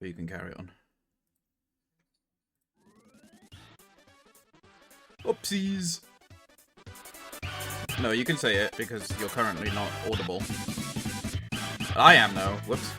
But you can carry on. Oopsies! No, you can say it because you're currently not audible. I am, though. Whoops.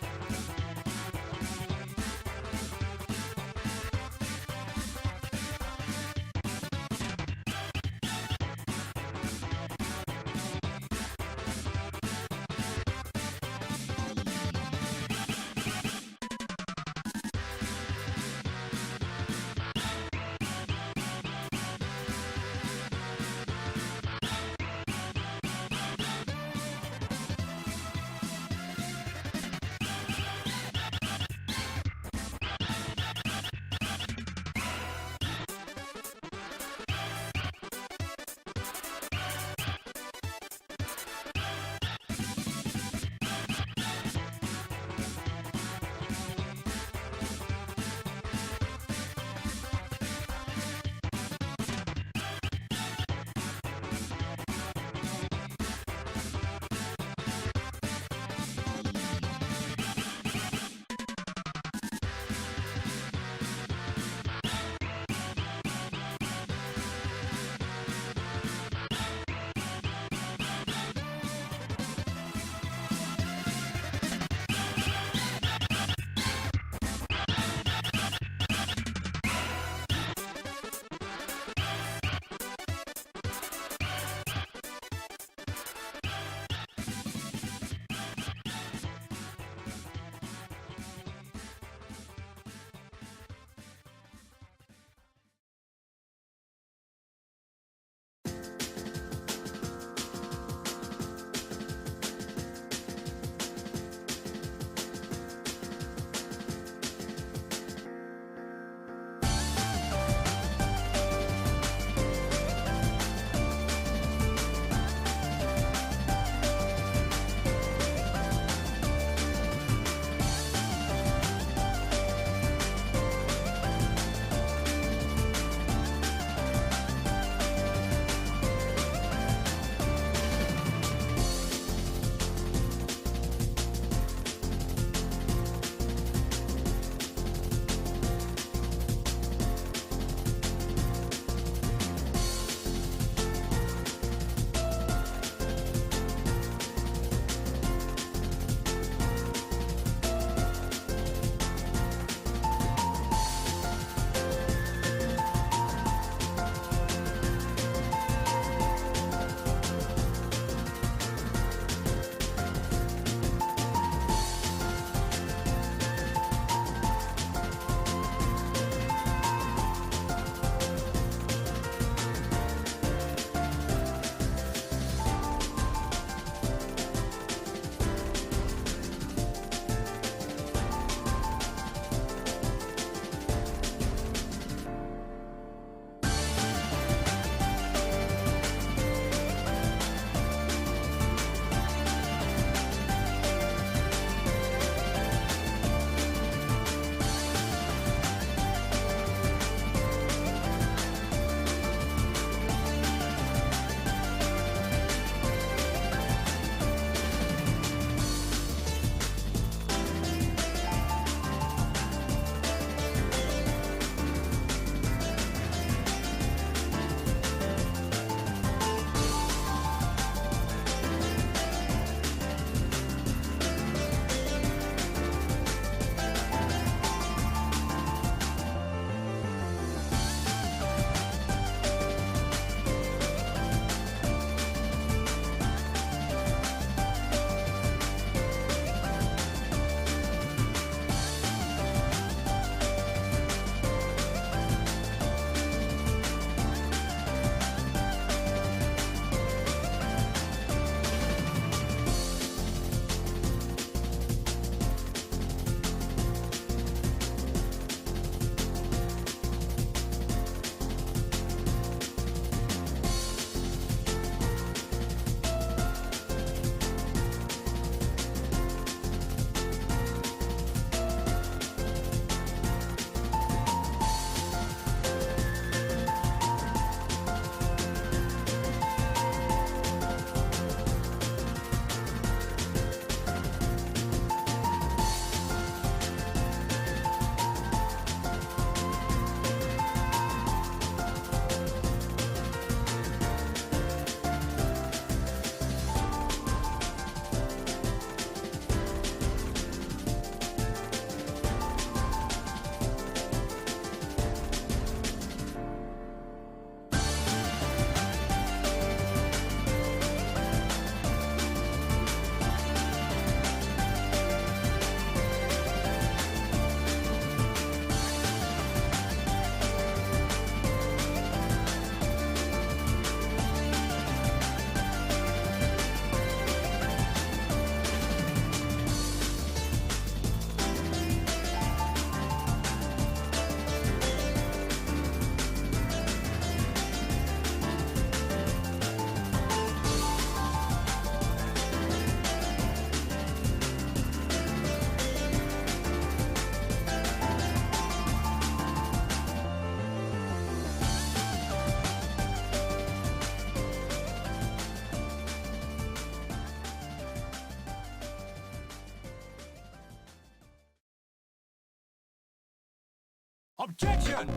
Objection!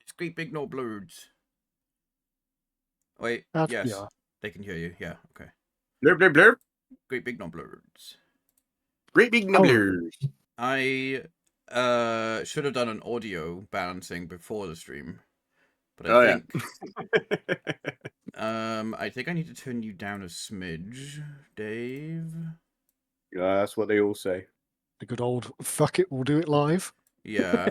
It's Great Big No Blurs. Wait, yes. Yeah. They can hear you. Yeah, okay. Blurb, blurb, blurb. Great Big No Blurs. Great big nibblers. I should have done an audio balancing before the stream. But Oh, I yeah. think I think I need to turn you down a smidge, Dave. Yeah, that's what they all say. The good old fuck it, we'll do it live. Yeah.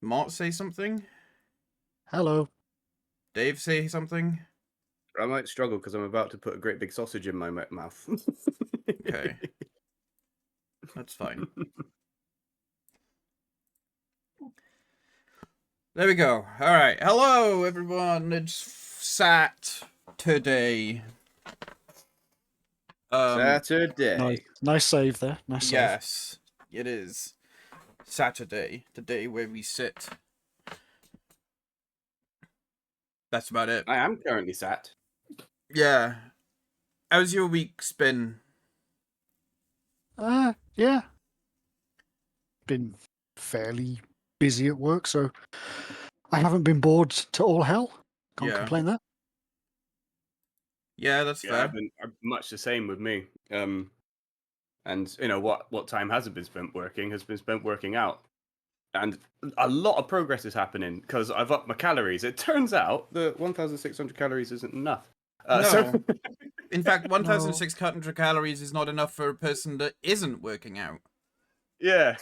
Mart say something? Hello. Dave say something? I might struggle because I'm about to put a great big sausage in my mouth. Okay. That's fine. There we go. All right. Hello, everyone. It's Saturday. Saturday. Nice save there. Nice save. Yes, it is Saturday, the day where we sit. That's about it. I am currently sat. Yeah. How's your week's been? Yeah. Been fairly busy at work, so I haven't been bored to all hell. Can't Yeah. complain there. Yeah, that's Yeah, fair. I've been much the same with me. And you know what time hasn't been spent working has been spent working out, and a lot of progress is happening because I've upped my calories. It turns out that 1,600 calories isn't enough. No. In fact, 1,600 calories is not enough for a person that isn't working out. Yeah.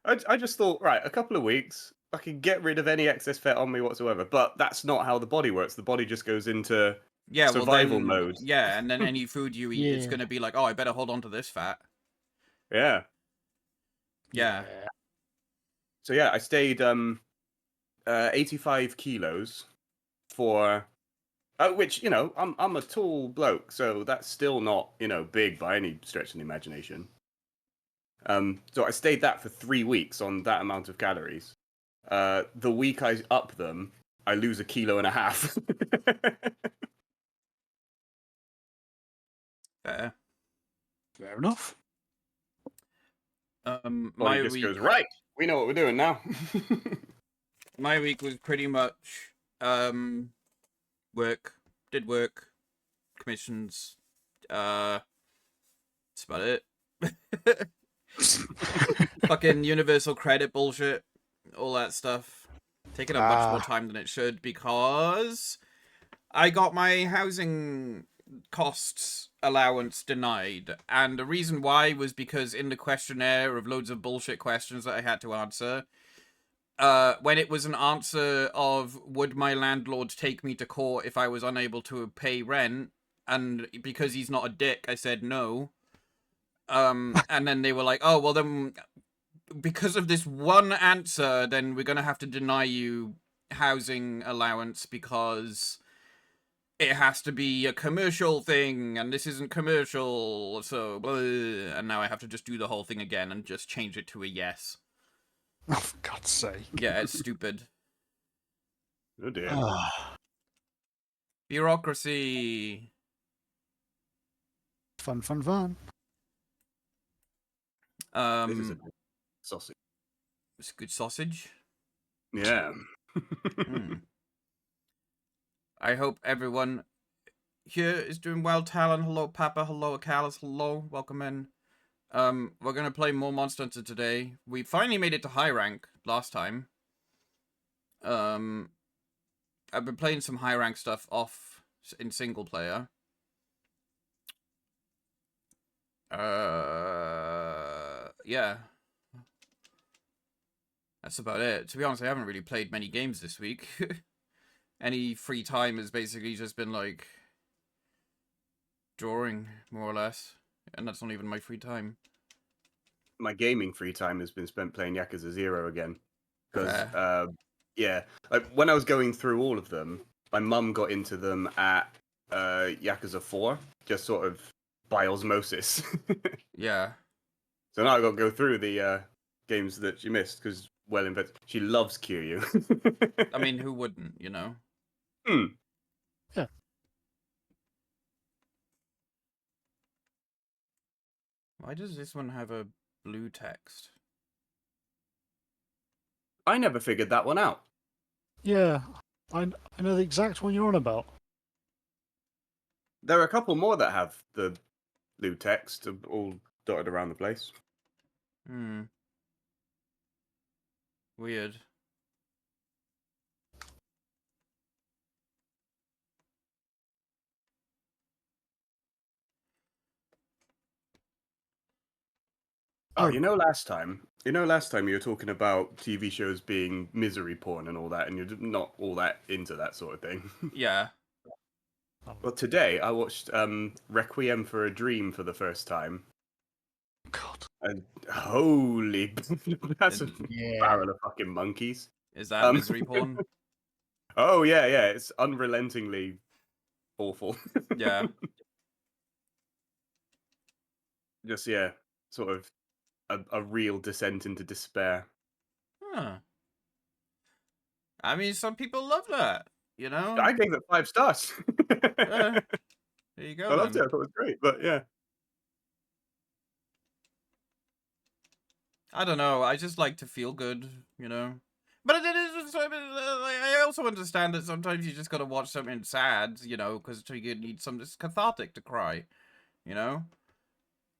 I just thought, right, a couple of weeks, I can get rid of any excess fat on me whatsoever. But that's not how the body works. The body just goes into survival mode. Yeah, and then any food you eat, it's Yeah. going to be like, oh, I better hold on to this fat. Yeah. Yeah. So yeah, I stayed 85 kilos for which, you know, I'm a tall bloke, so that's still not, you know, big by any stretch of the imagination. So I stayed that for 3 weeks on that amount of calories. The week I up them, I lose 1.5 kilos. Fair. Fair enough. My just week goes, right, we know what we're doing now. my week was pretty much work, commissions, that's about it. Fucking universal credit bullshit, all that stuff. Taking up much more time than it should because I got my housing costs allowance denied, and the reason why was because in the questionnaire of loads of bullshit questions that I had to answer, when it was an answer of would my landlord take me to court if I was unable to pay rent, and because he's not a dick, I said no. And then they were like, oh, well then, because of this one answer, then we're gonna have to deny you housing allowance because it has to be a commercial thing, and this isn't commercial, so blah, and now I have to just do the whole thing again and just change it to a yes. Oh, for God's sake. Yeah, it's stupid. Oh dear. Bureaucracy. Fun. This is a good sausage. It's good sausage. Yeah. I hope everyone here is doing well. Talon, hello. Papa, hello. Akalis, hello. Welcome in. We're gonna play more Monster Hunter today. We finally made it to high rank last time. I've been playing some high rank stuff off in single player. Yeah. That's about it. To be honest, I haven't really played many games this week. Any free time has basically just been like drawing, more or less. And that's not even my free time. My gaming free time has been spent playing Yakuza 0 again. Because, Fair. yeah, like when I was going through all of them, my mum got into them at Yakuza 4, just sort of by osmosis. Yeah. So now I got to go through the games that she missed because, well, in fact, she loves Kiryu. I mean, who wouldn't, you know? Hmm. Yeah. Why does this one have a blue text? I never figured that one out. Yeah, I know the exact one you're on about. There are a couple more that have the blue text all dotted around the place. Hmm. Weird. Oh, Oh. you know, last time you were talking about TV shows being misery porn and all that, and you're not all that into that sort of thing. Yeah. Well, today I watched Requiem for a Dream for the first time, God. and holy, that's a Yeah. barrel of fucking monkeys. Is that misery porn? Oh yeah, it's unrelentingly awful. Yeah. Just sort of a real descent into despair. Huh. I mean, some people love that, you know? I gave it 5 stars. There you I go, loved it. then. I thought it was great, but yeah. I don't know. I just like to feel good, you know? But it is. I also understand that sometimes you just gotta watch something sad, you know, because you need some just cathartic to cry, you know?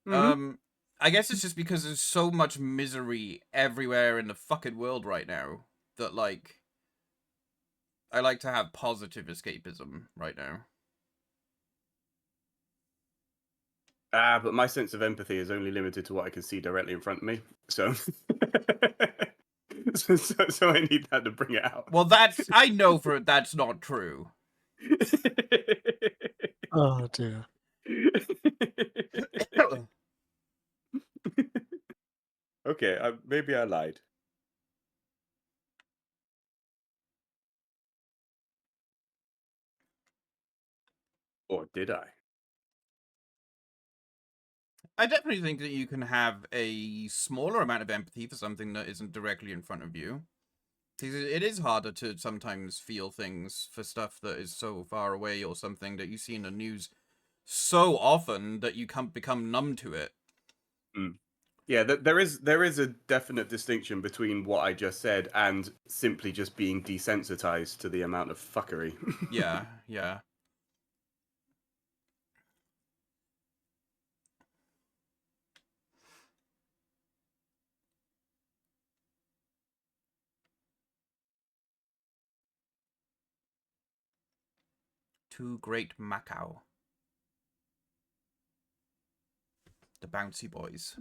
Mm-hmm. I guess it's just because there's so much misery everywhere in the fucking world right now that, like, I like to have positive escapism right now. But my sense of empathy is only limited to what I can see directly in front of me. So, so I need that to bring it out. Well, I know that's not true. Oh dear. Okay, maybe I lied. Or did I? I definitely think that you can have a smaller amount of empathy for something that isn't directly in front of you. Because it is harder to sometimes feel things for stuff that is so far away or something that you see in the news so often that you can't become numb to it. Mm. Yeah, there is a definite distinction between what I just said and simply just being desensitized to the amount of fuckery. Yeah, yeah. To Great Macau. The Bouncy Boys.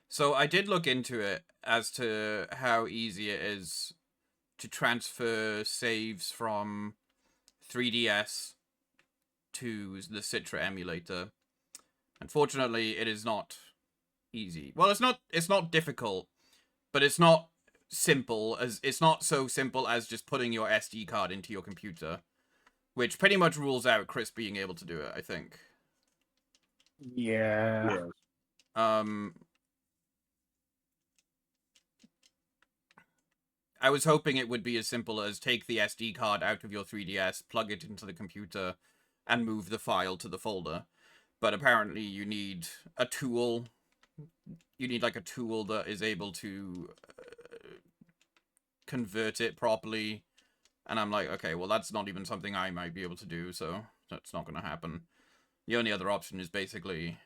So I did look into it as to how easy it is to transfer saves from 3DS to the Citra emulator. Unfortunately, it is not easy. Well, it's not difficult, but it's not so simple as just putting your SD card into your computer, which pretty much rules out Chris being able to do it, I think. Yeah. I was hoping it would be as simple as take the SD card out of your 3DS, plug it into the computer, and move the file to the folder. But apparently you need a tool. You need like a tool that is able to convert it properly. And I'm like, okay, well that's not even something I might be able to do, so that's not going to happen. The only other option is basically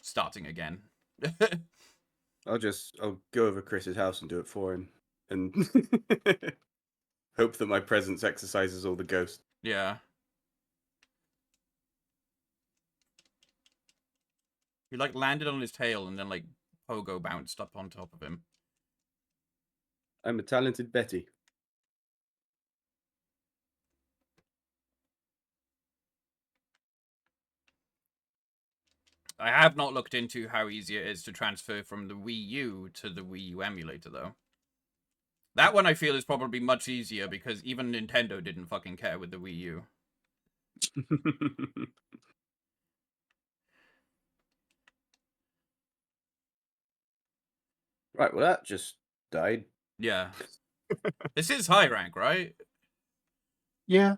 starting again. I'll go over Chris's house and do it for him, and hope that my presence exercises all the ghosts. Yeah. He like landed on his tail and then like Pogo bounced up on top of him. I'm a talented Betty. I have not looked into how easy it is to transfer from the Wii U to the Wii U emulator, though. That one I feel is probably much easier because even Nintendo didn't fucking care with the Wii U. Right, well, that just died. Yeah. This is high rank, right? Yeah.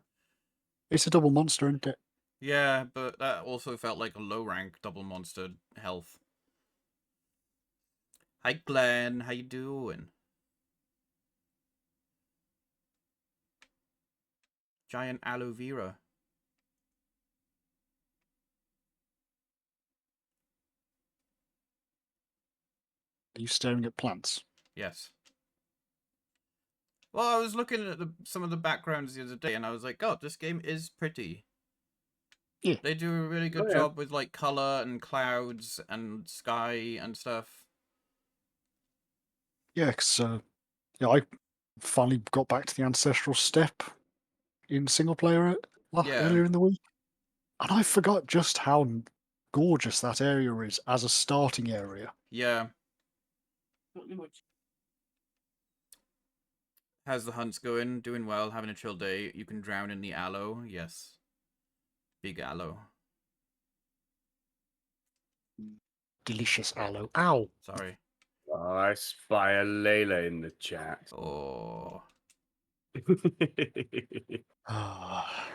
It's a double monster, isn't it? Yeah, but that also felt like a low rank double monster health. Hi Glenn, how you doing? Giant aloe vera. Are you staring at plants? Yes. Well, I was looking at some of the backgrounds the other day, and I was like, God, this game is pretty. Yeah. They do a really good job with, like, color and clouds and sky and stuff. Yeah, because I finally got back to the ancestral step in single player earlier in the week. And I forgot just how gorgeous that area is as a starting area. Yeah. How's the hunts going? Doing well, having a chill day. You can drown in the aloe. Yes. Big aloe. Delicious aloe. Ow! Sorry. Oh, I spy a Layla in the chat. Oh. Ah.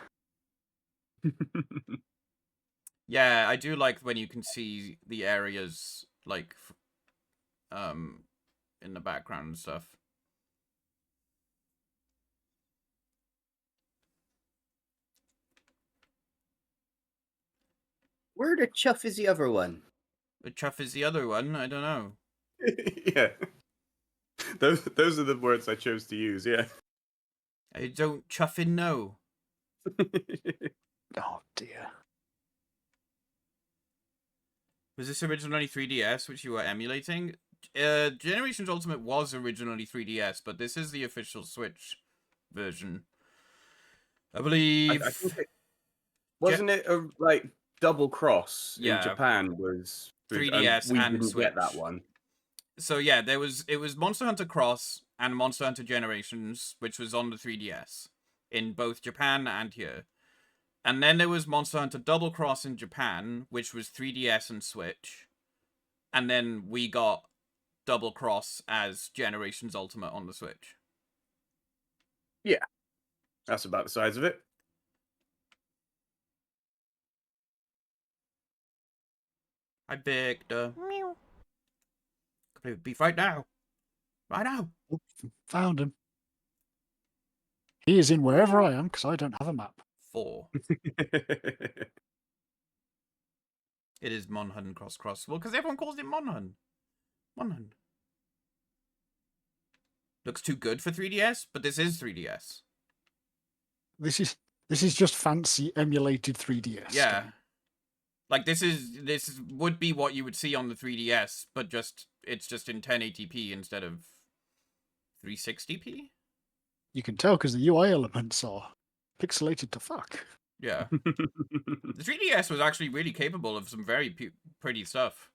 Yeah, I do like when you can see the areas, like, in the background and stuff. Where the chuff is the other one? The chuff is the other one. I don't know. Yeah. Those are the words I chose to use, yeah. I don't chuffing know. Oh dear. Was this originally 3DS, which you were emulating? Generations Ultimate was originally 3DS, but this is the official Switch version. I believe. I think wasn't it a like double cross in Yeah. Japan was 3DS we and didn't Switch. get that one. So yeah, it was Monster Hunter Cross and Monster Hunter Generations, which was on the 3DS in both Japan and here. And then there was Monster Hunter Double Cross in Japan, which was 3DS and Switch. And then we got Double Cross as Generations Ultimate on the Switch. Yeah. That's about the size of it. Hi, Victor. Meow. Could play with beef right now. Right now. Oh, found him. He is in wherever I am because I don't have a map. 4. It is Monhun Cross. Well, because everyone calls it Monhun. Monhun. Looks too good for 3DS, but this is 3DS. This is just fancy emulated 3DS. Yeah. game. Like this would be what you would see on the 3DS, but it's just in 1080p instead of 360p. You can tell because the UI elements are pixelated to fuck. Yeah. The 3DS was actually really capable of some very pretty stuff.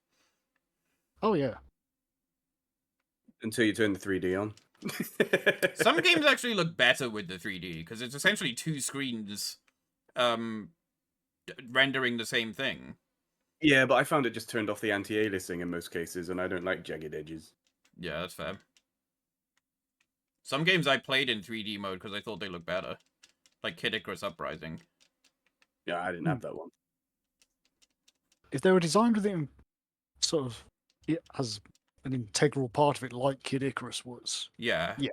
Oh yeah. Until you turn the 3D on. Some games actually look better with the 3D because it's essentially two screens rendering the same thing. Yeah, but I found it just turned off the anti-aliasing in most cases, and I don't like jagged edges. Yeah, that's fair. Some games I played in 3D mode because I thought they looked better. Like Kid Icarus Uprising. Yeah, I didn't have that one. If they were designed with it in sort of as an integral part of it, like Kid Icarus was. Yeah. Yeah.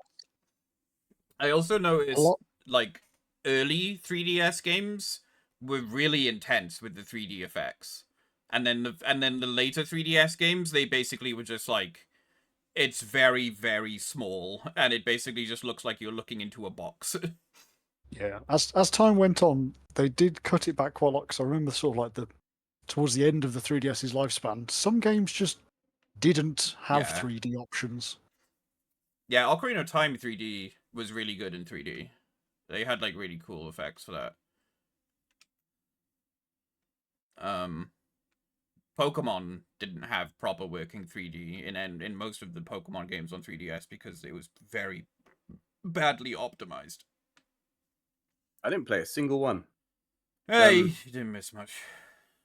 I also noticed, like, early 3DS games were really intense with the 3D effects. And then the later 3DS games, they basically were just like, it's very, very small, and it basically just looks like you're looking into a box. Yeah, as time went on, they did cut it back quite a lot. Because I remember sort of like towards the end of the 3DS's lifespan, some games just didn't have Yeah. 3D options. Yeah, Ocarina of Time 3D was really good in 3D. They had like really cool effects for that. Pokemon didn't have proper working 3D in most of the Pokemon games on 3DS because it was very badly optimized. I didn't play a single one. Hey, you didn't miss much.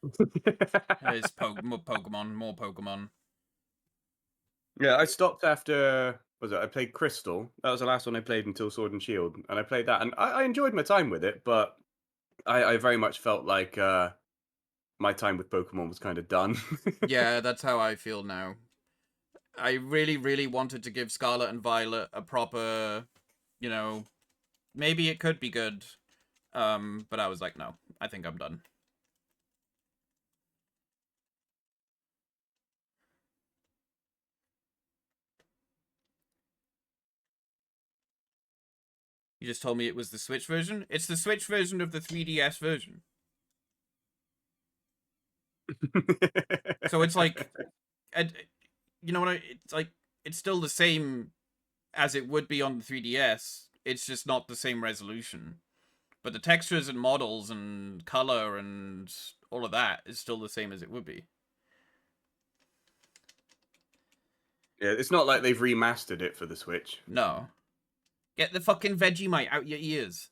It's more Pokemon. Yeah, I stopped after. Was it? I played Crystal. That was the last one I played until Sword and Shield, and I played that, and I enjoyed my time with it. But I very much felt like my time with Pokemon was kind of done. Yeah, that's how I feel now. I really, really wanted to give Scarlet and Violet a proper, maybe it could be good. But I was like, no, I think I'm done. You just told me it was the Switch version? It's the Switch version of the 3DS version. So it's like, you know what? It's like, it's still the same as it would be on the 3DS. It's just not the same resolution. But the textures and models and color and all of that is still the same as it would be. Yeah, it's not like they've remastered it for the Switch. No. Get the fucking Vegemite out your ears.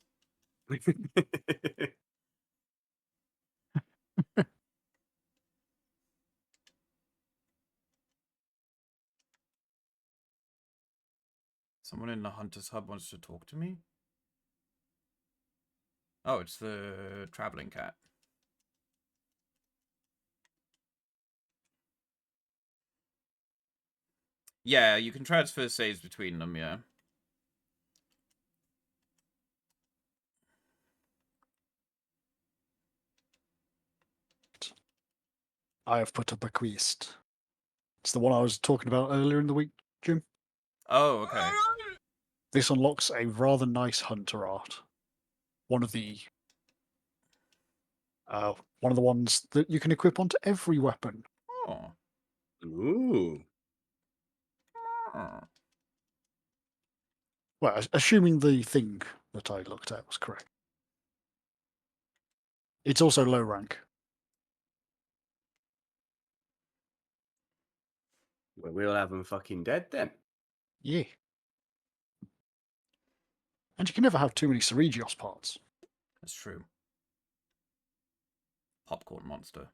Someone in the Hunter's Hub wants to talk to me? Oh, it's the traveling cat. Yeah, you can transfer saves between them, yeah. I have put up a quest. It's the one I was talking about earlier in the week, Jim. Oh, okay. This unlocks a rather nice hunter art. One of the ones that you can equip onto every weapon. Oh. Ooh. Oh. Well, assuming the thing that I looked at was correct. It's also low rank. Well, we'll have them fucking dead then. Yeah. And you can never have too many Ceregios parts. That's true. Popcorn monster.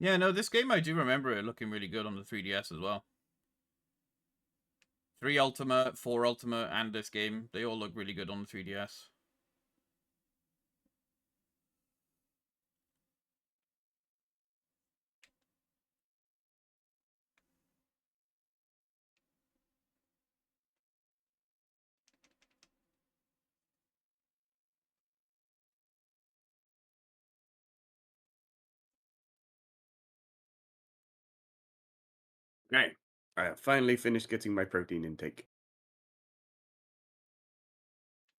Yeah, no, this game I do remember it looking really good on the 3DS as well. 3 Ultimate, 4 Ultimate, and this game, they all look really good on the 3DS. Right. I have finally finished getting my protein intake.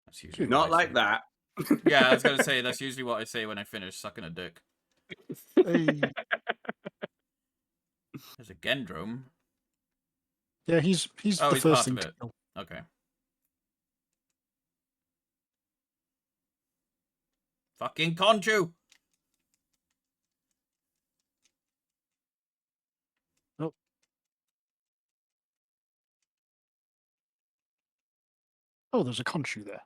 That's usually Not what I like say. that. Yeah, I was gonna say, that's usually what I say when I finish sucking a dick. Hey. There's a Gendrome. Yeah, he's Oh, the he's first part thing of to it. kill. Okay. Fucking Conchu! Oh. Oh, there's a Conchu there.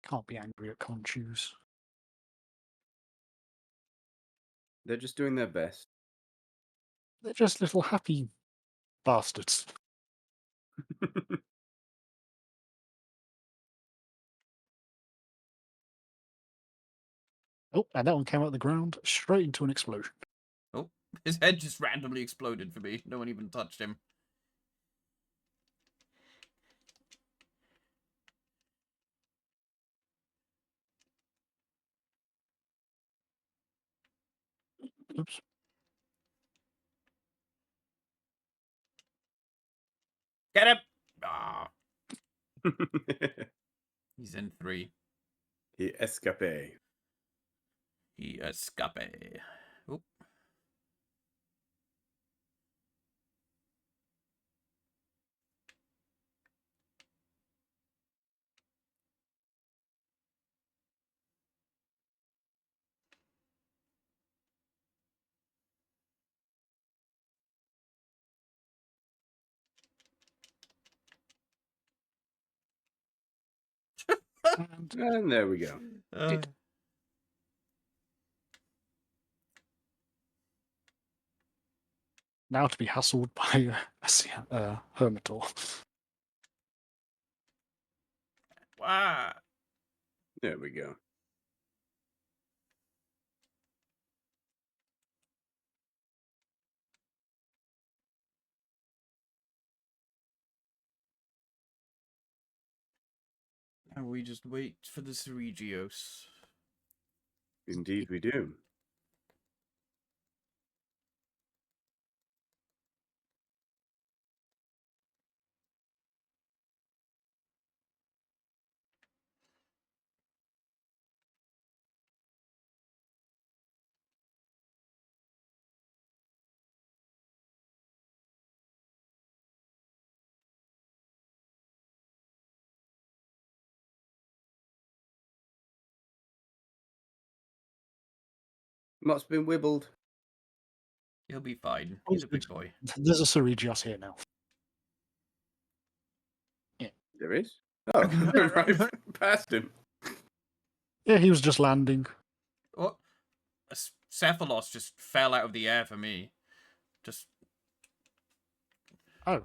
Can't be angry at Conchus. They're just doing their best. They're just little happy bastards. Oh, and that one came out of the ground straight into an explosion. Oh, his head just randomly exploded for me. No one even touched him. Oops. Get him! Ah, he's in 3. He escape. He escape. Oop. And And there we go. Did. Now to be hassled by Hermitor. Wow. There we go. And we just wait for the Ceregios. Indeed we do. What's been wibbled? He'll be fine. He's a big boy. There's a Ceregios here now. There is? Oh, right past him. Yeah, he was just landing. What? Cephalos just fell out of the air for me. Just. Oh.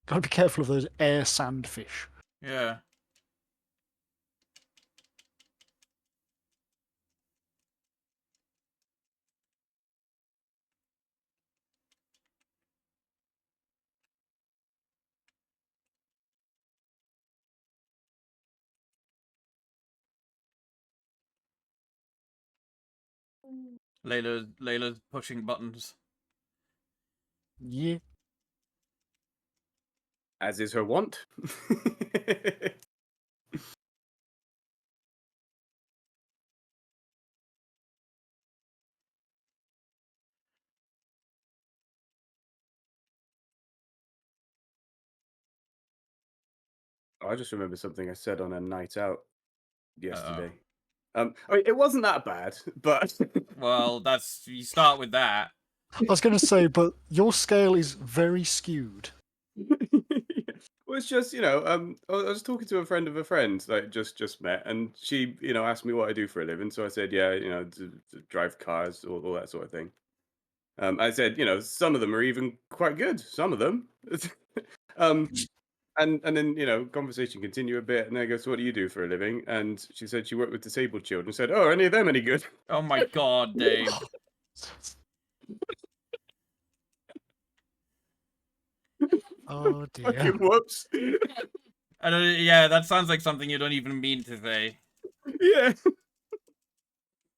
Gotta be careful of those air sandfish. Yeah. Layla's pushing buttons. Yeah. As is her wont. I just remember something I said on a night out yesterday. I mean, it wasn't that bad, but Well, you start with that. I was going to say, but your scale is very skewed. well, it's just I was talking to a friend of a friend that just met, and she asked me what I do for a living. So I said, yeah, to drive cars, all that sort of thing. I said, some of them are even quite good. Some of them. And then conversation continue a bit, and then I go, so what do you do for a living? And she said she worked with disabled children. I said, oh, are any of them any good? Oh my god, Dave. Oh dear. Fucking whoops. Yeah, that sounds like something you don't even mean to say. Yeah.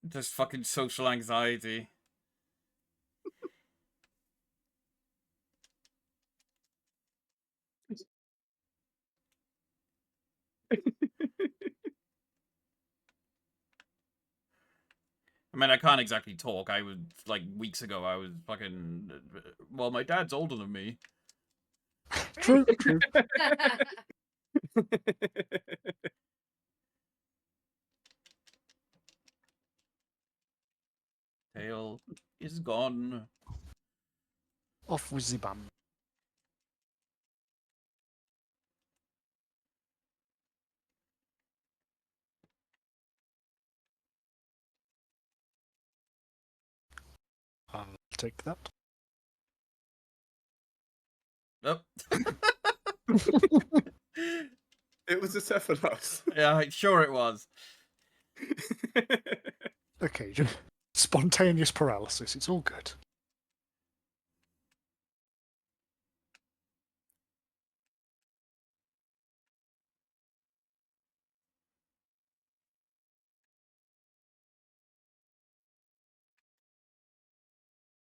Just fucking social anxiety. I mean, I can't exactly talk. I was, like, weeks ago, I was fucking... Well, my dad's older than me. True, true. Tail is gone. Off with the bum. I'll take that. Nope. It was a Cephalos. Yeah, sure it was. Okay, just spontaneous paralysis. It's all good.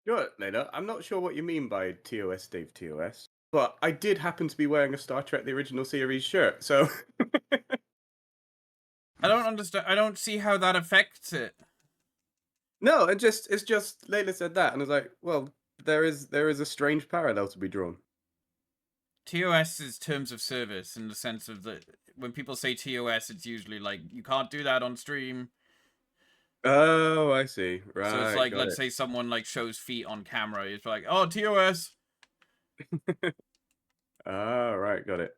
Sure, Layla, I'm not sure what you mean by TOS, Dave TOS, but I did happen to be wearing a Star Trek: The Original Series shirt, so. I don't understand. I don't see how that affects it. No, it's just Layla said that, and I was like, well, there is a strange parallel to be drawn. TOS is terms of service in the sense of that when people say TOS, it's usually like you can't do that on stream. Oh, I see. Right. So it's like, let's say someone like shows feet on camera, it's like, oh, TOS. Ah, right, got it.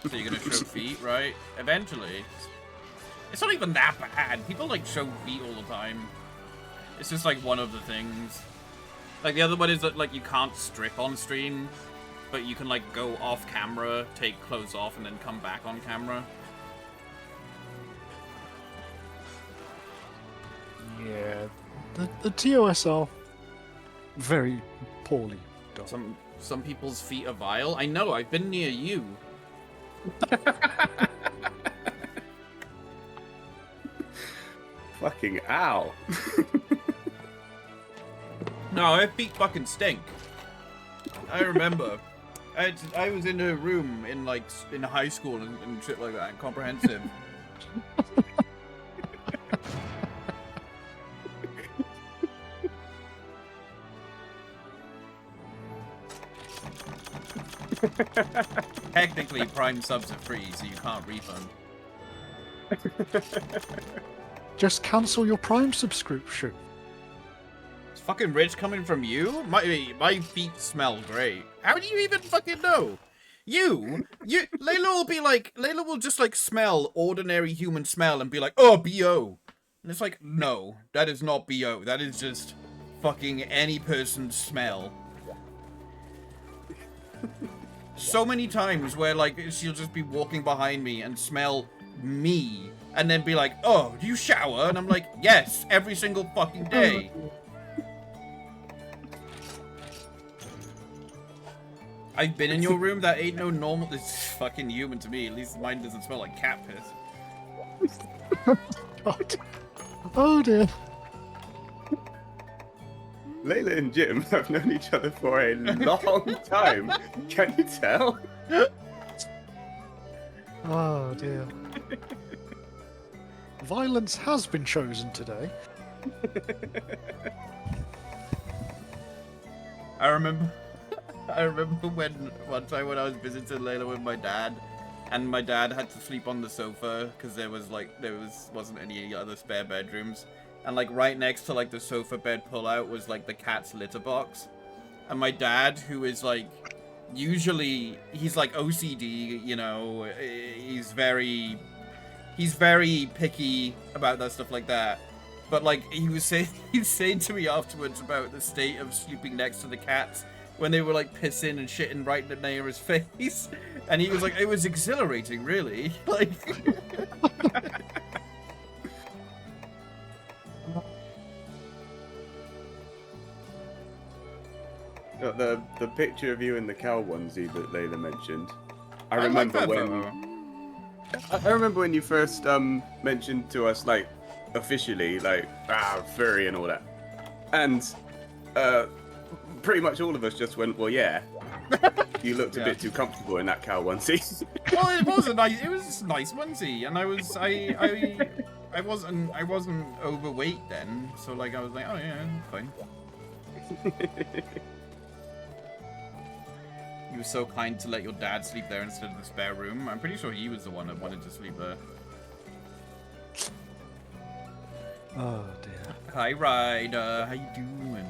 So you're gonna show feet, right? Eventually. It's not even that bad. People like show feet all the time. It's just like one of the things. Like the other one is that like you can't strip on stream, but you can like go off camera, take clothes off, and then come back on camera. Yeah, the TOS are very poorly done. Some people's feet are vile. I know. I've been near you. Fucking ow. No, my feet fucking stink. I remember. I was in a room in like in high school and shit like that, comprehensive. Technically, Prime subs are free, so you can't refund. Just cancel your Prime subscription. It's fucking rich coming from you? My feet smell great. How do you even fucking know? Layla will just like smell ordinary human smell and be like, oh, BO. And it's like, no, that is not BO. That is just fucking any person's smell. So many times where like she'll just be walking behind me and smell me and then be like, oh, do you shower? And I'm like, yes, every single fucking day. I've been in your room. That ain't no normal. It's fucking human to me. At least mine doesn't smell like cat piss. God. Oh dear. Layla and Jim have known each other for a long time. Can you tell? Oh dear. Violence has been chosen today. I remember when one time when I was visiting Layla with my dad, and my dad had to sleep on the sofa because there wasn't any other spare bedrooms, and like right next to like the sofa bed pullout was like the cat's litter box, and my dad, who is like usually he's like OCD, you know, he's very picky about that stuff like that. But like he was saying to me afterwards about the state of sleeping next to the cats when they were like pissing and shitting right near his face, and he was like, it was exhilarating, really. Like, the picture of you in the cow onesie that Layla mentioned. I like remember that when. photo. I remember when you first mentioned to us, like, officially, like, furry and all that. And pretty much all of us just went, well, yeah. You looked a bit too comfortable in that cow onesie. Well, it was a nice onesie, and I wasn't overweight then, so like I was like, oh yeah, fine. You were so kind to let your dad sleep there instead of the spare room. I'm pretty sure he was the one that wanted to sleep there. Oh dear. Hi, Ryder. How you doing?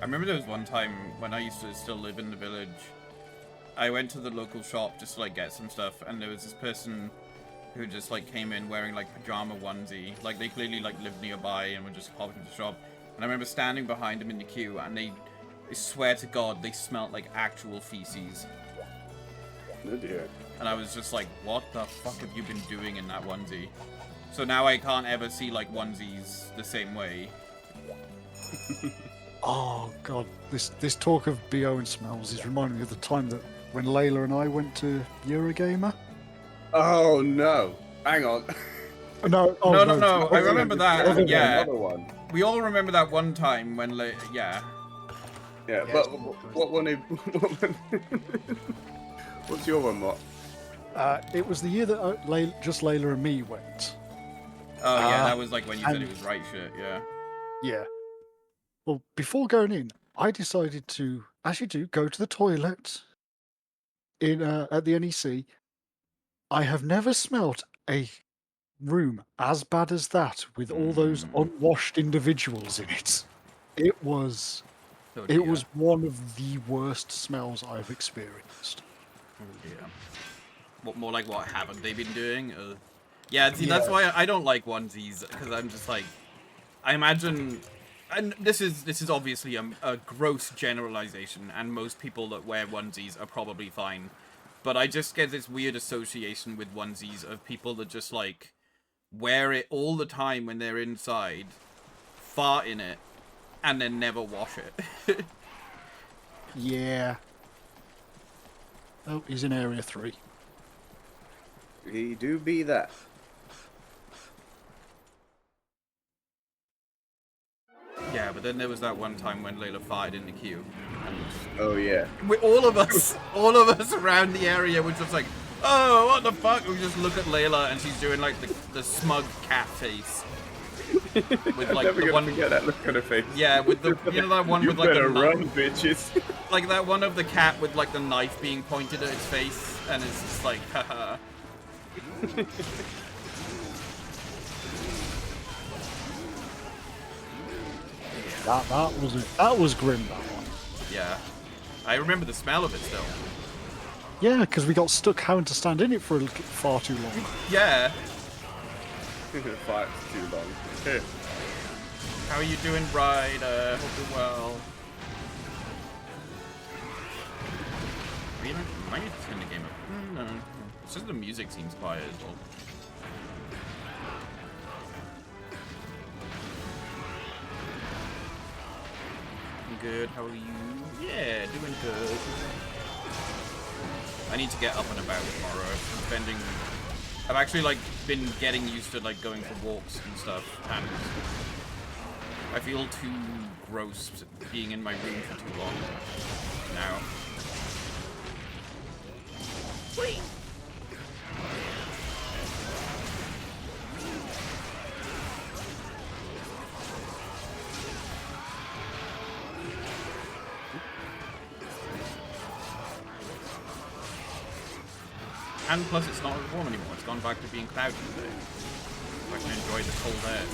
I remember there was one time when I used to still live in the village, I went to the local shop just to like get some stuff, and there was this person who just like came in wearing like pajama onesie. Like they clearly like lived nearby and were just popping into the shop. And I remember standing behind him in the queue, and I swear to God, they smelled like actual feces. Oh dear. And I was just like, what the fuck have you been doing in that onesie? So now I can't ever see like onesies the same way. Oh god, this talk of BO and smells is reminding me of the time that when Layla and I went to Eurogamer. Oh no! Hang on. No, no. I remember that. Yeah, Another one. we all remember that one time when, Yeah, Yeah, but it's more what one? What's your one, Mott? it was the year that just Layla and me went. Oh yeah, that was like when you said and- it was right shit. Yeah. Yeah. Well, before going in, I decided to, as you do, go to the toilet in at the NEC. I have never smelt a room as bad as that with all those unwashed individuals in it. It was Oh, it dear. was one of the worst smells I've experienced. Oh dear. What more like what haven't they been doing? Yeah, see, that's why I don't like onesies, because I'm just like, I imagine, and this is obviously a gross generalization, and most people that wear onesies are probably fine, but I just get this weird association with onesies of people that just like wear it all the time when they're inside, fart in it, and then never wash it. Yeah. Oh, he's in Area 3. He do be that. Yeah, but then there was that one time when Layla farted in the queue. And Oh yeah. all of us around the area were just like, oh, what the fuck? We just look at Layla and she's doing like the smug cat face. With like Never the gonna one, forget that look on her face. yeah, with the that one You with like better the run, bitches. like that one of the cat with like the knife being pointed at its face, and it's just like, haha. That was grim, that one. Yeah, I remember the smell of it still. Yeah, because we got stuck having to stand in it for far too long. Yeah. Fart's too long. How are you doing, Bride? Hope you're well. Might need to turn the game up. No. It's just the music seems quiet as well. I'm good. How are you? Yeah, doing good. I need to get up and about tomorrow. I've actually like been getting used to like going for walks and stuff, and I feel too gross being in my room for too long now. Wait. And plus it's not as warm anymore, it's gone back to being cloudy today. So I can enjoy the cold air.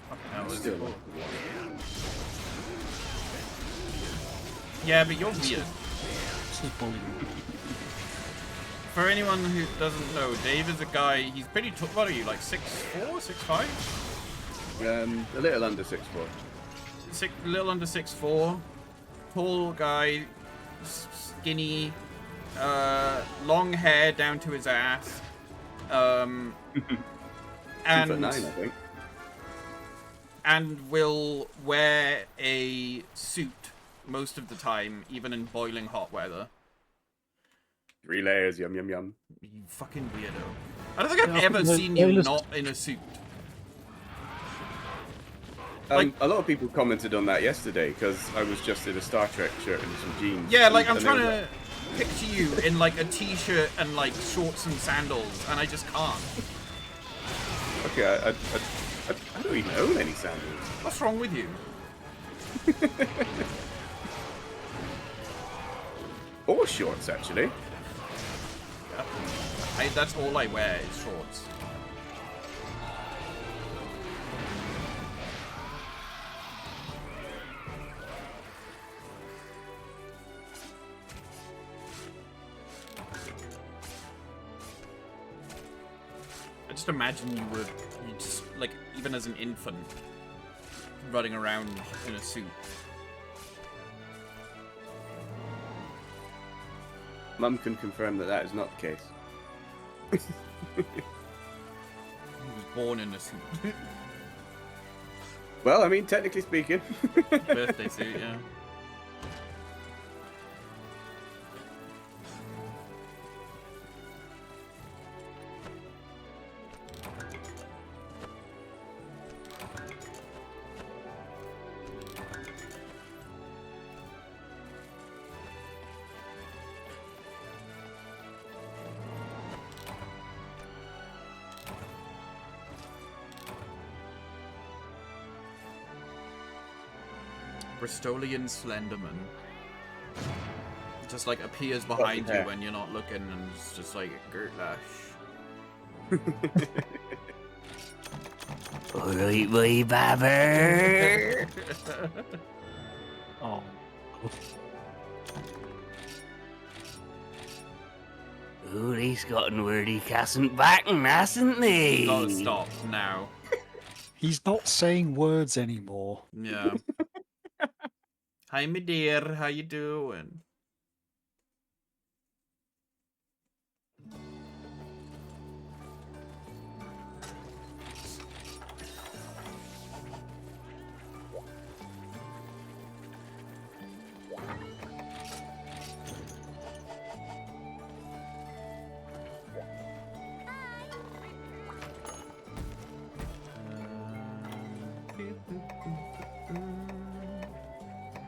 Fucking hell, it's cold. Yeah, but you're weird. This is bullying. For anyone who doesn't know, Dave is a guy, he's pretty tall. What are you, like 6'4", 6'5"? A little under 6'4". A little under 6'4". Tall guy, skinny, long hair down to his ass, and 2'9", I think. and will wear a suit most of the time, even in boiling hot weather. 3 layers, yum yum yum. You fucking weirdo. I don't think I've Yeah, ever the seen you oldest- not in a suit. A lot of people commented on that yesterday because I was just in a Star Trek shirt and some jeans. Yeah, like I'm and they trying were to picture you in like a t-shirt and like shorts and sandals, and I just can't. like, okay, I don't even own any sandals. What's wrong with you? Or shorts, actually. That's all I wear is shorts. just imagine you just like, even as an infant, running around in a suit. Mum can confirm that that is not the case. He was born in a suit. Well, I mean, technically speaking. Birthday suit, yeah. Bristolian Slenderman. Just like appears behind you when you're not looking, and it's just like Gertlash. Alright, boy, Babber. Oh. Oh, they've gotten where they casn't back, hasn't they? Gotta stop now. He's not saying words anymore. Yeah. Hi, my dear. How you doing?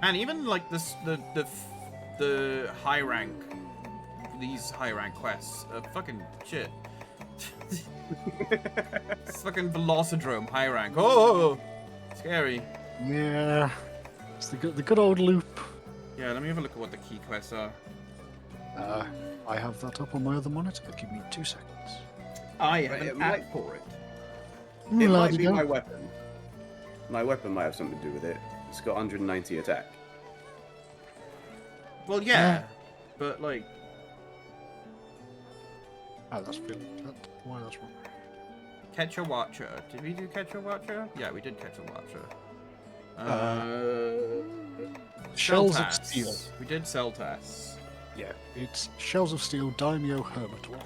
And even like this, the high rank, these high rank quests are fucking shit. It's fucking Velocidrome high rank. Oh, scary. Yeah. It's the good old loop. Yeah, let me have a look at what the key quests are. I have that up on my other monitor. Give me 2 seconds. I have Right, an it app might- for it. It might be La-di-da. my weapon. My weapon might have something to do with it. It's got 190 attack. Well, yeah, but like, Oh, that's really... Why that's wrong. Catch a Watcher. Did we do Catch a Watcher? Yeah, we did Catch a Watcher. Shells of Seltas. Steel. We did Seltas. Yeah. It's Shells of Steel, Daimyo, Hermitor.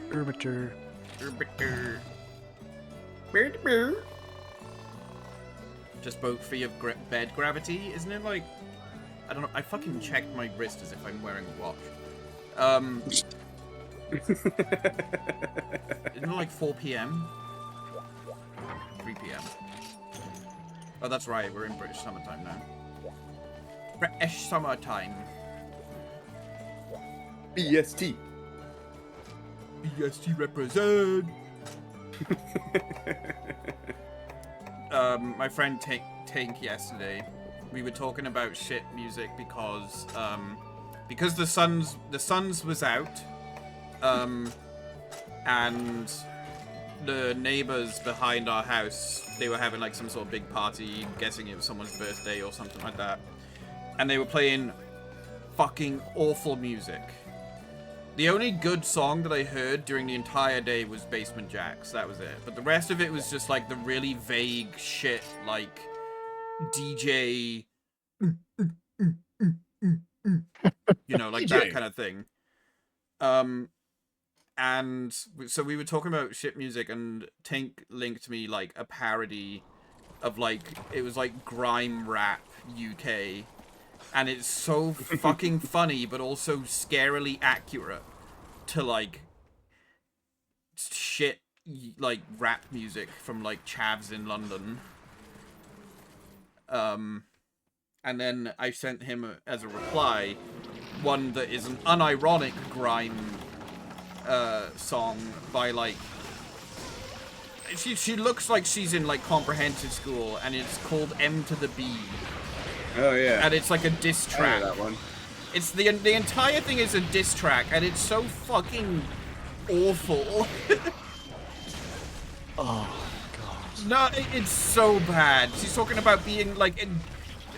Hermitor. Just broke free of bed gravity, isn't it? Like, I don't know. I fucking checked my wrist as if I'm wearing a watch. Isn't it like 4 p.m? 3 p.m. Oh, that's right. We're in British summertime now. British summertime. BST. BST represent. My friend Tank yesterday, we were talking about shit music because the Suns was out, and the neighbors behind our house, they were having like some sort of big party, guessing it was someone's birthday or something like that, and they were playing fucking awful music. The only good song that I heard during the entire day was Basement Jaxx. That was it. But the rest of it was just like the really vague shit, like DJ, you know, like that kind of thing. And so we were talking about shit music, and Tink linked me like a parody of like, it was like grime rap UK. And it's so fucking funny, but also scarily accurate to like shit like rap music from like chavs in London. And then I sent him as a reply one that is an unironic grime song by like, she looks like she's in like comprehensive school, and it's called M to the B. Oh yeah. And it's like a diss I track. know that one. It's the entire thing is a diss track, and it's so fucking awful. Oh, God. No, it's so bad. She's talking about being like,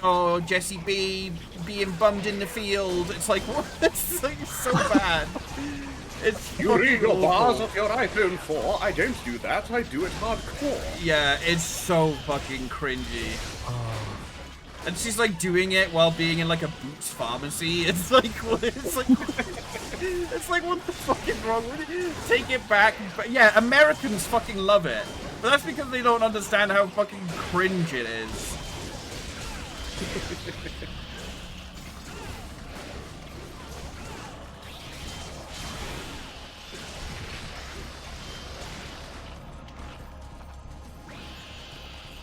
oh, Jesse B being bummed in the field. It's like, what? It's like so bad. It's You read your fucking bars awful. off your iPhone 4. I don't do that. I do it hardcore. Yeah, it's so fucking cringy. And she's like doing it while being in like a Boots pharmacy. It's like, it's like, it's like, what the fuck is wrong with it? Take it back. But yeah, Americans fucking love it. But that's because they don't understand how fucking cringe it is.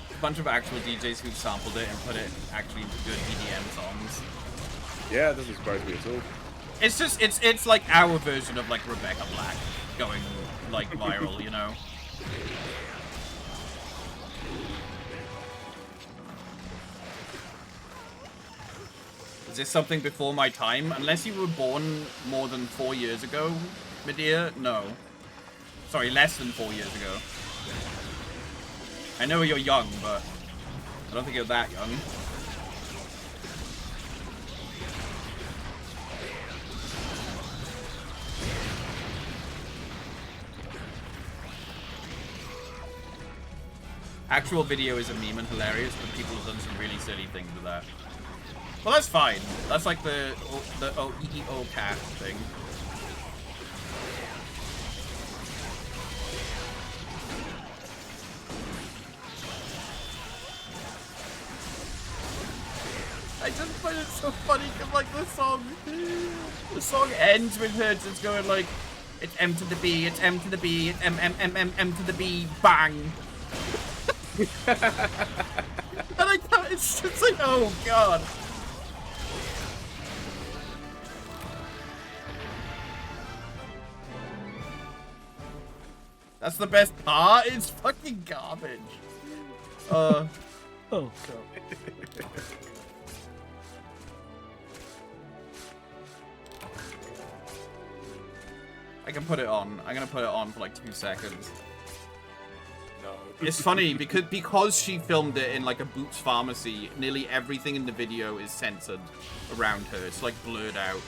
A bunch of actual DJs who sampled it and put it actually into good EDM songs. Yeah, it doesn't surprise me at all. It's just, it's like our version of like Rebecca Black going like viral, you know? Is this something before my time? Unless you were born more than 4 years ago, Medea? No. Sorry, less than 4 years ago. I know you're young, but I don't think you're that young. Actual video is a meme and hilarious, but people have done some really silly things with that. Well, that's fine. That's like the OEO cat thing. I just find it so funny because like the song ends with her just going like, it's M to the B, it's M to the B, it's M to the B, bang. And I thought it's just like, oh god. That's the best part. It's fucking garbage. Oh god. I can put it on. I'm gonna put it on for like 2 seconds. No. It's funny because she filmed it in like a Boots pharmacy. Nearly everything in the video is censored around her. It's like blurred out.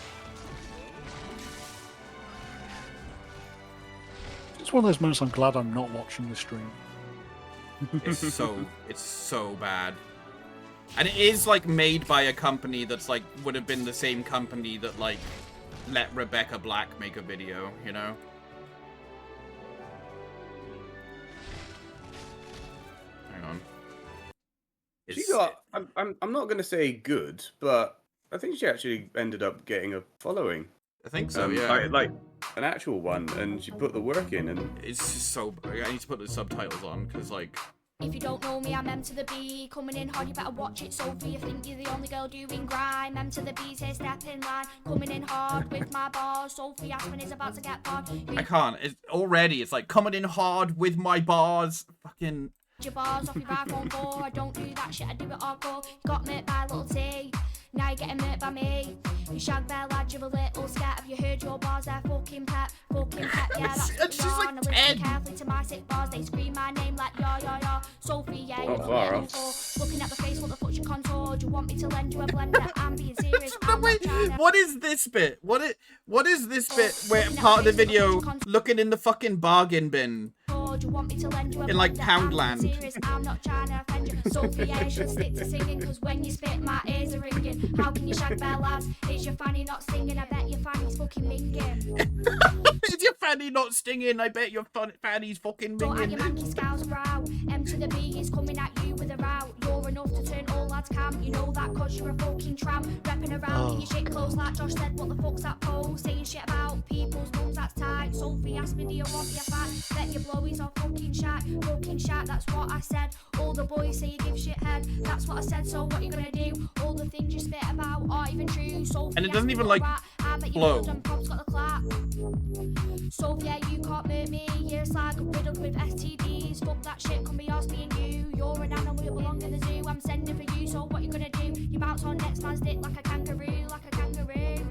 It's one of those moments I'm glad I'm not watching the stream. It's so bad. And it is like made by a company that's like would have been the same company that like let Rebecca Black make a video, you know? Hang on. She got. I'm not gonna say good, but I think she actually ended up getting a following. I think so, yeah. Like an actual one, and she put the work in, and It's just so. I need to put the subtitles on because like. If you don't know me, I'm M to the B. Coming in hard, you better watch it, Sophie. You think you're the only girl doing grime. M to the B's here, step in line. Coming in hard with my bars. Sophie Aspen is about to get bored. I can't. It's like coming in hard with my bars. Fucking. Your bars off your iPhone 4. I don't do that shit, I do it hardcore. You got murked by little T. Now you're getting murked by me. You shag bear lad, you're a little scat. Have you heard your bars? They're fucking pet. Fucking pet, yeah, that's what She's you are. like Now listen 10. carefully to my sick bars. They scream my name like ya. Sophie, yeah, you're Oh, far little off. fool. Looking at the face, what the fuck's your contour? Do you want me to lend you a blender? I'm being serious. No, I'm wait, not trying to... what is this bit? What is this bit where part of the video looking in the fucking bargain bin? Do you want me to lend you a In, like, blender? Poundland. I'm being serious, I'm not trying to offend you. Sophie, I should stick to singing, cause when you spit, my ears are ringing. How can you shag bear lads? Is your fanny not singing? I bet your fanny's fucking minging. Is your fanny not stinging? I bet your fanny's fucking Don't have minging. your manky scowls brow. M to the B is coming at you with a row. You're enough to turn all lads camp. You know that cause you're a fucking tramp. Repping around in your shit clothes like Josh said. What the fuck's that pose? Saying shit about people's mums, that's tight. Sophie asked me, do you want your fat? Bet your blowies are fucking shat. Fucking shat, that's what I said. All the boys say you give shit head. That's what I said, so what you gonna do? All the things you spit about aren't even true. Sophie And it doesn't asked even, me like, what I bet you flow. know Pop's got the clap. Sophia, you can't murk me. You're a slag riddled with STDs. Fuck that shit, come be yours, me and you. You're an animal, you belong in the zoo. I'm sending for you, so what you gonna do? You bounce on next man's dick like a kangaroo, like a kangaroo.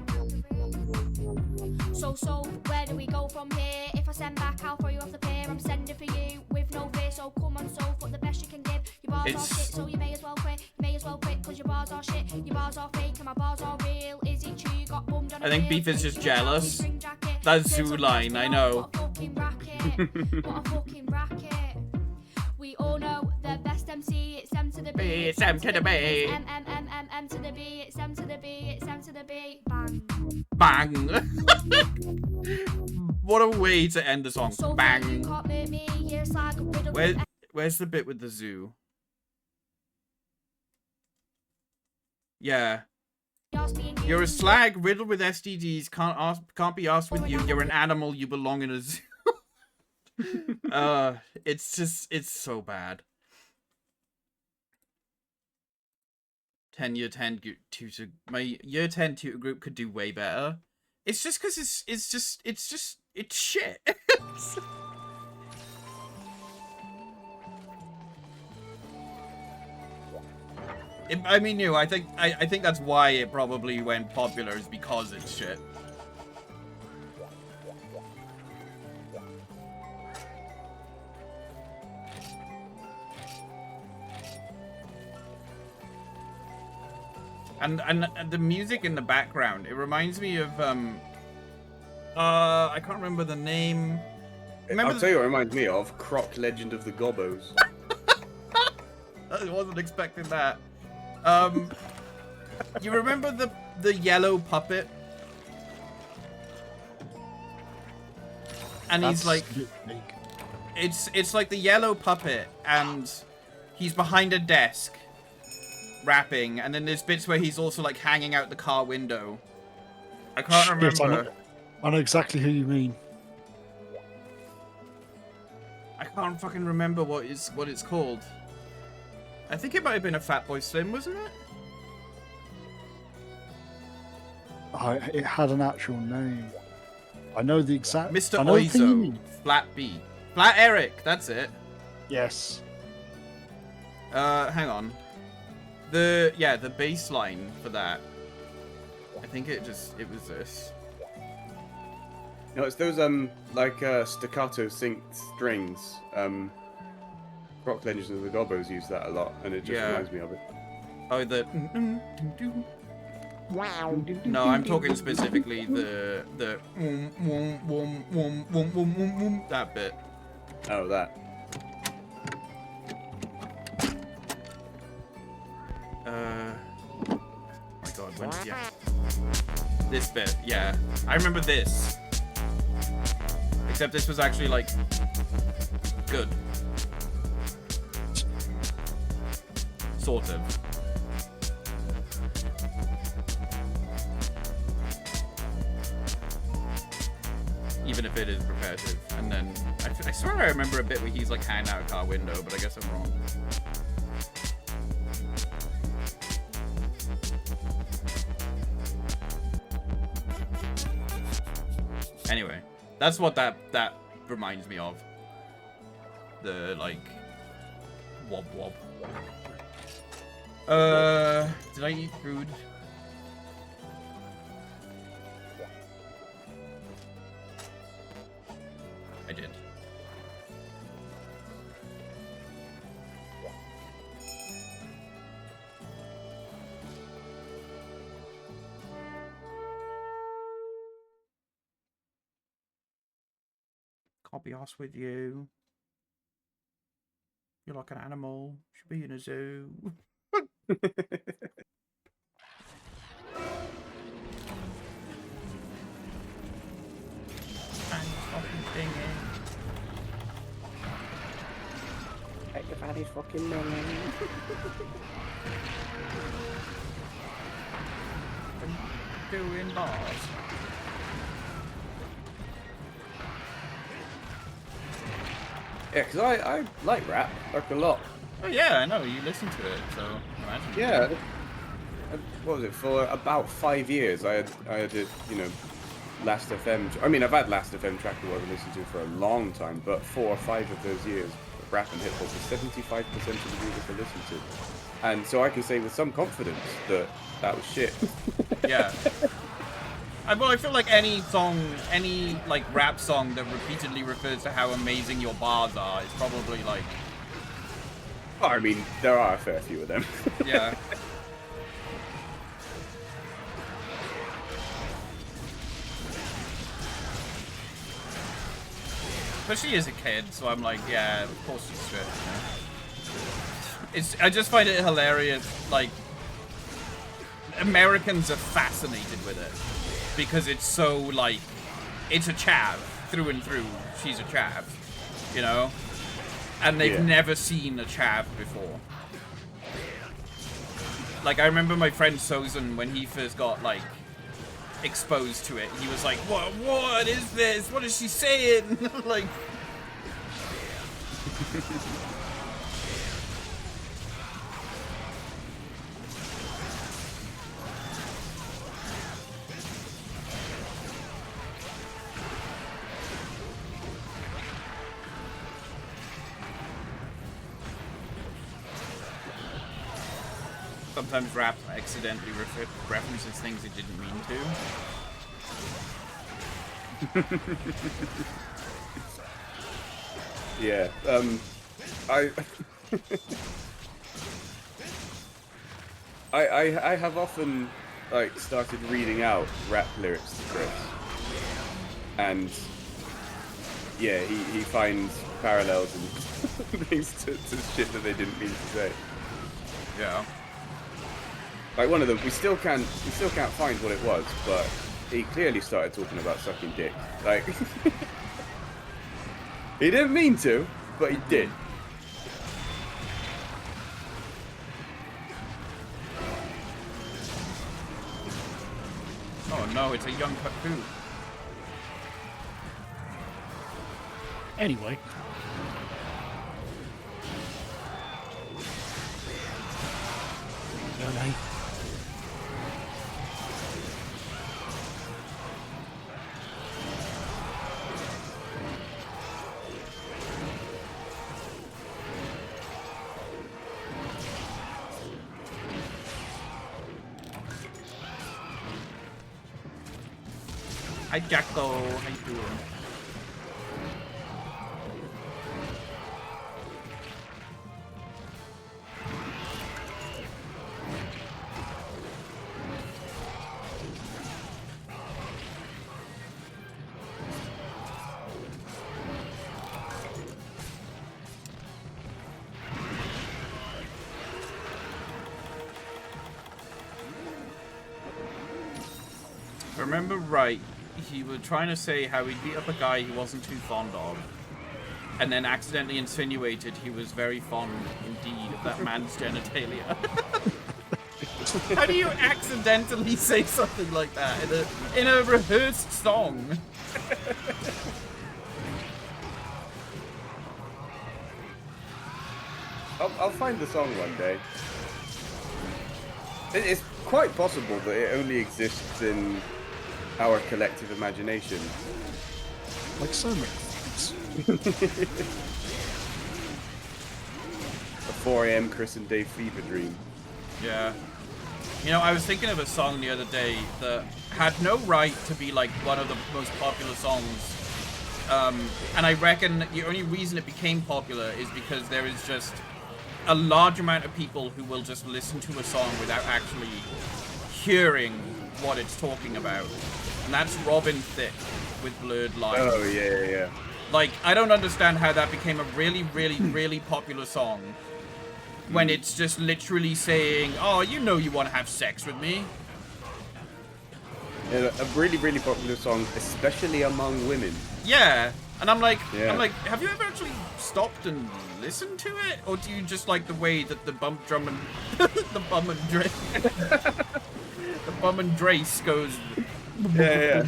So, where do we go from here? If I send back, I'll throw you off the pier. I'm sending for you with no fear, so come on, so what the best you can give. Your bars are shit, so you may as well quit. You may as well quit, cause your bars are shit. Your bars are fake and my bars are real. Is it true you got bummed on a I think reel? Beef is just You got a jealous. string jacket. That zoo line, I know. What a fucking racket. What a fucking racket. We all know the best MC, it's M to the B. It's M to the B. It's M to the B. It's M to the B. It's M to the B. Bang. Bang. What a way to end the song. So Bang. you can't move me. You're a slag riddled with Where's the bit with the zoo? Yeah. You're a slag riddled with STDs. Can't be asked with you. You're an animal. You belong in a zoo. It's so bad. 10 year 10 tutor. My year 10 tutor group could do way better. It's just because it's shit. I mean, I think that's why it probably went popular, is because it's shit. And the music in the background, it reminds me of I can't remember the name. I'll tell you what it reminds me of. Croc Legend of the Gobbos. I wasn't expecting that. You remember the yellow puppet? And he's like, it's like the yellow puppet, and he's behind a desk rapping, and then there's bits where he's also like hanging out the car window. I can't remember. Yes, I know exactly who you mean. I can't fucking remember what it's called. I think it might have been a Fatboy Slim, wasn't it? It had an actual name. I know the exact. Mr. I know the thing you Oizo, mean. Flat B, Flat Eric. That's it. Yes. Hang on. The bass line for that. I think it was this. No, it's those like staccato synced strings. Croc Legends of the Gobbos use that a lot, and it just reminds me of it. Oh, the. No, I'm talking specifically the that bit. Oh, that. My God, when? Yeah. This bit, yeah. I remember this. Except this was actually like good. Sort of. Even if it is repetitive. And then I swear I remember a bit where he's like hanging out a car window, but I guess I'm wrong. Anyway, that's what that reminds me of. The like wob wob. Did I eat food? I did. Can't be arsed with you. You're like an animal. Should be in a zoo. And fucking singing. Everybody's fucking melon. Doing bars. Yeah, because I like rap, like a lot. Oh yeah, I know, you listen to it, so imagine. Yeah. What was it? For about 5 years, I had it, Last FM. I mean, I've had Last FM track that I've listened to for a long time, but 4 or 5 of those years, rap and hip hop was 75% of the music I listened to. And so I can say with some confidence that was shit. Yeah. Well, I feel like any song, any like rap song that repeatedly refers to how amazing your bars are is probably like. Oh, I mean, there are a fair few of them. Yeah. But she is a kid, so I'm like, yeah, of course she's good. You know? I just find it hilarious, like, Americans are fascinated with it. Because it's so, like, it's a chav, through and through, she's a chav, you know? And they've never seen a chav before. Like, I remember my friend Sozan, when he first got, like, exposed to it, he was like, what is this? What is she saying? Like... Sometimes rap accidentally references things it didn't mean to. Yeah, I have often, like, started reading out rap lyrics to Chris. And, yeah, he finds parallels and things to shit that they didn't mean to say. Yeah. Like, one of them, we still can't find what it was, but he clearly started talking about sucking dick. Like, he didn't mean to, but he did. Oh no, it's a young Papu. Anyway. No, no. Hi Jacko, how you doing? If I remember right, he was trying to say how he beat up a guy he wasn't too fond of, and then accidentally insinuated he was very fond indeed of that man's genitalia. How do you accidentally say something like that in a rehearsed song? I'll find the song one day. It's quite possible that it only exists in our collective imagination. Like so many things. A 4 AM Chris and Dave fever dream. Yeah. You know, I was thinking of a song the other day that had no right to be like one of the most popular songs. And I reckon the only reason it became popular is because there is just a large amount of people who will just listen to a song without actually hearing what it's talking about. And that's Robin Thicke with Blurred Lines. Oh, yeah. Like, I don't understand how that became a really, really, really popular song. When it's just literally saying, oh, you know you want to have sex with me. Yeah, a really, really popular song, especially among women. Yeah. And I'm like, have you ever actually stopped and listened to it? Or do you just like the way that the bump drum and the bum and Drace goes? Yeah.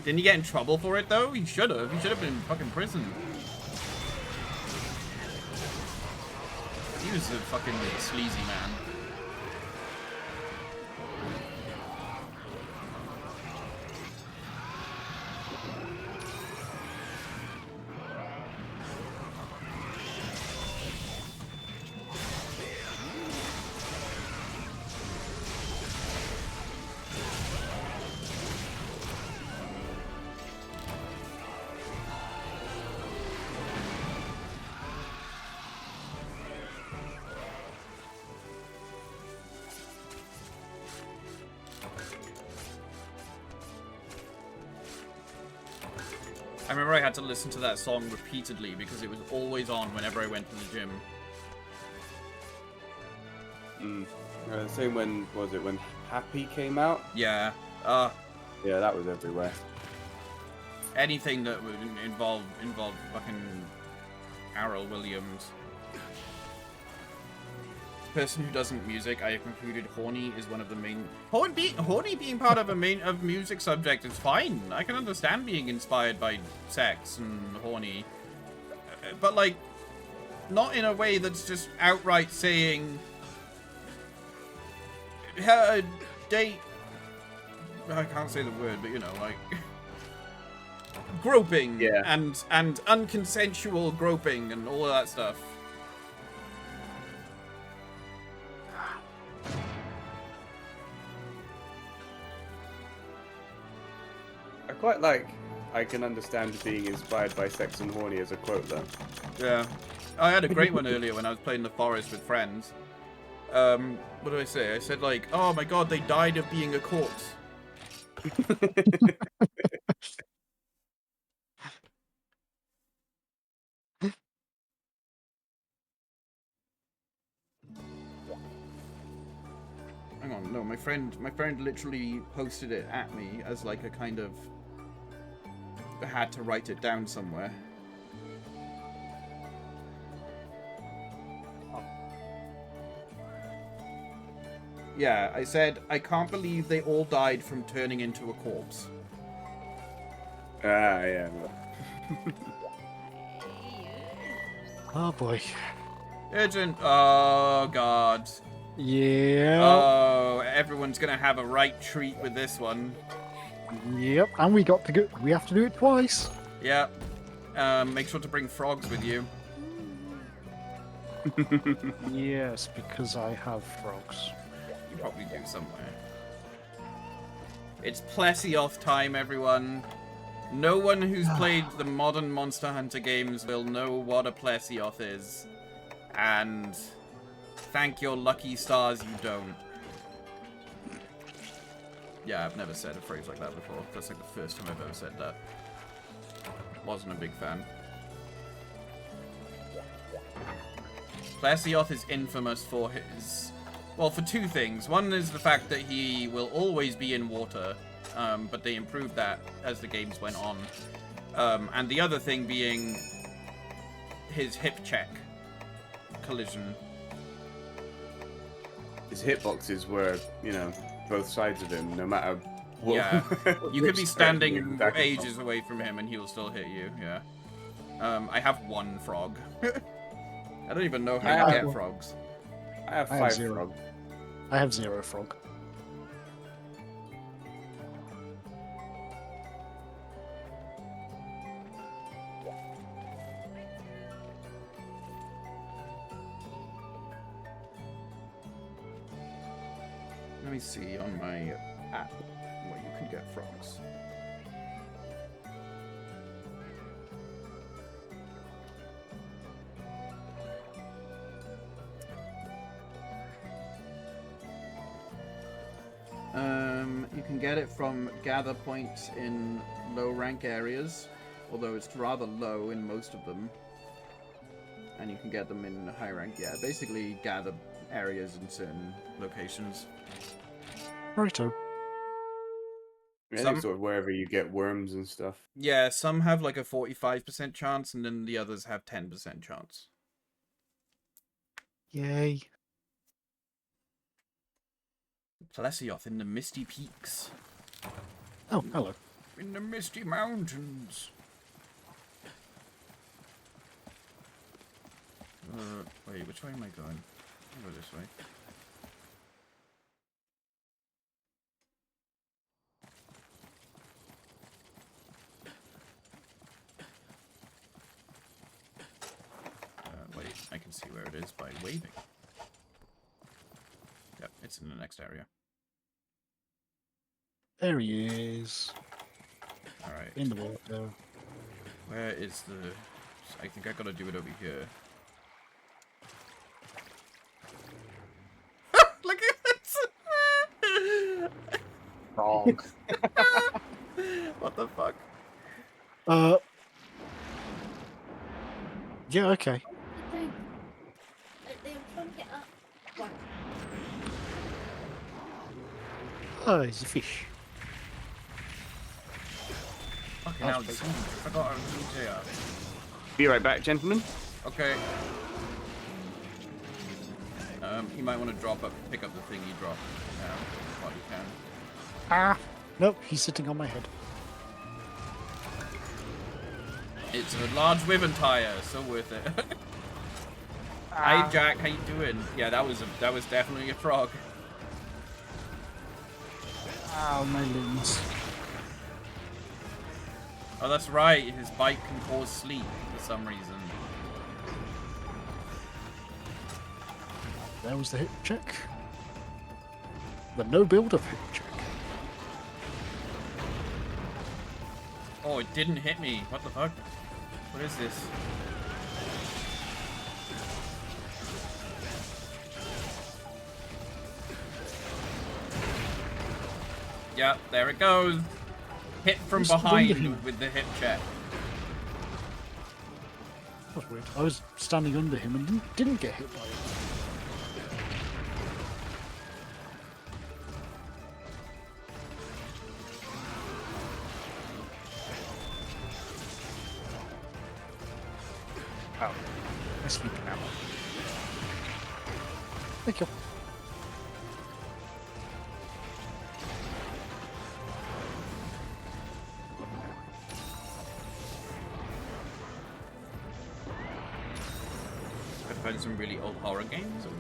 Didn't he get in trouble for it though? He should have. He should have been in fucking prison. He was a fucking sleazy man. I remember I had to listen to that song repeatedly because it was always on whenever I went to the gym. Same when when Happy came out? Yeah. Yeah, that was everywhere. Anything that would involve fucking Harold Williams. The person who doesn't music, I have concluded horny is one of the main... Horny being part of a music subject is fine. I can understand being inspired by sex and horny. But, like, not in a way that's just outright saying... date... I can't say the word, but, you know, like... groping. Yeah. And unconsensual groping and all of that stuff. I quite like I can understand being inspired by sex and horny as a quote, though. Yeah. I had a great one earlier when I was playing the forest with friends. What did I say? I said, like, oh my god, they died of being a corpse. Hang on, no, my friend literally posted it at me as like a kind of... I had to write it down somewhere. Yeah, I said, I can't believe they all died from turning into a corpse. Ah, yeah. Oh boy. Urgent. Oh, God. Yeah. Oh, everyone's gonna have a right treat with this one. Yep. And we got to go. We have to do it twice. Yeah. Make sure to bring frogs with you. Yes, because I have frogs. You probably do somewhere. It's Plesioth time, everyone. No one who's played the modern Monster Hunter games will know what a Plesioth is. And thank your lucky stars you don't. Yeah, I've never said a phrase like that before. That's like the first time I've ever said that. Wasn't a big fan. Plesioth is infamous for his... Well, for two things. One is the fact that he will always be in water, but they improved that as the games went on. And the other thing being his hip check collision. His hitboxes were, you know, both sides of him, no matter what. Yeah. You could be which standing direction you're attacking ages away from him and he will still hit you, yeah. I have one frog. I don't even know how you get frogs. I have I have 5 0. frogs. I have 0 frog. Let me see on my app where you can get frogs. You can get it from gather points in low rank areas, although it's rather low in most of them. And you can get them in high rank, yeah. Basically gather areas in certain locations. Righto. I think Some- sort of wherever you get worms and stuff. Yeah, some have like a 45% chance, and then the others have 10% chance. Yay. Plesioth in the Misty Peaks. Oh, hello. In the Misty Mountains. Wait, which way am I going? I'll go this way. Wait, I can see where it is by waving. Yep, it's in the next area. There he is. Alright. In the water. Where is the... I think I gotta do it over here. Look at this! Frog. What the fuck? Yeah, okay. Oh, it's a fish. Fucking That's hell, big. I forgot I was here. Be right back, gentlemen. Okay. You might want to pick up the thing you dropped now, while you can. Ah! Nope, he's sitting on my head. It's a large wyvern tire, so worth it. Hi Jack, how you doing? Yeah, that was definitely a frog. Ow, my limbs. Oh, that's right. His bite can cause sleep for some reason. There was the hit check. The no build-up hit check. Oh, it didn't hit me. What the fuck? What is this? Yeah, there it goes. Hit from Who's under behind him? with the hip check. That's weird. I was standing under him and didn't get hit by it. Oh, I sleep now. Thank you. I find some really old horror games. Or...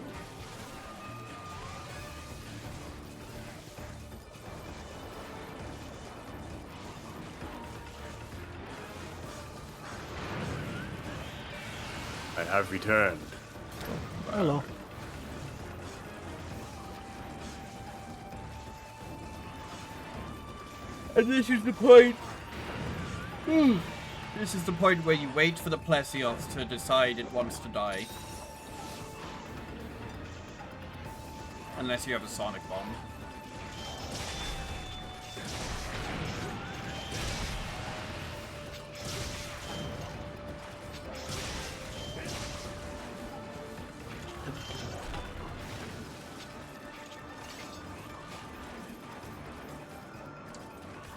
I have returned. Hello. And this is the point. This is the point where you wait for the Plesioth to decide it wants to die. Unless you have a sonic bomb.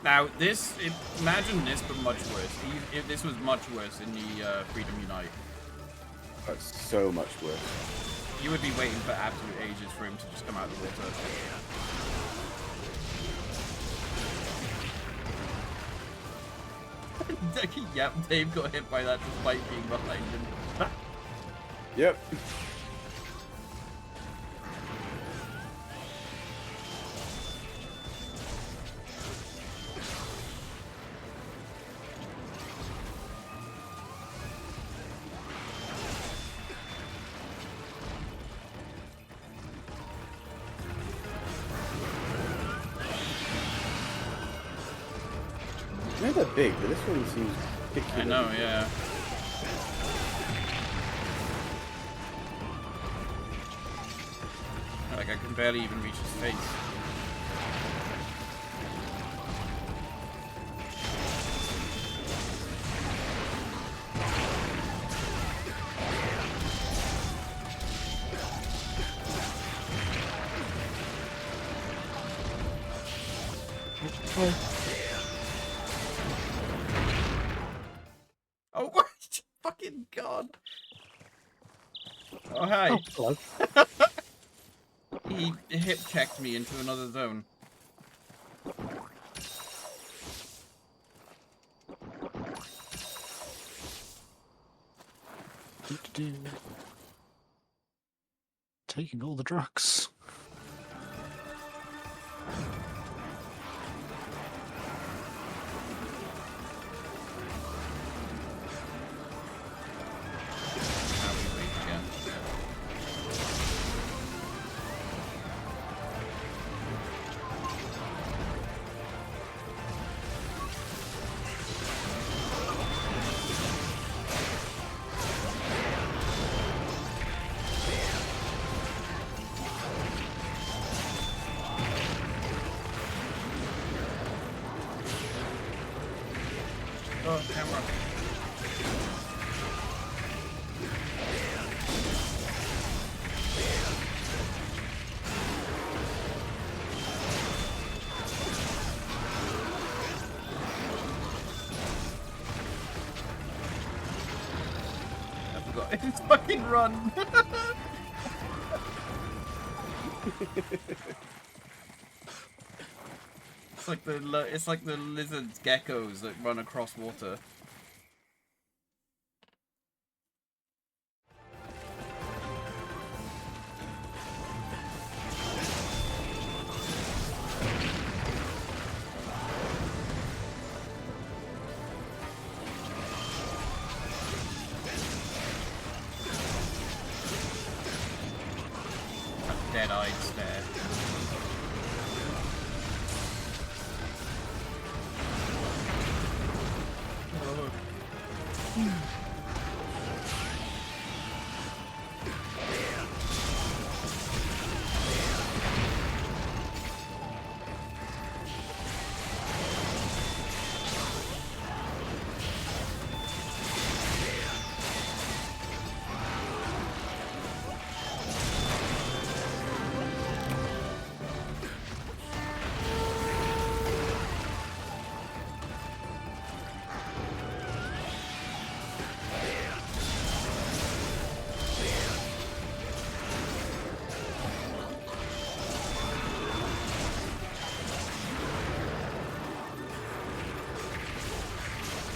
Now, imagine this, but much worse. If this was much worse in the Freedom Unite. That's so much worse. You would be waiting for absolute ages for him to just come out of the water. Yep, Dave got hit by that despite being behind him. Yep. They're that big, but this one seems particularly... I know, yeah. Like, I can barely even reach his face. Oh, what? Fucking God. Oh, hi. Oh, hello. He hip checked me into another zone. Taking all the drugs. Now we wait again. Oh, camera. his fucking run. It's like the lizards, geckos that run across water. A dead-eyed stare.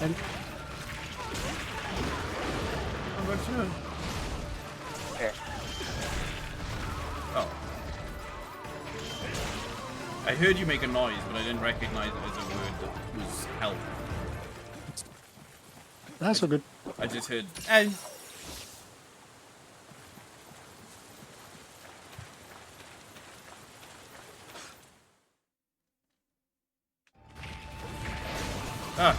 And How about you? Oh. I heard you make a noise, but I didn't recognize it as a word that was help. that's all good. I just heard, and ah,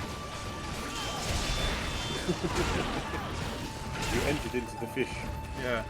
You entered into the fish. yeah.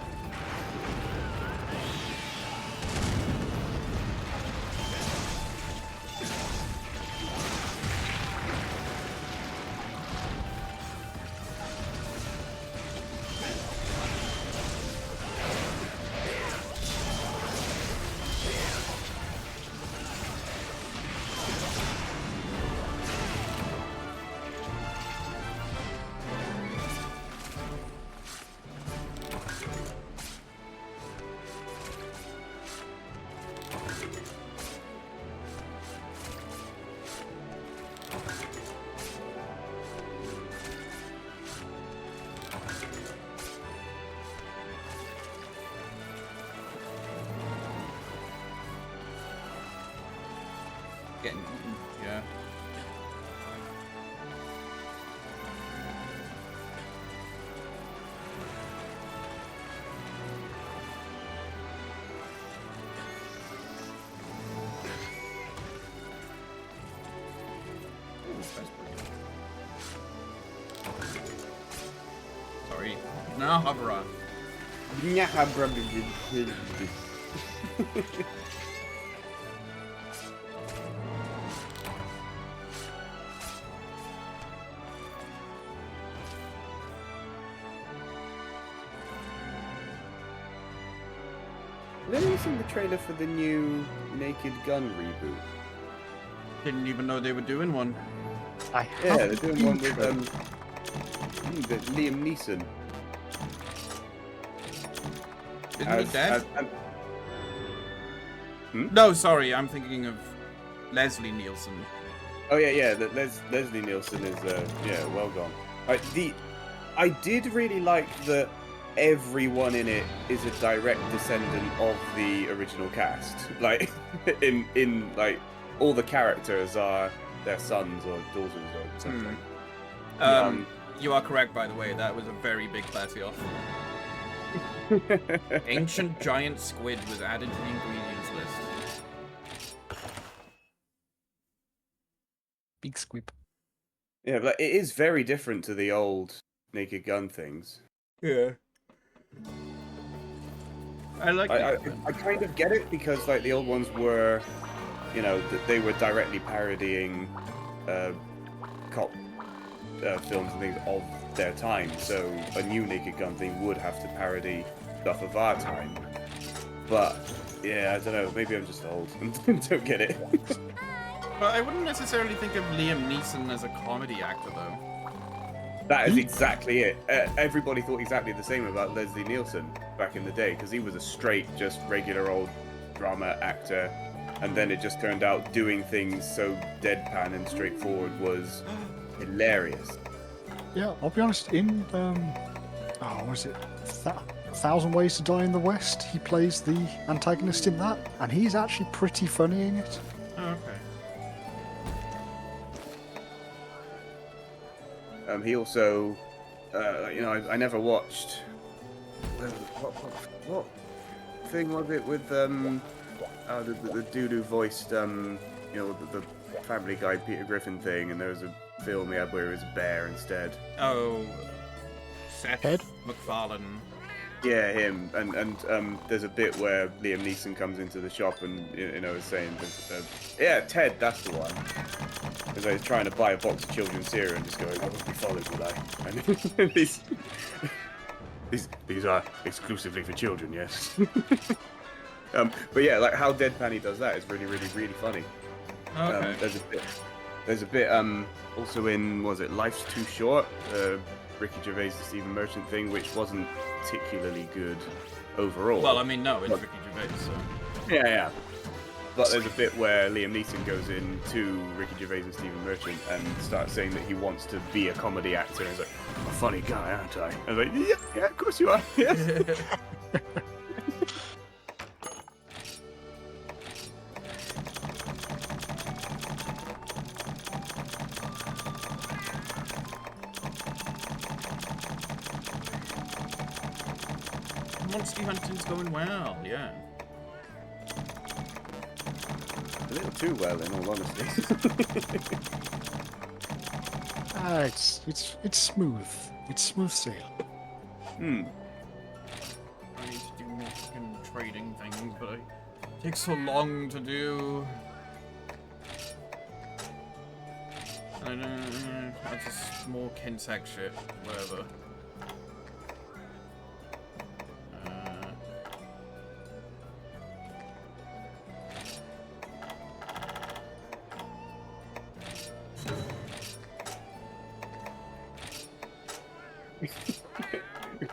Getting eaten, yeah. Ooh, that's pretty. Sorry. No, Havara. Have you seen the trailer for the new Naked Gun reboot? Didn't even know they were doing one. I Yeah, have they're doing one with intro. Liam Neeson. Isn't he dead? Hmm? No, sorry, I'm thinking of Leslie Nielsen. Oh yeah. Leslie Nielsen is well gone. I did really like that everyone in it is a direct descendant of the original cast. Like in like all the characters are their sons or daughters or something. You are correct, by the way. That was a very big classy off. Ancient giant squid was added to the ingredients list. Big squib. Yeah, but it is very different to the old Naked Gun things. Yeah. I like I it. kind of get it because like the old ones were, you know, they were directly parodying cop films and things of their time. So a new Naked Gun thing would have to parody stuff of our time. But yeah, I don't know. Maybe I'm just old and don't get it. But I wouldn't necessarily think of Liam Neeson as a comedy actor, though. That is exactly it. Everybody thought exactly the same about Leslie Nielsen back in the day, because he was a straight, just regular old drama actor, and then it just turned out doing things so deadpan and straightforward was hilarious. Yeah, I'll be honest. In was it 1,000 Ways to Die in the West? He plays the antagonist in that, and he's actually pretty funny in it. Oh, okay. He also, I never watched. What thing was it with the dude who voiced the Family Guy Peter Griffin thing, and there was a film he had where he was a bear instead. Oh, Seth Ted? MacFarlane. Yeah, him. And there's a bit where Liam Neeson comes into the shop and is saying, yeah, Ted, that's the one. Because I was trying to buy a box of children's cereal and just going, I won't be followed, will I? And these are exclusively for children, yes. But yeah, like how deadpan he does that is really, really, really funny. Okay. There's a bit also in, was it Life's Too Short? Ricky Gervais and Stephen Merchant thing, which wasn't particularly good overall. Well, I mean, no, it's Ricky Gervais, so... Yeah. But there's a bit where Liam Neeson goes in to Ricky Gervais and Stephen Merchant and starts saying that he wants to be a comedy actor. And he's like, I'm a funny guy, aren't I? I was like, yeah, of course you are. Yes. Monster hunting's going well, yeah. A little too well, in all honesty. It's smooth. It's smooth sail. I need to do more fucking trading things, but it takes so long to do. I don't know, that's just more Kensec shit, whatever.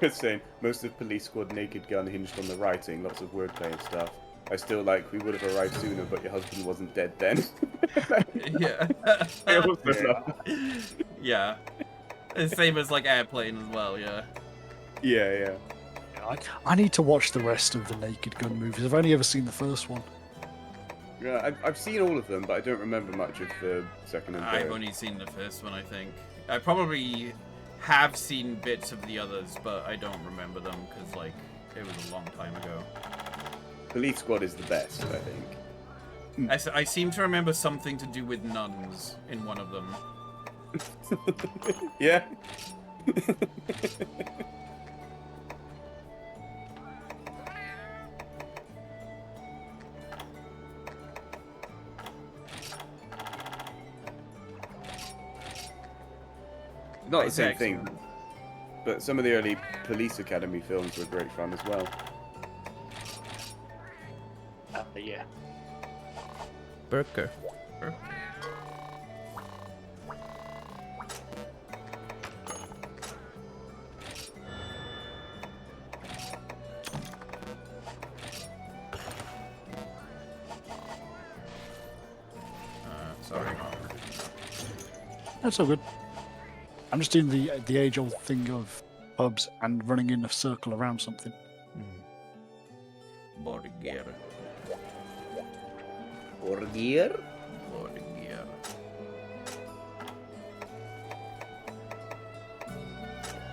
was saying, most of Police Squad Naked Gun hinged on the writing, lots of wordplay and stuff. I still like, we would have arrived sooner, but your husband wasn't dead then. Yeah. I also love that. Yeah. It's same as like Airplane as well, yeah. Yeah. I need to watch the rest of the Naked Gun movies. I've only ever seen the first one. Yeah, I've seen all of them, but I don't remember much of the second and third. I've only seen the first one, I think. I probably have seen bits of the others, but I don't remember them because, like, it was a long time ago. Police Squad is the best, I think. I seem to remember something to do with nuns in one of them. Yeah. Not the same thing, but some of the early Police Academy films were great fun as well. Yeah. Burger. Sorry. That's all good. I'm just doing the age-old thing of pubs and running in a circle around something. Borgir. Borgir? Borgir.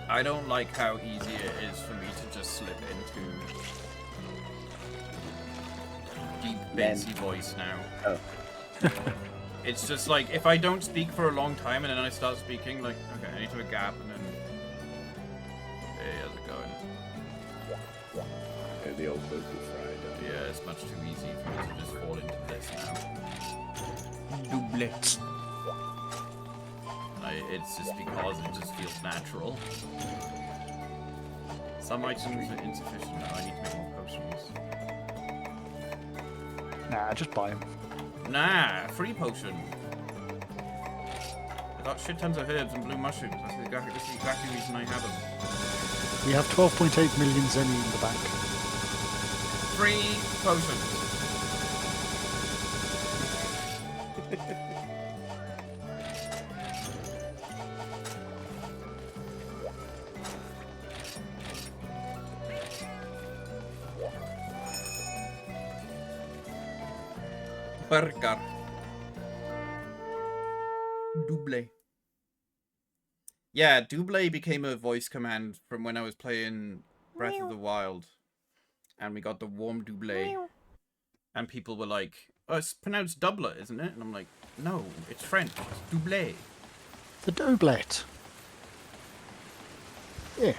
I don't like how easy it is for me to just slip into deep bassy voice now. Oh. It's just like, if I don't speak for a long time and then I start speaking, like, okay, I need to have a gap and then... Hey, how's it going? Yeah, the old vocal fry. Yeah, it's much too easy for me to just fall into this now. Doublet. It's just because it just feels natural. Some items are insufficient now, I need to make more potions. Nah, just buy them. Nah, free potion. Got shit tons of herbs and blue mushrooms. That's exactly the reason I have them. We have 12.8 million zenny in the bank. 3 potions. Burger. Double. Yeah, double became a voice command from when I was playing Breath of the Wild. And we got the warm double. And people were like, oh, it's pronounced doublet, isn't it? And I'm like, no, it's French. It's double. The doublet. Yeah.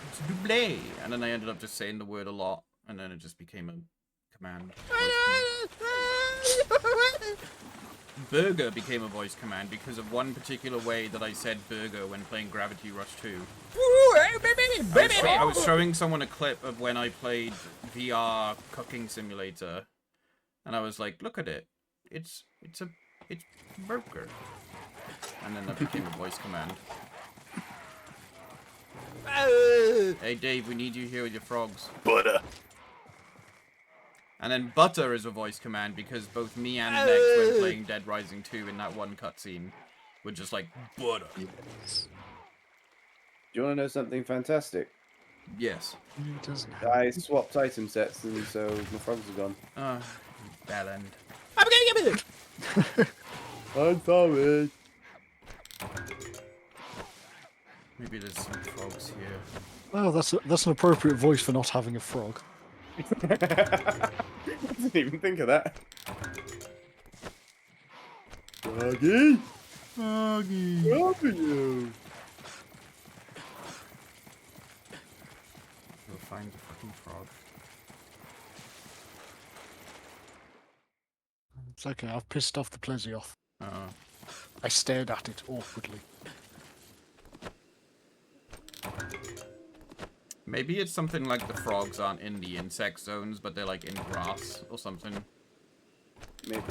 It's double. And then I ended up just saying the word a lot. And then it just became a command. Burger became a voice command because of one particular way that I said burger when playing Gravity Rush 2. I was showing someone a clip of when I played VR Cooking Simulator, and I was like, "Look at it, it's burger," and then that became a voice command. Hey Dave, we need you here with your frogs. Butter. And then butter is a voice command because both me and Nex, when playing Dead Rising 2 in that one cutscene, were just like, butter. Yes. Do you want to know something fantastic? Yes. It doesn't have. I swapped item sets, and so my frogs are gone. Bellend. I'm sorry. Maybe there's some frogs here. Well, that's an appropriate voice for not having a frog. I didn't even think of that. Froggy? Froggy. Where are you? We'll find the fucking frog. It's okay, I've pissed off the Plesioth. Oh. I stared at it awkwardly. Maybe it's something like the frogs aren't in the insect zones, but they're like in grass or something. Maybe.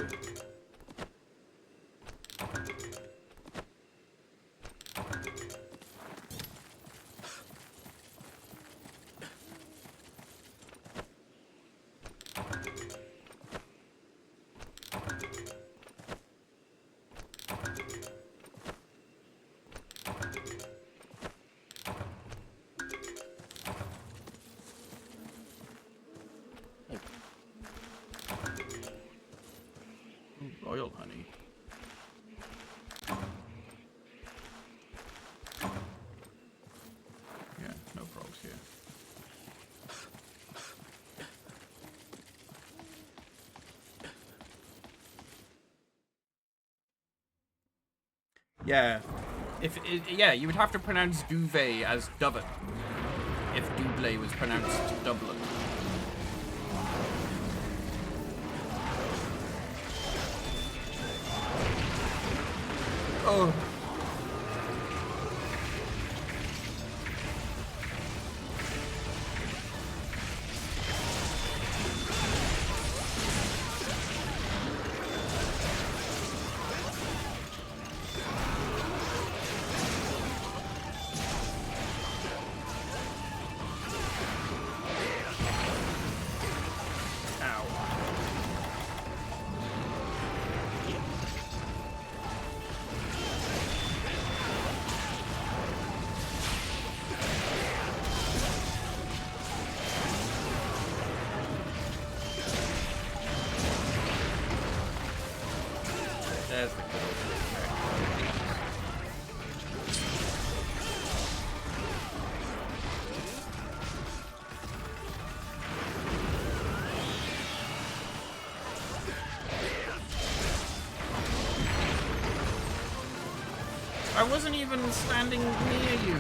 Royal honey. Yeah, no frogs here. Yeah. Yeah, you would have to pronounce duvet as dovet if double was pronounced doublet. Oh. There's the I wasn't even standing near you.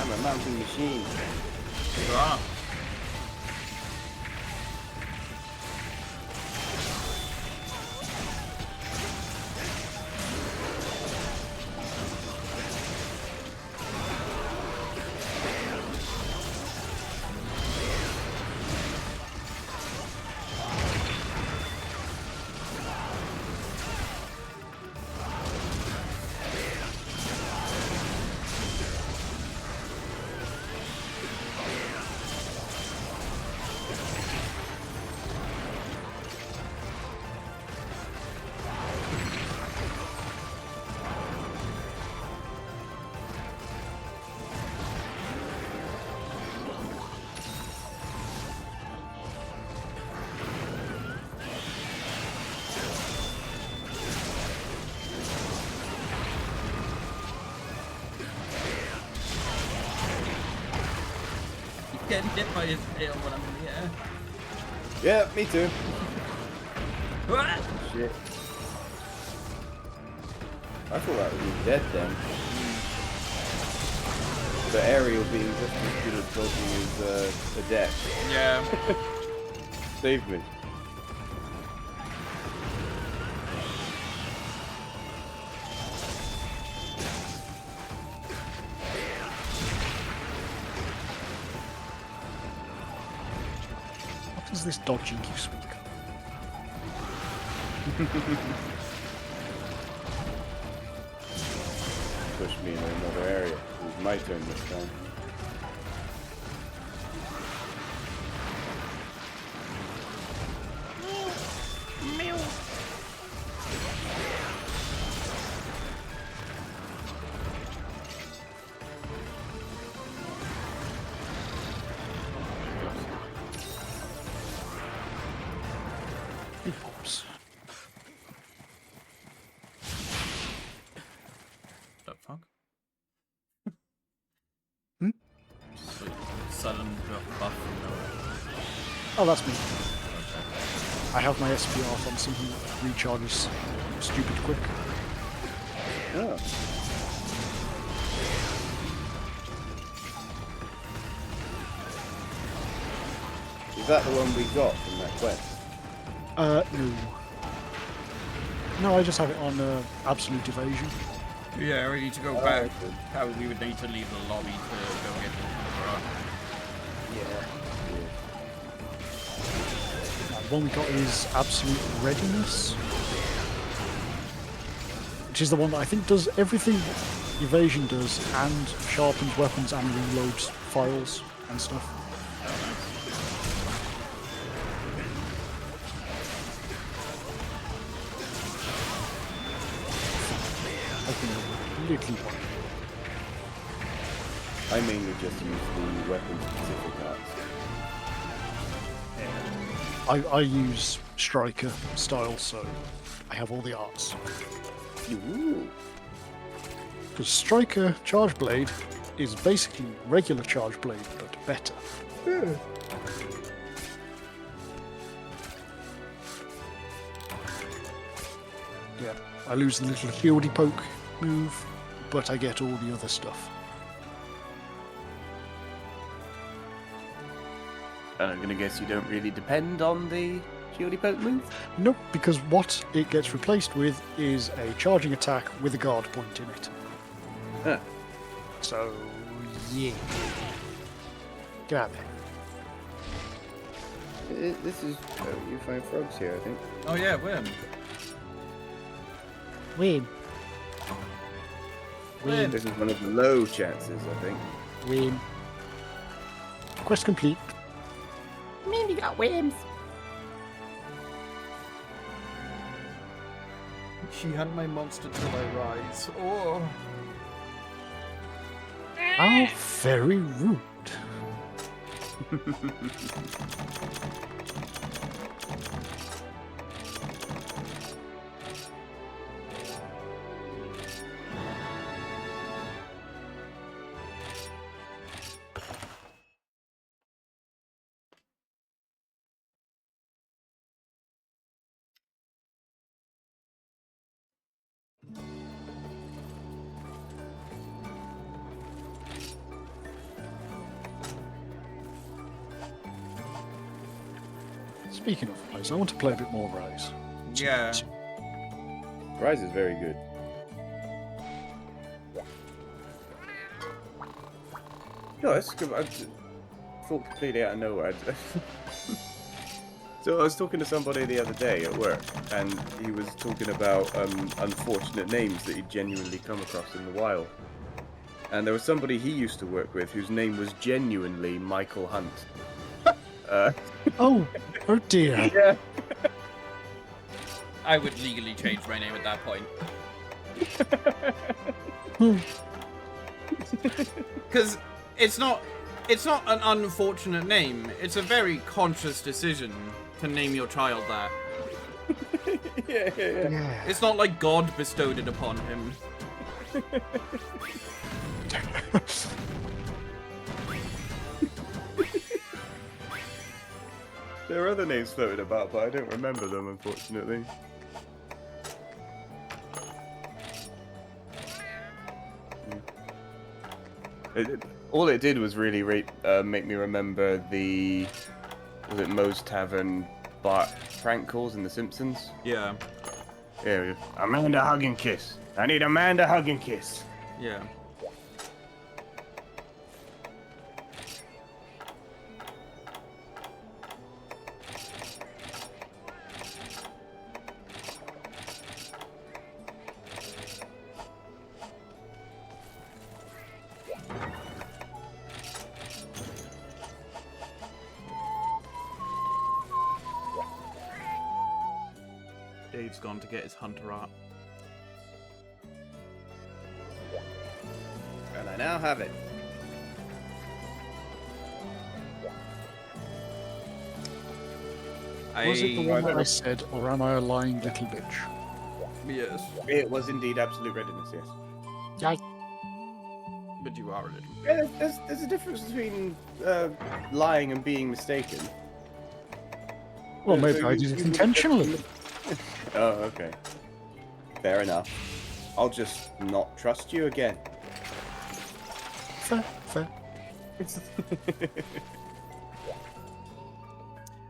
I'm a mountain machine. You are. Getting hit by his tail when I'm in the air. Yeah, me too. Ah! Shit. I thought that would be dead then. The aerial being just as good at dodging as the deck. Yeah. Saved me. What is this dodging you speak of? Push me in another area. It was my turn this time. Oops. The fuck? Hmm? Sudden buff from nowhere. Oh, that's me. I have my SP off on something that recharges stupid quick. Oh. Is that the one we got from that quest? No. No, I just have it on absolute evasion. Yeah, we need to go Oh, back. okay. How we would need to leave the lobby to go get the rock. Yeah. The one we got is absolute readiness, which is the one that I think does everything evasion does and sharpens weapons and reloads files and stuff. I've been a little one. I mainly just use the weapon specific arts. I use striker style, so I have all the arts. Ooh. Because striker charge blade is basically regular charge blade, but better. Yeah, I lose the little shieldy poke move, but I get all the other stuff. And I'm gonna guess you don't really depend on the shieldy poke move? Nope, because what it gets replaced with is a charging attack with a guard point in it. Huh. So, yeah. Get out there. This is you find frogs here, I think. Oh yeah, when? Win. Win. This is one of the low chances, I think. Win. Quest complete. Maybe got wins. She had my monster till I rise. Oh. How very rude. Speaking of Rise, I want to play a bit more Rise. Yeah. Rise is very good. No, that's good. I thought completely out of nowhere. So I was talking to somebody the other day at work, and he was talking about unfortunate names that he'd genuinely come across in the wild. And there was somebody he used to work with whose name was genuinely Michael Hunt. Oh dear. Yeah. I would legally change my name at that point. Because it's not an unfortunate name. It's a very conscious decision to name your child that. Yeah. Yeah. It's not like God bestowed it upon him. There are other names floated about, but I don't remember them, unfortunately. All it did was really make me remember was it Moe's Tavern Bart prank calls in The Simpsons? Yeah. Yeah, Amanda hug and kiss. I need Amanda hug and kiss. Yeah. Dave's gone to get his hunter art. And I now have it. Was it the one that I I said, or am I a lying little bitch? yes, It was indeed absolute readiness, yes. Yikes. but you are a little. Yeah, there's a difference between lying and being mistaken. Well, So maybe I you- did you it would- intentionally. Oh, okay. Fair enough. I'll just not trust you again. Fair, fair.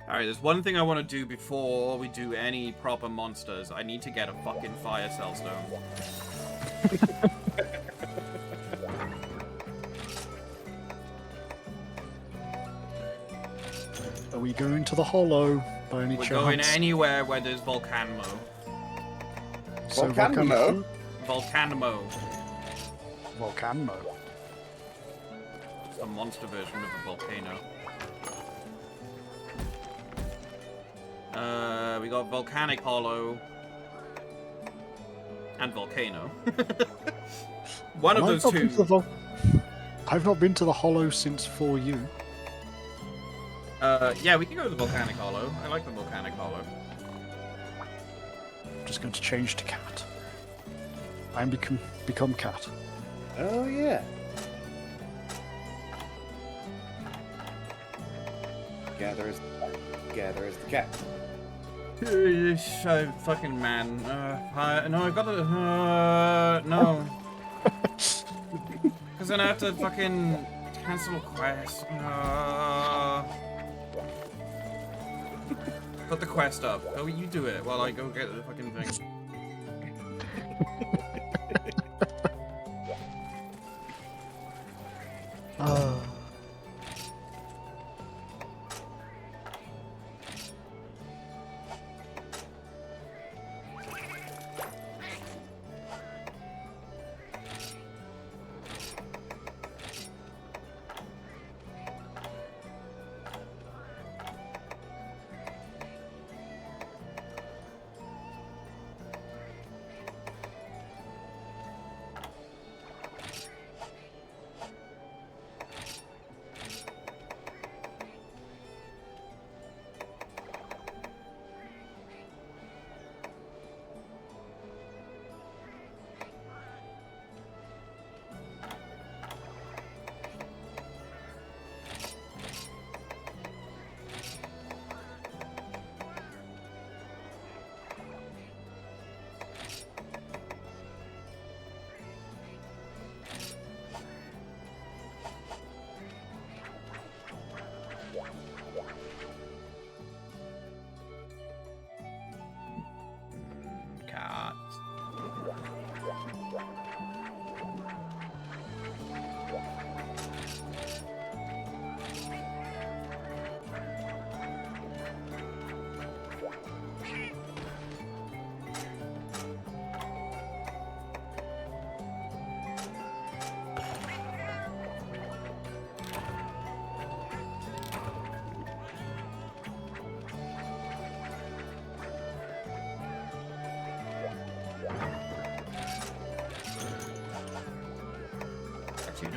Alright, there's one thing I want to do before we do any proper monsters. I need to get a fucking fire cell stone. Are we going to the Hollow by any We're chance? going anywhere where there's Volcanmo. So Volcanmo? Volcanmo. Volcanmo. It's a monster version of a volcano. We got Volcanic Hollow. And Volcano. One of those two. I've not been to the Hollow since 4U. Yeah, we can go to the Volcanic Hollow. I like the Volcanic Hollow. I'm just going to change to cat. And become cat. Oh, yeah. Gather as the cat. Fucking man. No, I gotta. No. Because then I have to fucking cancel a quest. Put the quest up. Oh, you do it while I go get the fucking thing.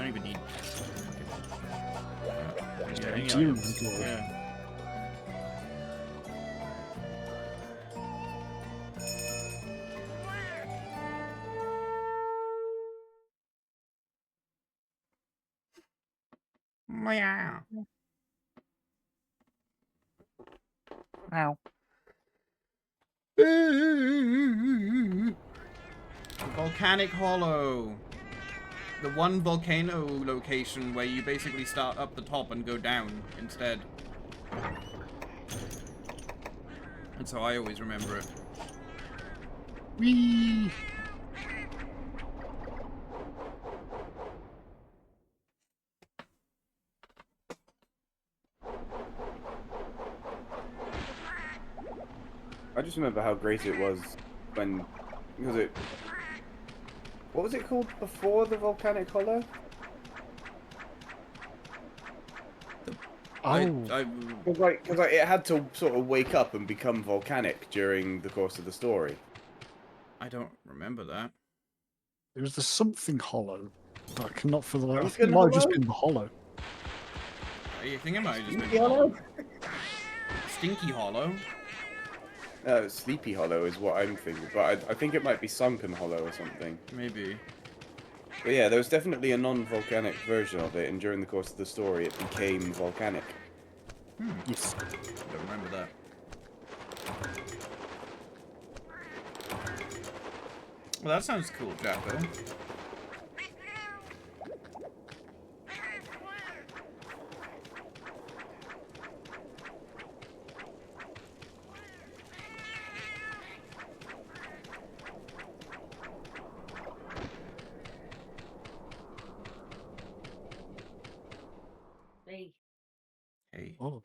don't even need. Just Yeah, empty any your items. inventory. Yeah. Meow. Ow. Volcanic Hollow. The one volcano location where you basically start up the top and go down instead. That's how I always remember it. Whee! I just remember how great it was when, was it, what was it called before the Volcanic Hollow? Oh, Because it had to sort of wake up and become volcanic during the course of the story. I don't remember that. there was the something hollow, but I cannot for the life. I think Pumpkin it might have just Hollow? been the hollow. You think it might have just Stinky been Hollow? Stinky Hollow? Sleepy Hollow is what I'm thinking, but I think it might be Sunken Hollow or something. Maybe. But yeah, there was definitely a non-volcanic version of it, and during the course of the story, it became volcanic. Yes. Don't remember that. Well, that sounds cool, Jacko. Hey. Hey. Oh.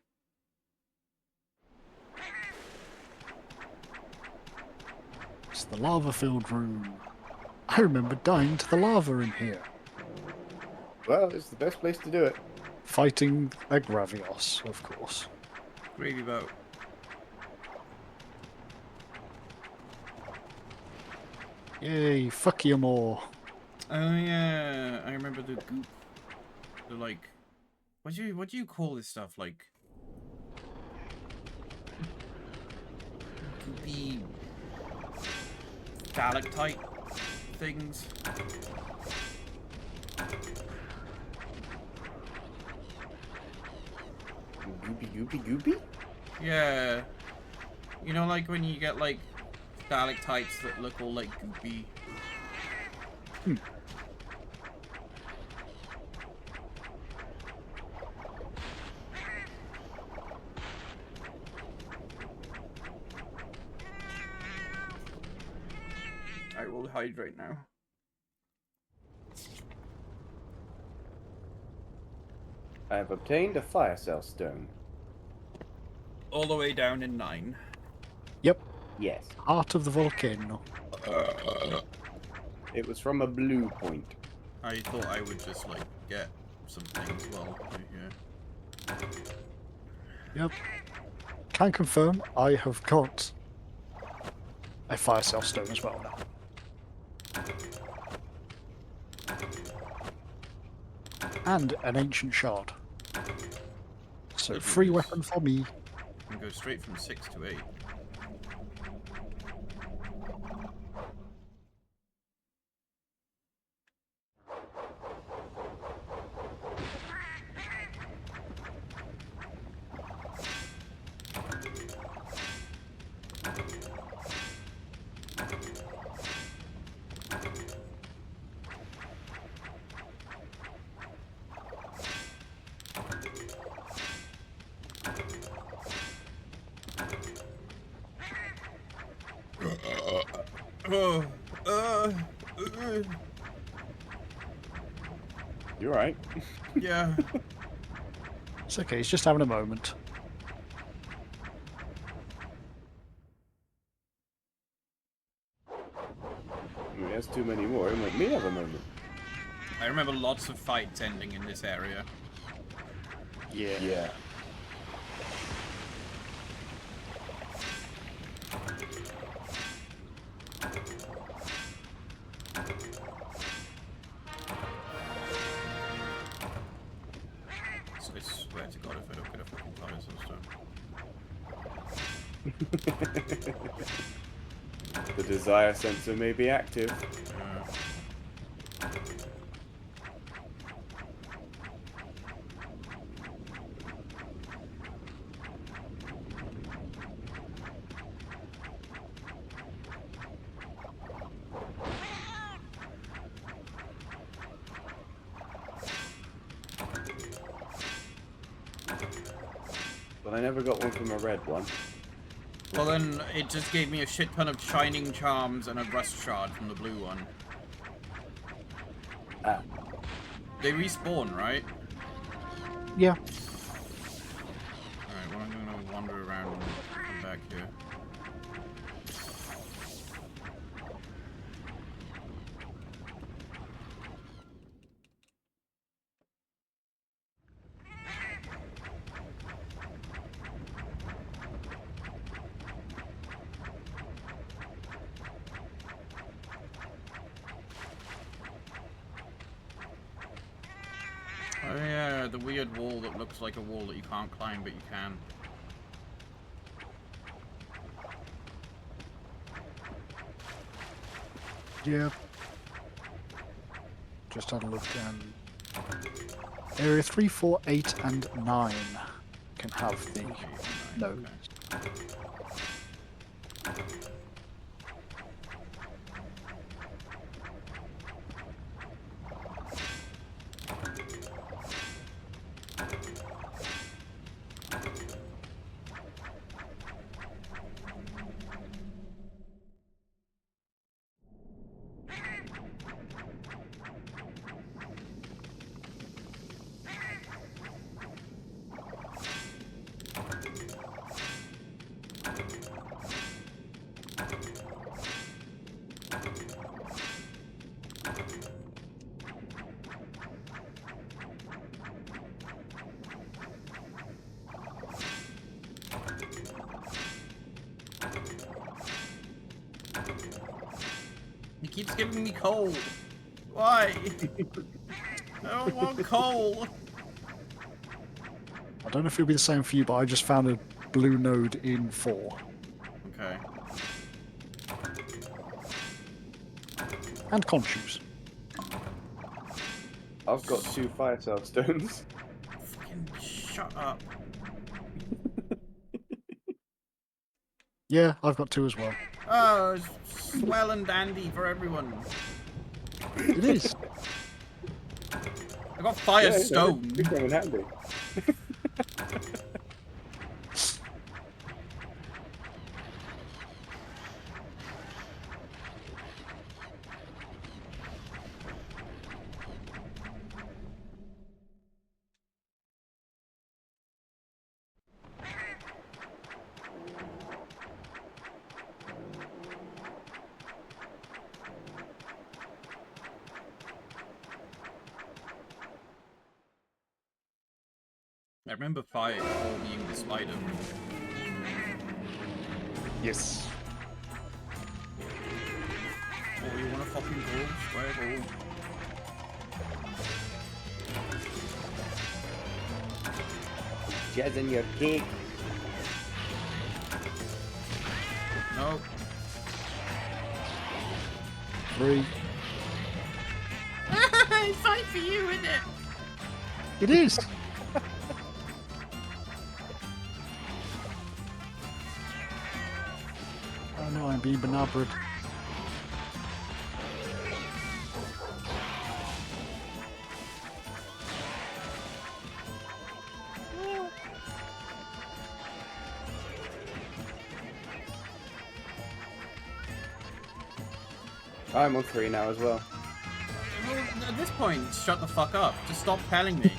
It's the lava-filled room. I remember dying to the lava in here, Well, it's the best place to do it. fighting Agravios, of course. Gravy boat. Yay, fuck you more. Oh yeah, I remember the goop. The like, what do you call this stuff? Like goopy stalactite things. Goopy, goopy, goopy? Yeah, you know, like when you get like stalactites that look all like goopy. I will hydrate now. I have obtained a fire cell stone. All the way down in 9. Yep, Yes. heart of the volcano. It was from a blue point. I thought I would just like get some things while we're here. Yep. Can confirm I have got a fire cell stone as well now. And an ancient shard. So Good free news. weapon for me. And go straight from 6 to 8. You're right. Yeah. It's okay, he's just having a moment. He has too many more. It might me have a moment. I remember lots of fights ending in this area. Yeah. Yeah. swear to God if I don't get a fucking fire system. The desire sensor may be active. But I never got one from a red one. Well then, it just gave me a shit ton of shining charms and a rust shard from the blue one. Ah. They respawn, right? Yeah. Alright, well I'm gonna wander around and come back here. Oh yeah, the weird wall that looks like a wall that you can't climb, but you can. Yeah. Just had a look and area 3, 4, 8 and 9 can have the nodes. He keeps giving me coal. Why? I don't want coal. I don't know if it'll be the same for you, but I just found a blue node in 4. Okay. And conchoos. I've got 2 fire cell stones. Fucking shut up. Yeah, I've got 2 as well. Oh, it's swell and dandy for everyone. It is. I got firestone. They come in handy. I remember fire before being the spider. Yes. Oh, you wanna fucking go? Square go. Jazz in your cake. No. 3. It's fine for you, isn't it? It is. Oh no, I'm being benabbed. I'm on 3 now as well. Well, at this point, shut the fuck up. Just stop telling me.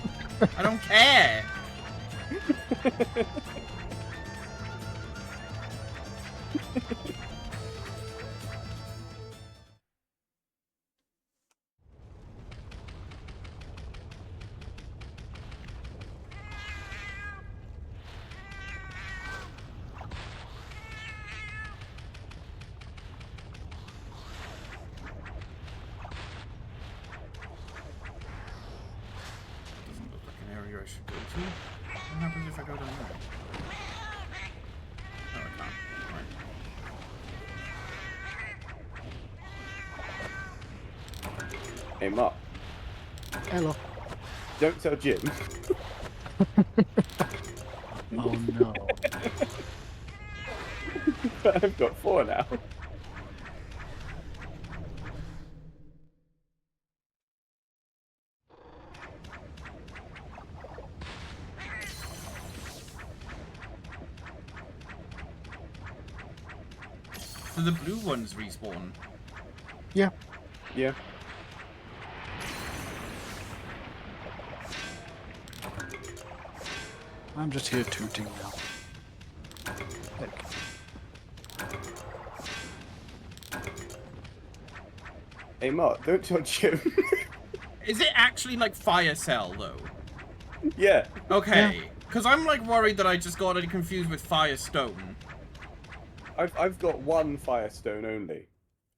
I don't care. Doesn't look like an area I should go to? What happens if I go down there? Oh, I can't. Right. Hey, Mark, Hello. don't tell Jim. Oh no. I've got 4 now. So the blue ones respawn. Yeah. Yeah. I'm just here tooting now. Heck. Hey, Mark, don't tell Jim. Is it actually like Fire Cell though? Yeah. Okay, because I'm like worried that I just got it confused with Firestone. I've got 1 Firestone only.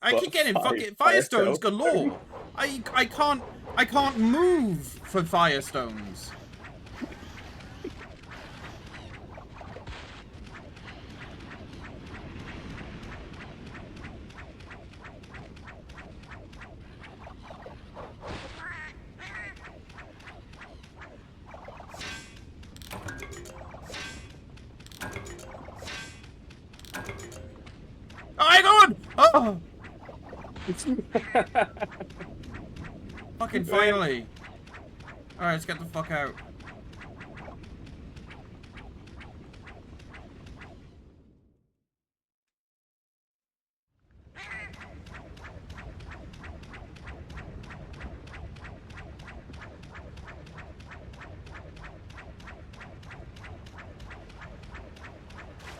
I But keep getting five fucking Firestones Fire Cell. galore. I can't move for Firestones. Oh my god! Oh! Fucking finally! Alright, let's get the fuck out.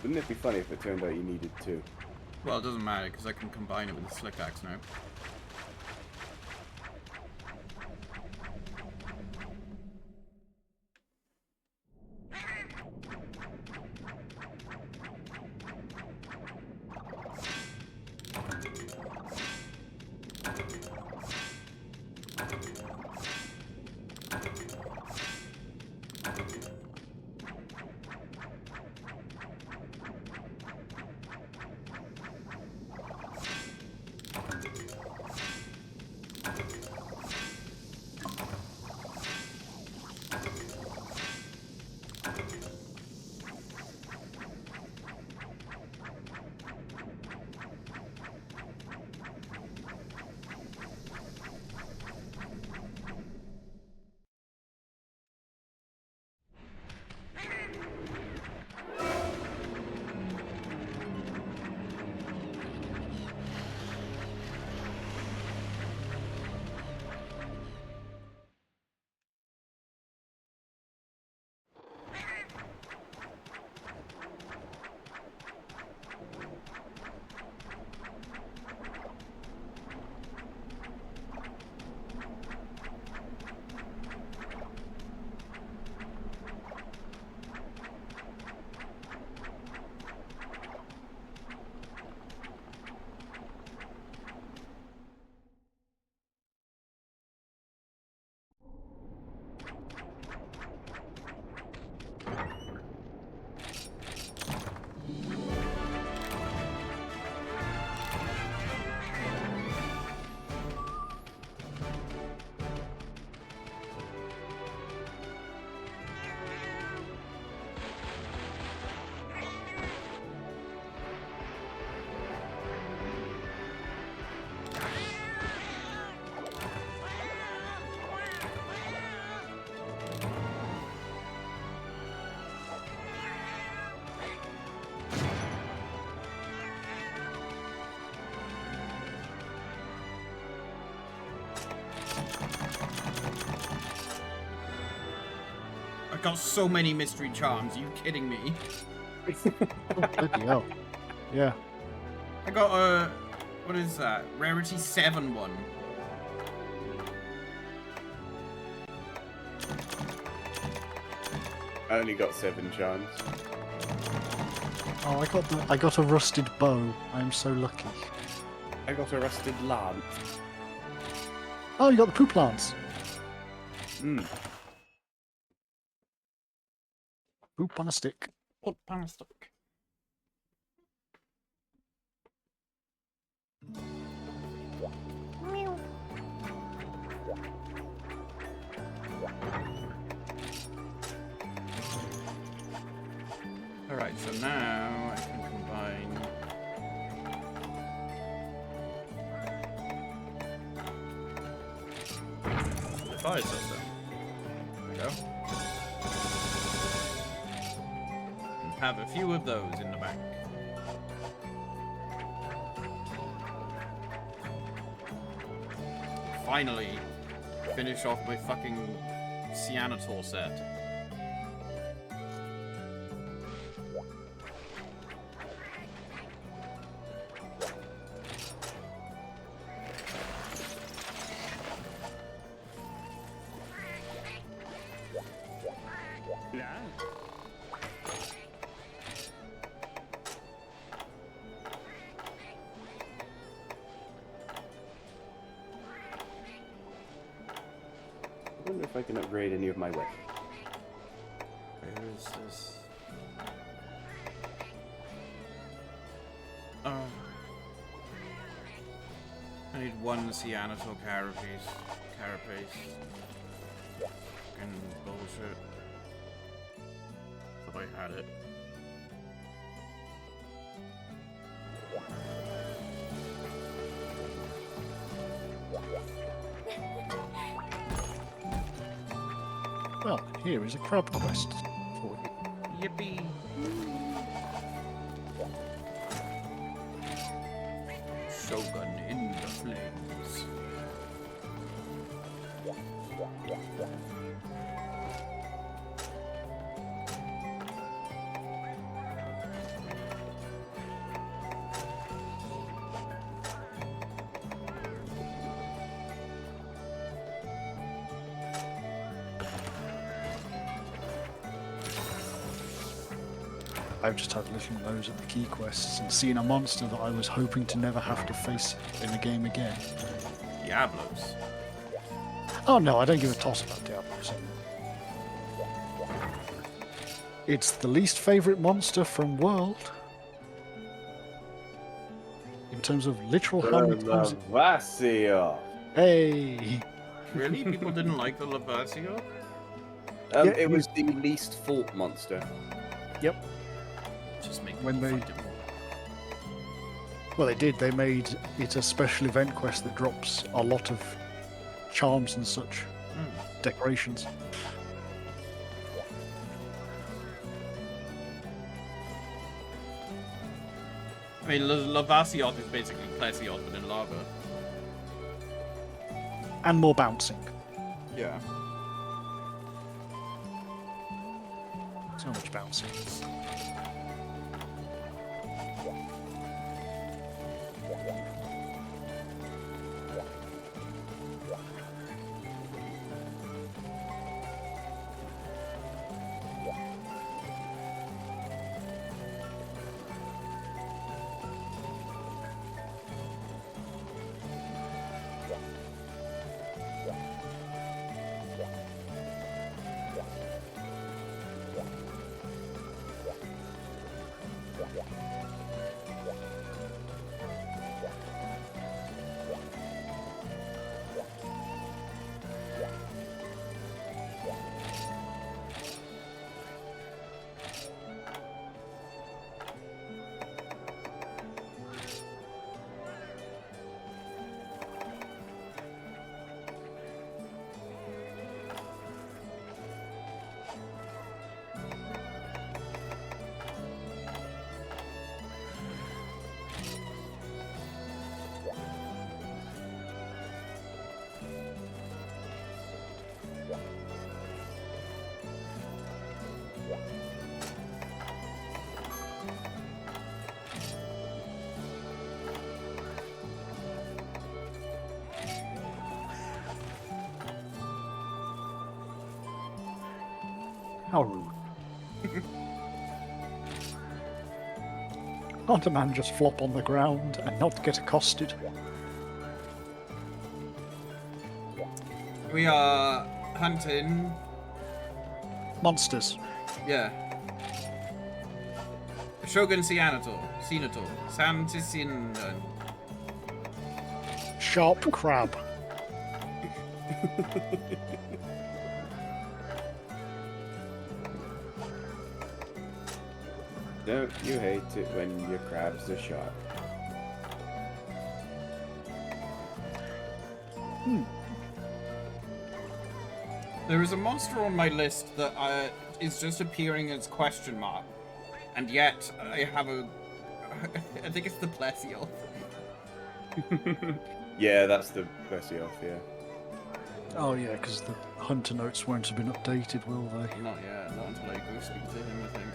Wouldn't it be funny if it turned out you needed 2? Well, it doesn't matter, because I can combine it with the Slick Axe now. I got so many mystery charms, are you kidding me? Oh, bloody hell. Yeah. I got a... what is that? Rarity 7 one. I only got 7 charms. Oh, I got a rusted bow. I'm so lucky. I got a rusted lance. Oh, you got the poop lance. Hmm. Poop on a stick. Put on a stick. Alright, so now I can combine the fire system. There we go. And have a few of those in the back. Finally, finish off my fucking Cyanotor set. I wonder if I can upgrade any of my weapons. Where is this? Oh. I need one Cyanotor carapace. Fucking bullshit. Thought I had it. Well, here is a crab quest for you. Yippee! Shogun in the flames. I've just had a little nose at the key quests and seen a monster that I was hoping to never have to face in the game again. Diablos. Oh no, I don't give a toss about Diablos. It's the least favourite monster from World. In terms of literal how many times Lavasia. Hey! Really? People didn't like the Lavasio? Yeah, It was the least fault monster. Yep. Just make When people they- fight it more. Well, they did. They made it a special event quest that drops a lot of charms and such decorations. I mean, Lavasiot is basically Plesiot, but in lava. And more bouncing. Yeah. So much bouncing. How rude. Can't a man just flop on the ground and not get accosted? We are hunting. Monsters. Yeah. Shogun Senator. Santisin. Sharp crab. Don't you hate it when your crabs are sharp? There is a monster on my list that is just appearing as question mark, and yet I have a. I think it's the Plesioth. Yeah, that's the Plesioth, yeah. Oh yeah, because the hunter notes won't have been updated, will they? Not yet. Not until I go speak to him, I think.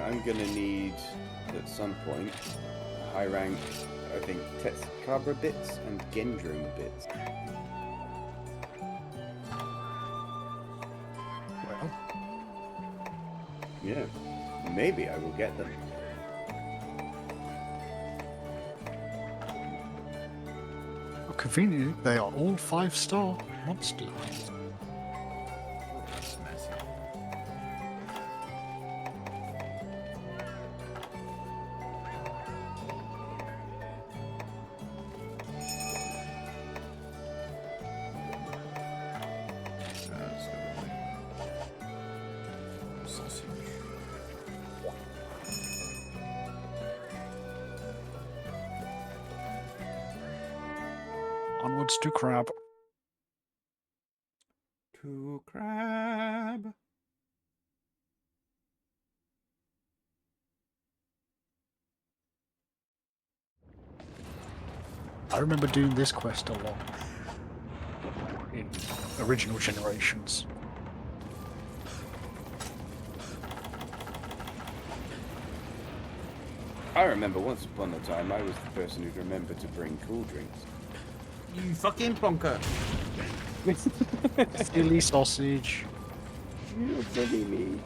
I'm gonna need, at some point, high rank, I think, Tetsucabra bits and Gendrum bits. Well, Yeah, maybe I will get them. conveniently, they are all 5-star monsters. That's messy. Let's go with sausage. Onwards to crab. To crab. I remember doing this quest a lot in original generations. I remember once upon a time I was the person who'd remember to bring cool drinks. You fucking plonker. Silly sausage. You're bully me.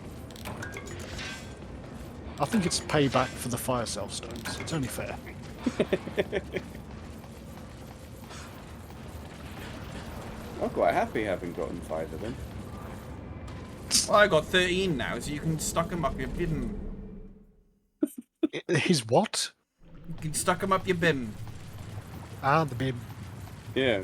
I think it's payback for the fire cell stones. It's only fair. I'm quite happy having gotten 5 of them. Well, I got 13 now, so you can stuck them up your bin. His what? You can stuck them up your bin. Ah, the bib. Yeah.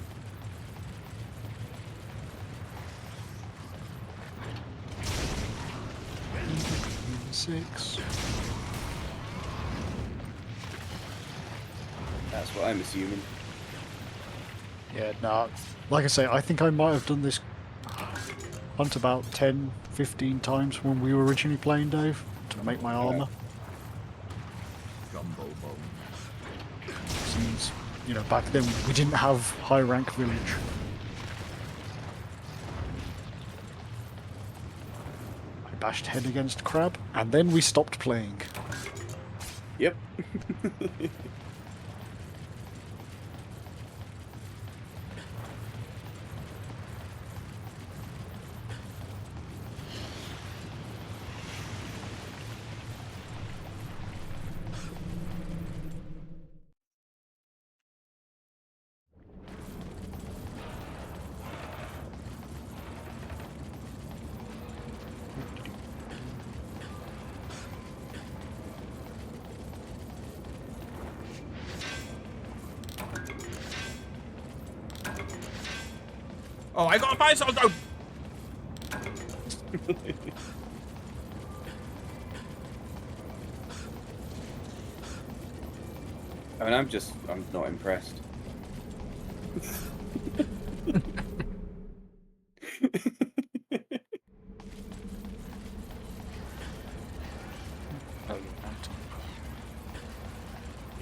Six. That's what I'm assuming. Yeah, nah. Like I say, I think I might have done this hunt about 10, 15 times when we were originally playing, Dave, to make my armor. Jumbo bone. Since, you know, back then we didn't have high rank village. I bashed head against crab, and then we stopped playing. Yep. Oh, I got a fire cell stone! I mean, I'm not impressed.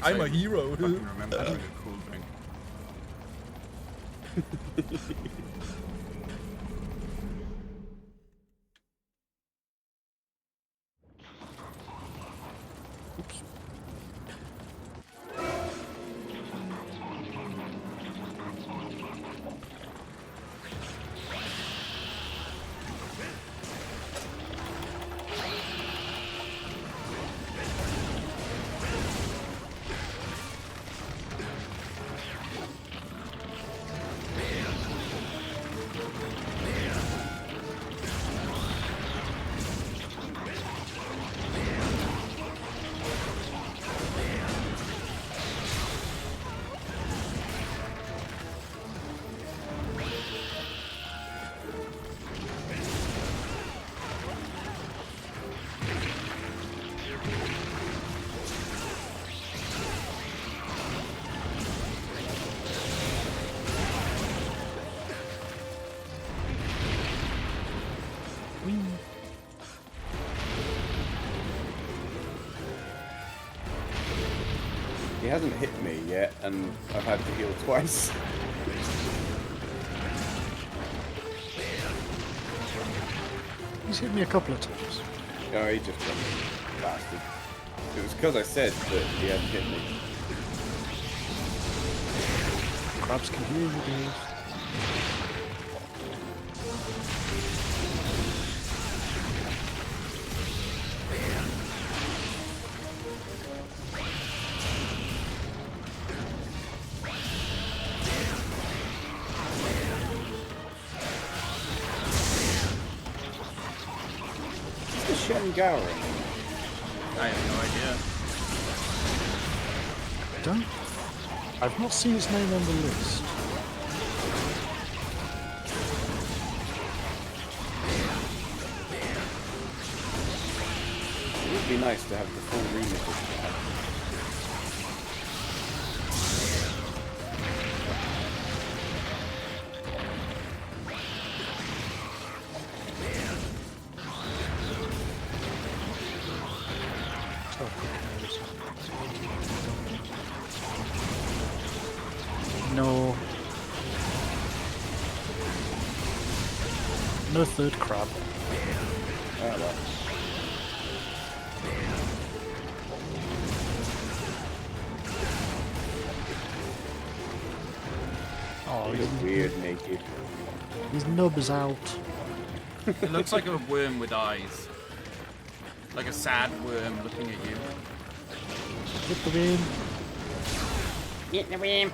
I'm a hero. I fucking remember having a cool drink. He hasn't hit me yet, and I've had to heal twice. He's hit me a couple of times. Oh, he just bastard. It was because I said that he hadn't hit me. Crabs can hear you, Dave. It's the Shen-Gowring. I have no idea. I've not seen its name on the list. It would be nice to have the full remit of that. No. No third crab. Oh, well. Oh, He's weird naked. his nub is out. It looks like a worm with eyes. Like a sad worm looking at you. Hit the beam. Get the beam.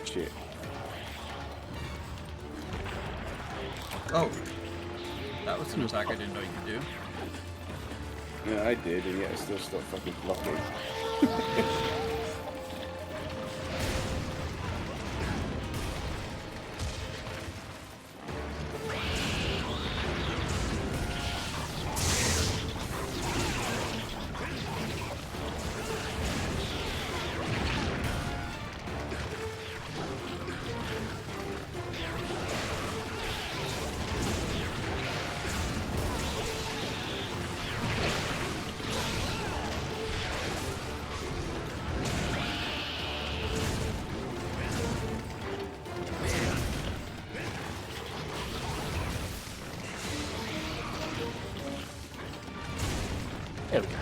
Shit. Oh. That was an attack I didn't know you could do. Yeah, I did, and yet I still stopped fucking blocking. There we go.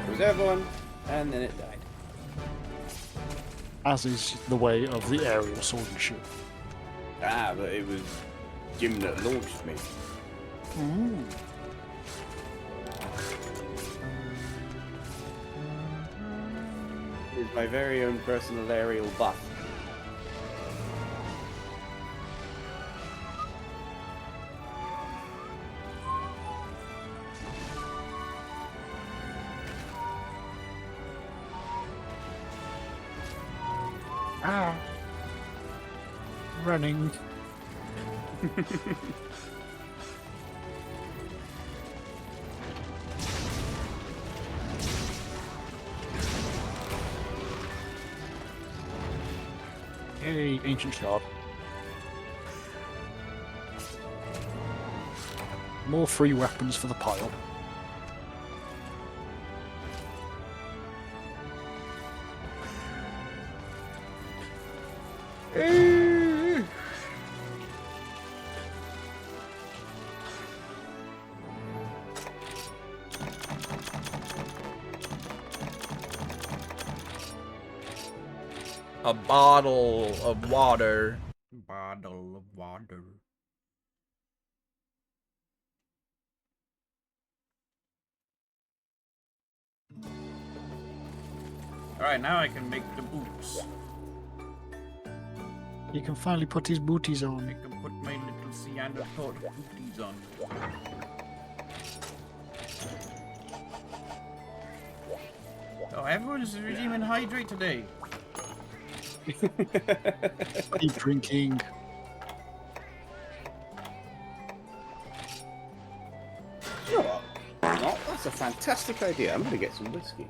It was everyone, and then it died. As is the way of the aerial sword and shield. Ah, but it was Jim that launched me. It's my very own personal aerial buff. Ah. Running. Hey, ancient shard. More free weapons for the pile. A bottle of water. Bottle of water. Alright, now I can make the boots. He can finally put his booties I on. can put my little Neanderthal booties on. Oh, everyone's redeeming hydrate today. Keep drinking. You know what? That's a fantastic idea. I'm going to get some whiskey.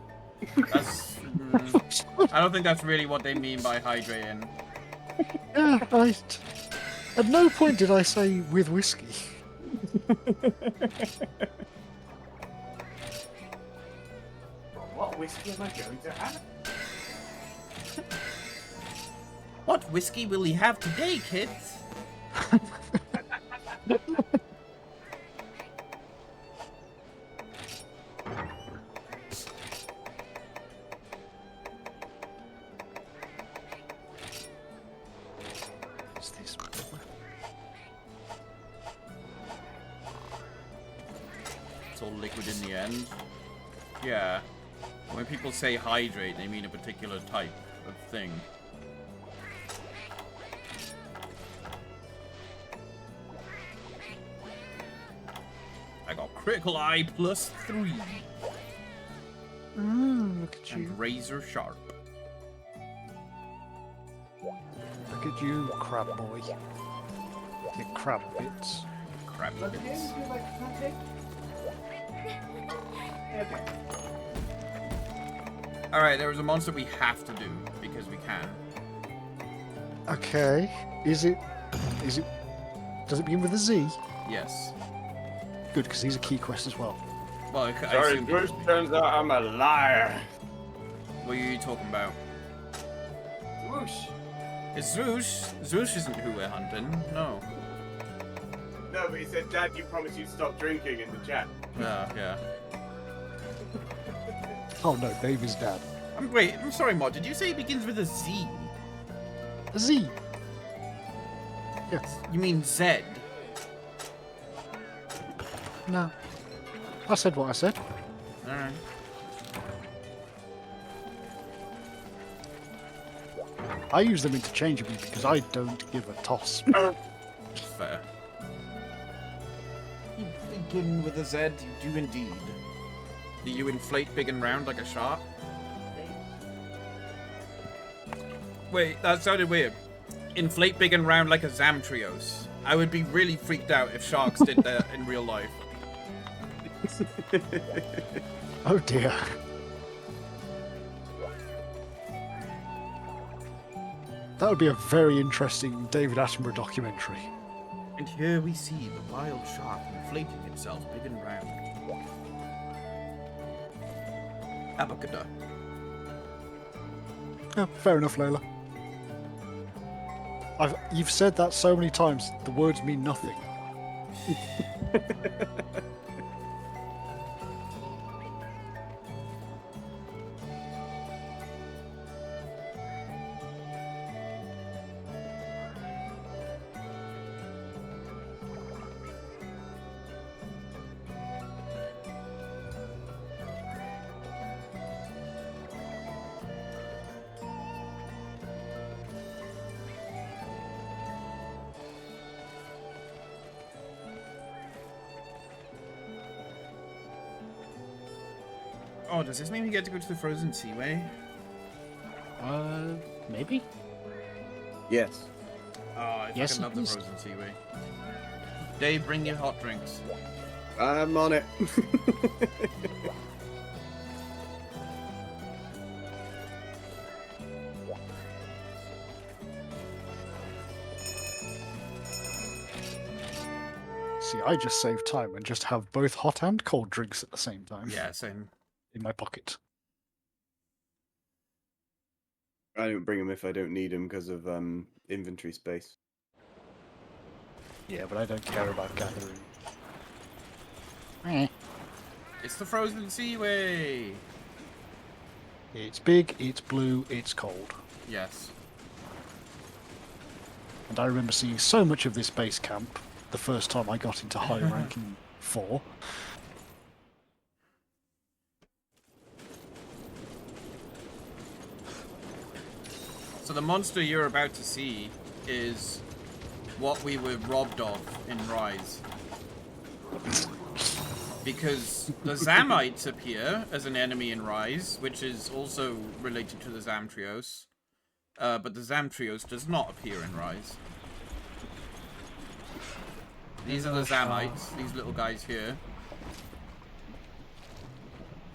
That's. I don't think that's really what they mean by hydrating. Yeah, at no point did I say with whiskey. What whiskey am I going to have? What whiskey will he have today, kids? What's this? It's all liquid in the end. Yeah. When people say hydrate, they mean a particular type of thing. I got critical eye +3 Look at you. and razor sharp. Look at you, crab boy. Your crab bits. Crap bits. Alright, there is a monster we have to do because we can. Okay. Is it? Does it begin with a Z? Yes. Good, because he's a key quest as well. Well, I Sorry, assume Bruce, turns out I'm a liar. what are you talking about? Whoosh. It's Zoosh. Zoosh isn't who we're hunting. No. No, but he said, Dad, you promised you'd stop drinking in the chat. Yeah. Oh no, Dave is dad. Wait, I'm sorry, Mod. Did you say it begins with a Z? A Z. Yes. You mean Z? No. I said what I said. Alright. I use them interchangeably because I don't give a toss. Fair. You begin with a Z, you do indeed. Do you inflate big and round like a shark? Wait, that sounded weird. Inflate big and round like a Zamtrios. I would be really freaked out if sharks did that in real life. Oh dear. That would be a very interesting David Attenborough documentary. And here we see the wild shark inflating itself big and round. Abacada. Oh, fair enough, Lola. You've said that so many times, the words mean nothing. Oh, does this mean we get to go to the Frozen Seaway? Maybe? Yes. Oh, I Yes, fucking love the please. Frozen Seaway. Dave, bring your hot drinks. I'm on it. See, I just save time and just have both hot and cold drinks at the same time. Yeah, same. In my pocket. I don't bring them if I don't need them because of inventory space. Yeah, but I don't care about gathering. It's the Frozen Seaway! It's big, it's blue, it's cold. Yes. And I remember seeing so much of this base camp the first time I got into high ranking 4. So the monster you're about to see is what we were robbed of in Rise. Because the Zamites appear as an enemy in Rise, which is also related to the Zamtrios. But the Zamtrios does not appear in Rise. These are the Zamites, these little guys here.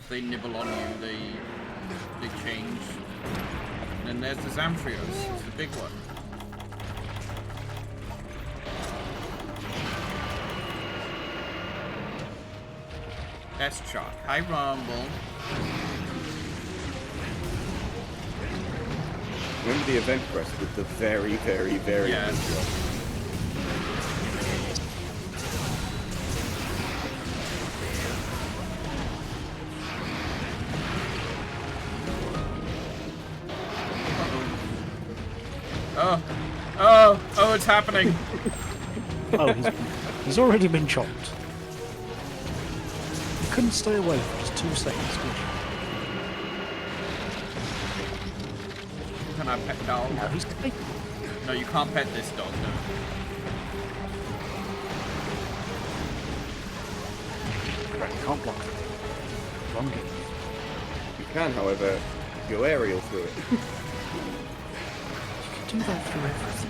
They nibble on you, they change. And then there's the Zamtrios, it's the big one. Test shot. Hi, Rumble. Remember the event quest with the very, very, very Yeah. good one? Oh, it's happening. Oh, he's already been chopped. He couldn't stay away for just 2 seconds, could you? Can I pet dog? Now he's No, you can't pet this dog, no. Right, can't block it. Wrong game. You can, however, go aerial through it. You can do that through everything.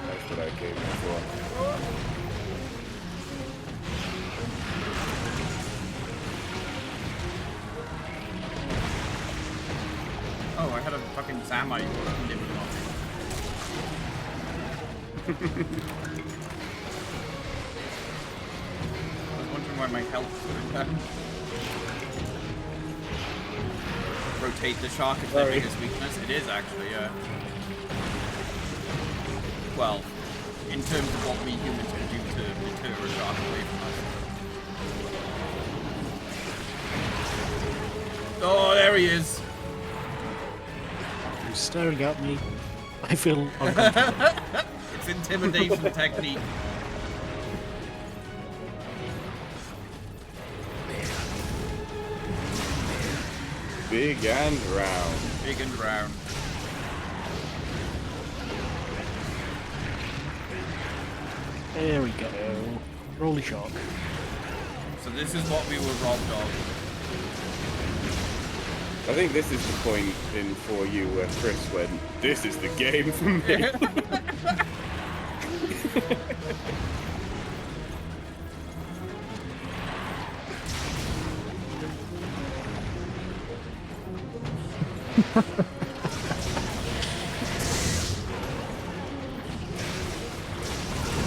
That's what I came here for. Oh, I had a fucking Zamite nibbling on me. I was wondering why my health was going down. Rotate the shark is their Sorry. biggest weakness. It is actually, yeah. Well, in terms of what we humans can do to deter a shark away from us. Oh, there he is. He's staring at me. I feel uncomfortable. It's intimidation technique. Big and round. Big and round. There we go. Rolly shark. So this is what we were robbed of. I think this is the point in 4U where Chris went, this is the game for me.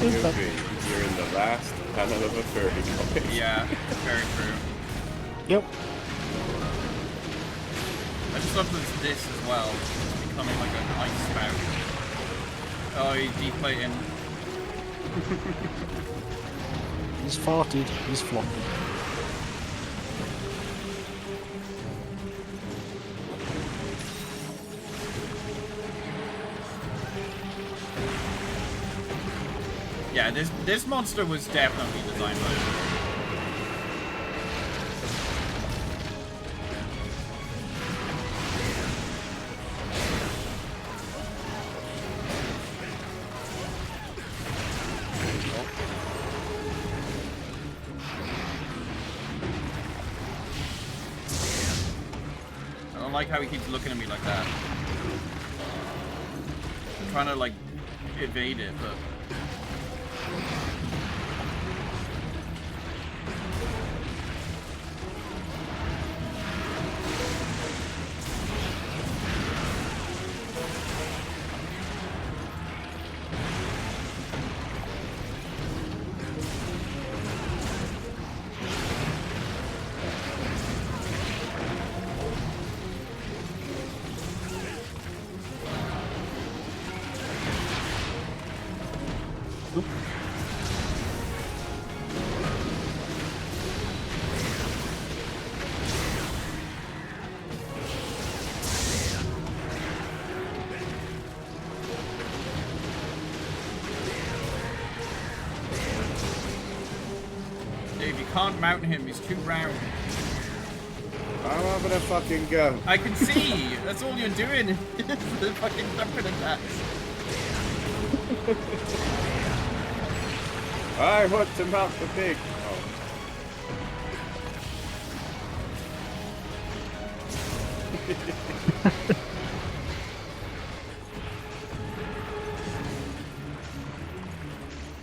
You're in the last panel of a furry comic. Yeah, very true. Yep. I just love this as well. It's becoming like an ice spout. Oh, he's deflating. He's farted. He's flopping. Yeah, this monster was definitely designed by them. I don't like how he keeps looking at me like that. I'm trying to like evade it, but can't mount him. He's too round. I'm having a fucking go. I can see. That's all you're doing. The fucking jumping attacks. I want to mount the pig. Oh.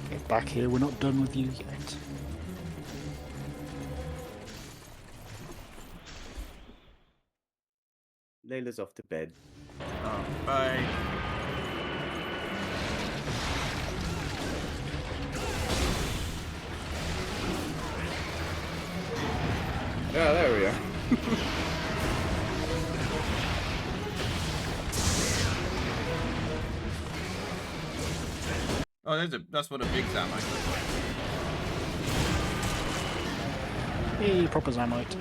Get back here, we're not done with you yet. Layla's off to bed. Oh, bye. Yeah, there we are. Oh, that's what a big Zamite looks like. Hey, proper Zamite.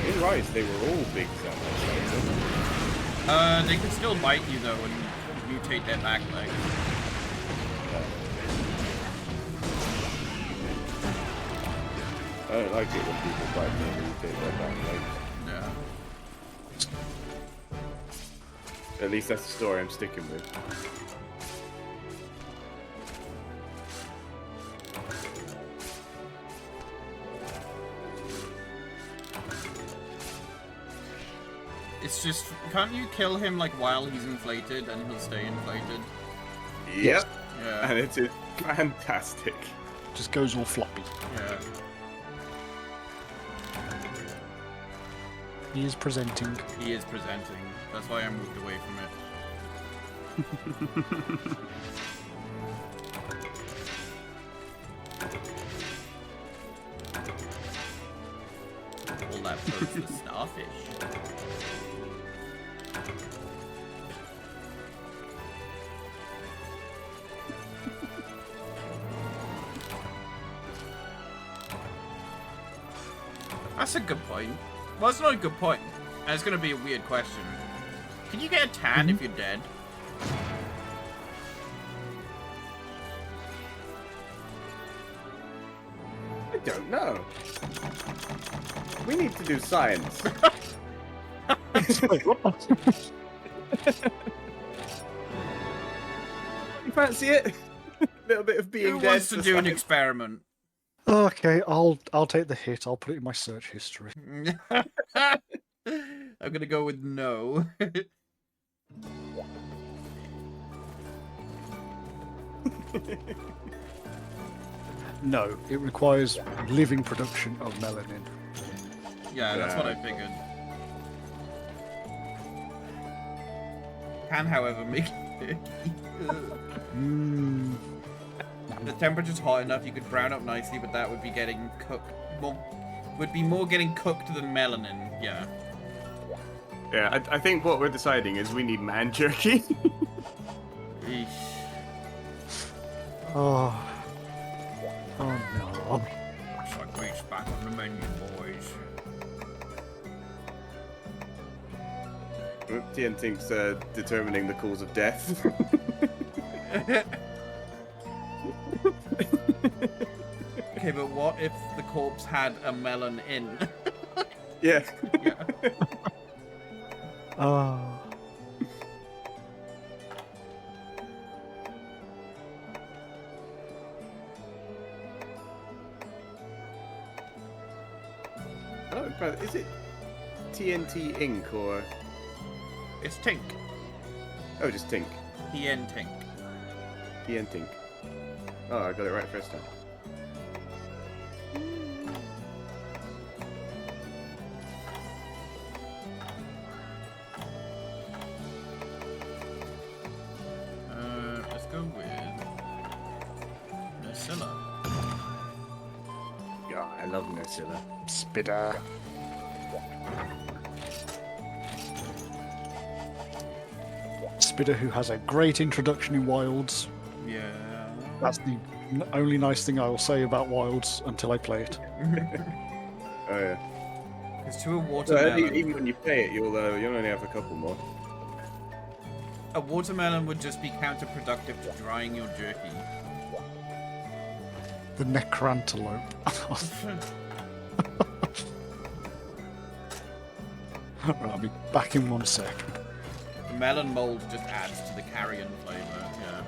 In Rise, they were all big Zamite. They can still bite you though and mutate their back legs. I don't like it when people bite me and mutate their back legs. Yeah. At least that's the story I'm sticking with. It's just, can't you kill him like while he's inflated and he'll stay inflated? Yep. Yeah. And it is fantastic. Just goes all floppy. Yeah. He is presenting. He is presenting. That's why I moved away from it. All that pose for starfish. That's a good point. Well, it's not a good point. And it's going to be a weird question. Can you get a tan if you're dead? I don't know. We need to do science. You fancy it? A little bit of being Who dead. wants to for do an science. experiment? Okay, I'll take the hit. I'll put it in my search history. I'm gonna go with no. No, it requires living production of melanin. Yeah, that's what I figured. Can, however, make Mm, the temperature's hot enough you could brown up nicely, but that would be getting cooked more. Would be more getting cooked than melanin. Yeah. Yeah, I think what we're deciding is we need man jerky. Eesh. oh. Oh no. Looks like grease back on the menu, boys. Tien thinks determining the cause of death. Okay, but what if the corpse had a melon in? Yeah. Yeah. Oh. Oh, but is it TNT Inc. or... It's Tink. Oh, just Tink. TN Tink. TN Tink. Oh, I got it right first time. Let's go with Nursilla. Yeah, I love Nursilla. Spitter. Spitter, who has a great introduction in Wilds. Yeah. That's the only nice thing I will say about Wilds until I play it. Oh, yeah. There's 2 a So watermelon. even when you play it, you'll only have a couple more. A watermelon would just be counterproductive to drying your jerky. The necrantelope. Right, I'll be back in 1 sec. The melon mold just adds to the carrion flavor, yeah.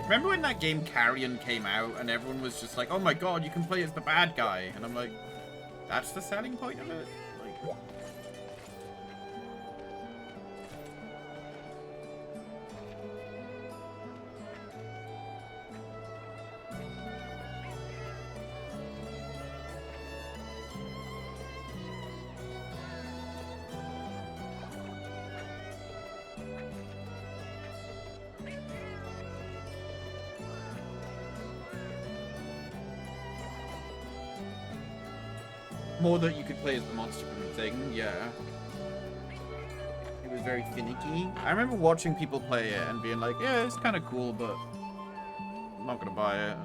Remember when that game Carrion came out and everyone was just like, oh my god, you can play as the bad guy? And I'm like, that's the selling point of it? Like... More that you could play as the monster thing, yeah. It was very finicky. I remember watching people play it and being like, yeah, it's kind of cool, but I'm not gonna buy it.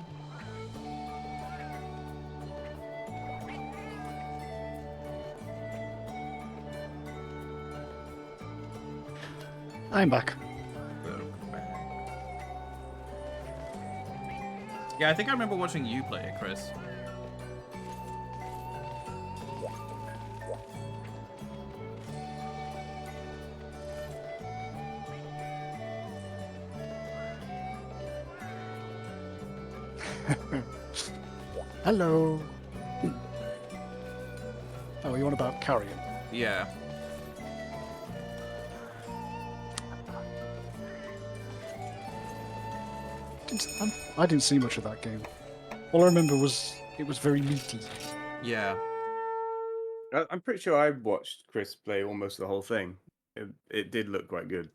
I'm back. Yeah, I think I remember watching you play it, Chris. Hello. Oh, you on about Carrion? Yeah. I didn't see much of that game. All I remember was it was very meaty. Yeah. I'm pretty sure I watched Chris play almost the whole thing. It did look quite good.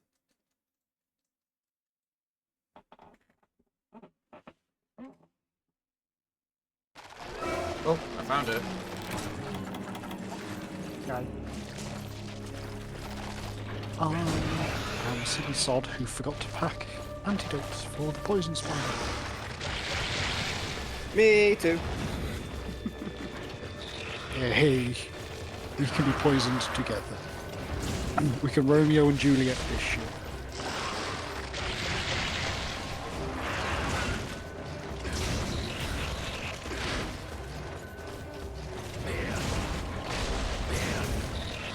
Oh, I found it. Okay. I am a silly sod who forgot to pack antidotes for the poison spider. Me too. Hey, we can be poisoned together. We can Romeo and Juliet this shit.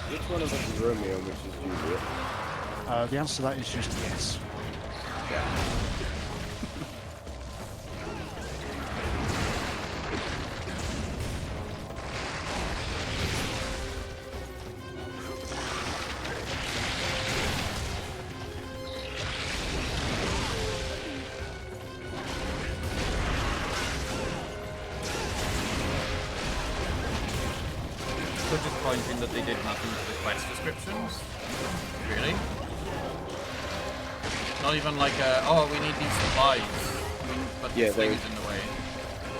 Which one of us is Romeo and which is Juliet? The answer to that is just yes. So disappointing that they did nothing to the quest descriptions. Really? Not even like, oh, we need these supplies. But Yeah, this thing there's- is in the way.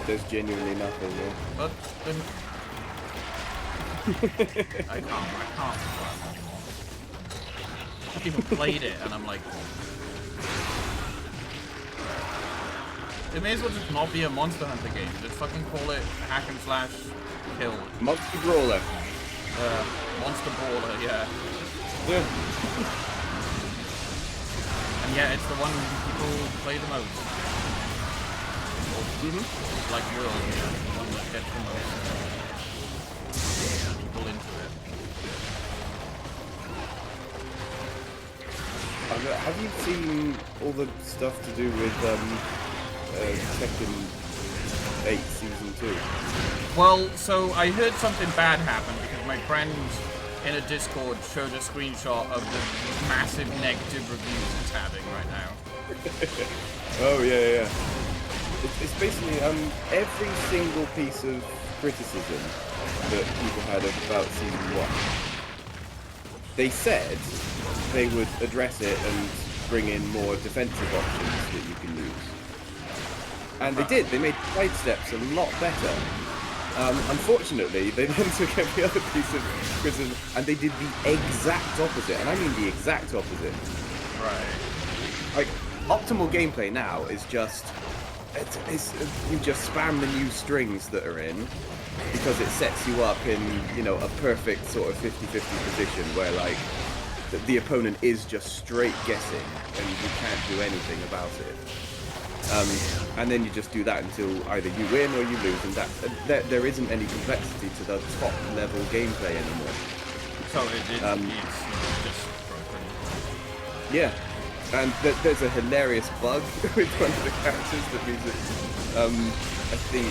There's genuinely nothing there. But then... I can't. I've even played it and I'm like... It may as well just not be a Monster Hunter game. Just fucking call it hack and slash kill. Monster Brawler. Monster Brawler, yeah. Yeah. And yeah, it's the one people play the most. Like World, yeah. The one that gets the most people into it. Have you seen all the stuff to do with Tekken 8 Season 2? Well, so I heard something bad happen because my friend in a Discord showed a screenshot of the massive negative reviews it's having right now. Oh, yeah. It's basically every single piece of criticism that people had about Season 1. They said they would address it and bring in more defensive options that you can use. And they did. They made side steps a lot better. Unfortunately, they then took every other piece of criticism and they did the exact opposite. And I mean the exact opposite. Right. Like, optimal gameplay now is just you just spam the new strings that are in because it sets you up in, you know, a perfect sort of 50-50 position where like the opponent is just straight guessing and you can't do anything about it. And then you just do that until either you win or you lose, and there isn't any complexity to the top level gameplay anymore. So it's just broken. Yeah, and there's a hilarious bug with one of the characters that means that I think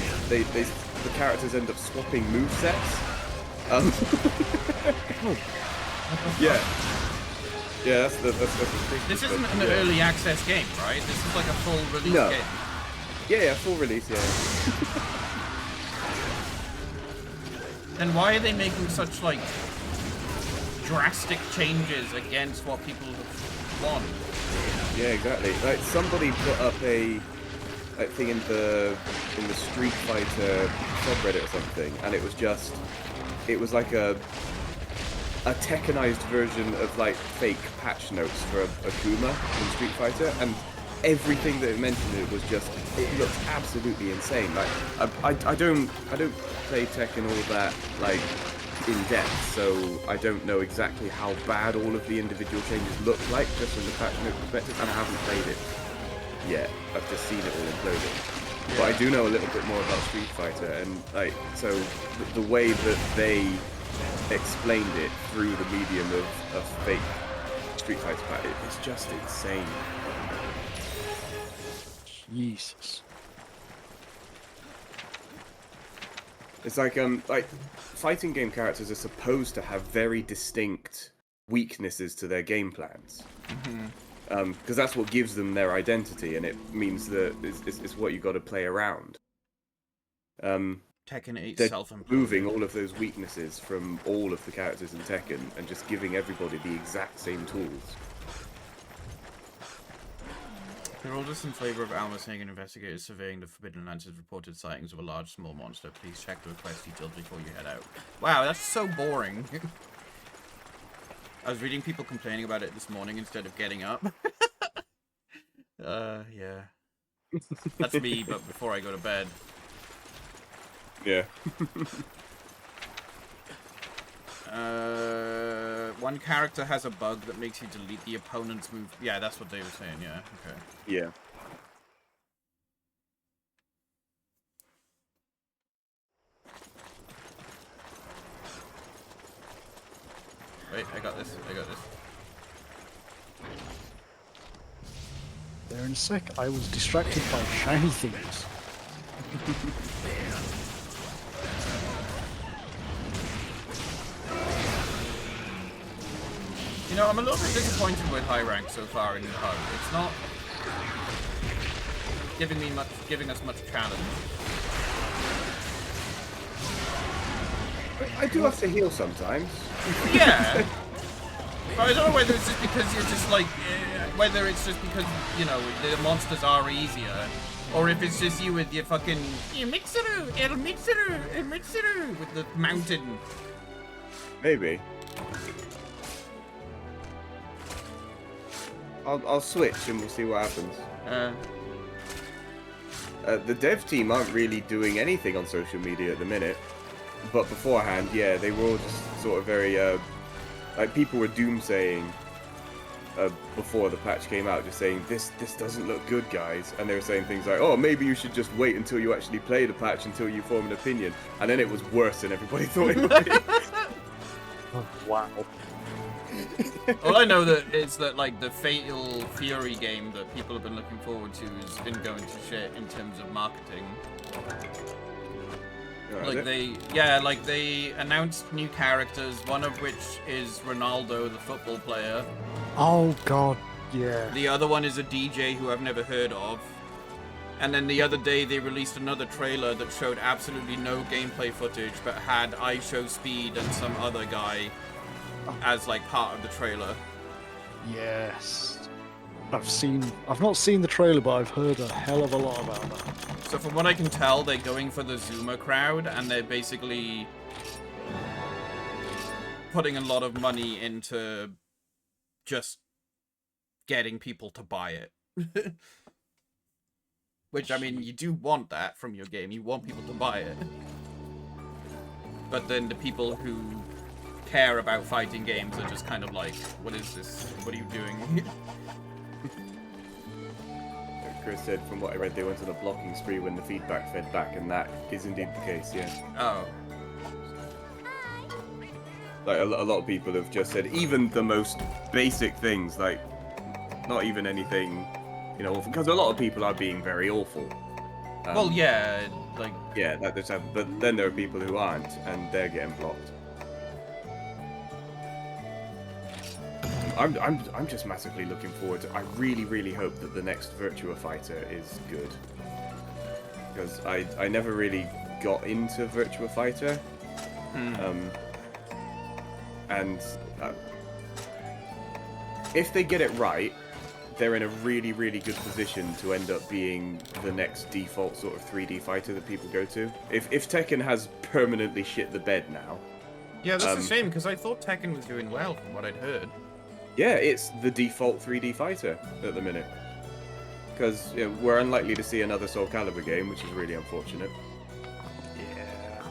the characters end up swapping movesets. Yeah. Yeah, that's the thing. This isn't an early access game, right? This is like a full release game. Yeah, full release, yeah. Then why are they making such like drastic changes against what people want? Yeah, exactly. Like somebody put up a thing in the Street Fighter subreddit or something, and it was like a Tekkenized version of like fake patch notes for Akuma in Street Fighter, and everything that it mentioned it looked absolutely insane. Like I don't play Tekken all that like in depth, so I don't know exactly how bad all of the individual changes look like just from the patch note perspective, and I haven't played it yet. I've just seen it all imploding. Yeah. But I do know a little bit more about Street Fighter, and like so the way that they explained it through the medium of fake Street Fighter patch, it's just insane. Jesus. It's like fighting game characters are supposed to have very distinct weaknesses to their game plans. Because that's what gives them their identity, and it means that it's what you got to play around. Tekken 8 They're self-improvement. removing all of those weaknesses from all of the characters in Tekken and just giving everybody the exact same tools. We're all just in favor of Alma saying an investigator surveying the Forbidden Lands has reported sightings of a large small monster. Please check the request details before you head out. Wow, that's so boring. I was reading people complaining about it this morning instead of getting up. Yeah. That's me, but before I go to bed. Yeah. One character has a bug that makes you delete the opponent's move. Yeah, that's what they were saying, yeah. Okay. Yeah. Wait, I got this. There in a sec. I was distracted by shiny things. You know, I'm a little bit disappointed with high rank so far in the hub. It's not giving us much challenge. I do have to heal sometimes. Yeah. But I don't know whether it's just because you're just like, whether it's just because, you know, the monsters are easier, or if it's just you with your fucking El Mixeru with the mountain. Maybe. I'll switch and we'll see what happens. The dev team aren't really doing anything on social media at the minute, but beforehand, yeah, they were all just sort of very, like people were doomsaying before the patch came out, just saying this doesn't look good, guys, and they were saying things like, oh, maybe you should just wait until you actually play the patch until you form an opinion, and then it was worse than everybody thought it would be. Wow. All I know is that like the Fatal Fury game that people have been looking forward to has been going to shit in terms of marketing. Like they announced new characters, one of which is Ronaldo, the football player. Oh god, yeah. The other one is a DJ who I've never heard of. And then the other day they released another trailer that showed absolutely no gameplay footage, but had IShowSpeed and some other guy as like part of the trailer. Yes. I've not seen the trailer, but I've heard a hell of a lot about that. So from what I can tell, they're going for the Zuma crowd, and they're basically putting a lot of money into just getting people to buy it. Which, I mean, you do want that from your game. You want people to buy it. But then the people who care about fighting games are just kind of like, what is this? What are you doing? Chris said, from what I read, they went on a blocking spree when the feedback fed back, and that is indeed the case, yeah. Oh. Like, a lot of people have just said, even the most basic things, like, not even anything, you know, because a lot of people are being very awful. Well, yeah, like... Yeah, that does happen, but then there are people who aren't, and they're getting blocked. I'm just massively looking forward to. I really hope that the next Virtua Fighter is good, because I never really got into Virtua Fighter, and if they get it right, they're in a really good position to end up being the next default sort of 3D fighter that people go to. If Tekken has permanently shit the bed now. Yeah, that's a shame, because I thought Tekken was doing well from what I'd heard. Yeah, it's the default 3D fighter at the minute. Because we're unlikely to see another Soul Calibur game, which is really unfortunate. Yeah.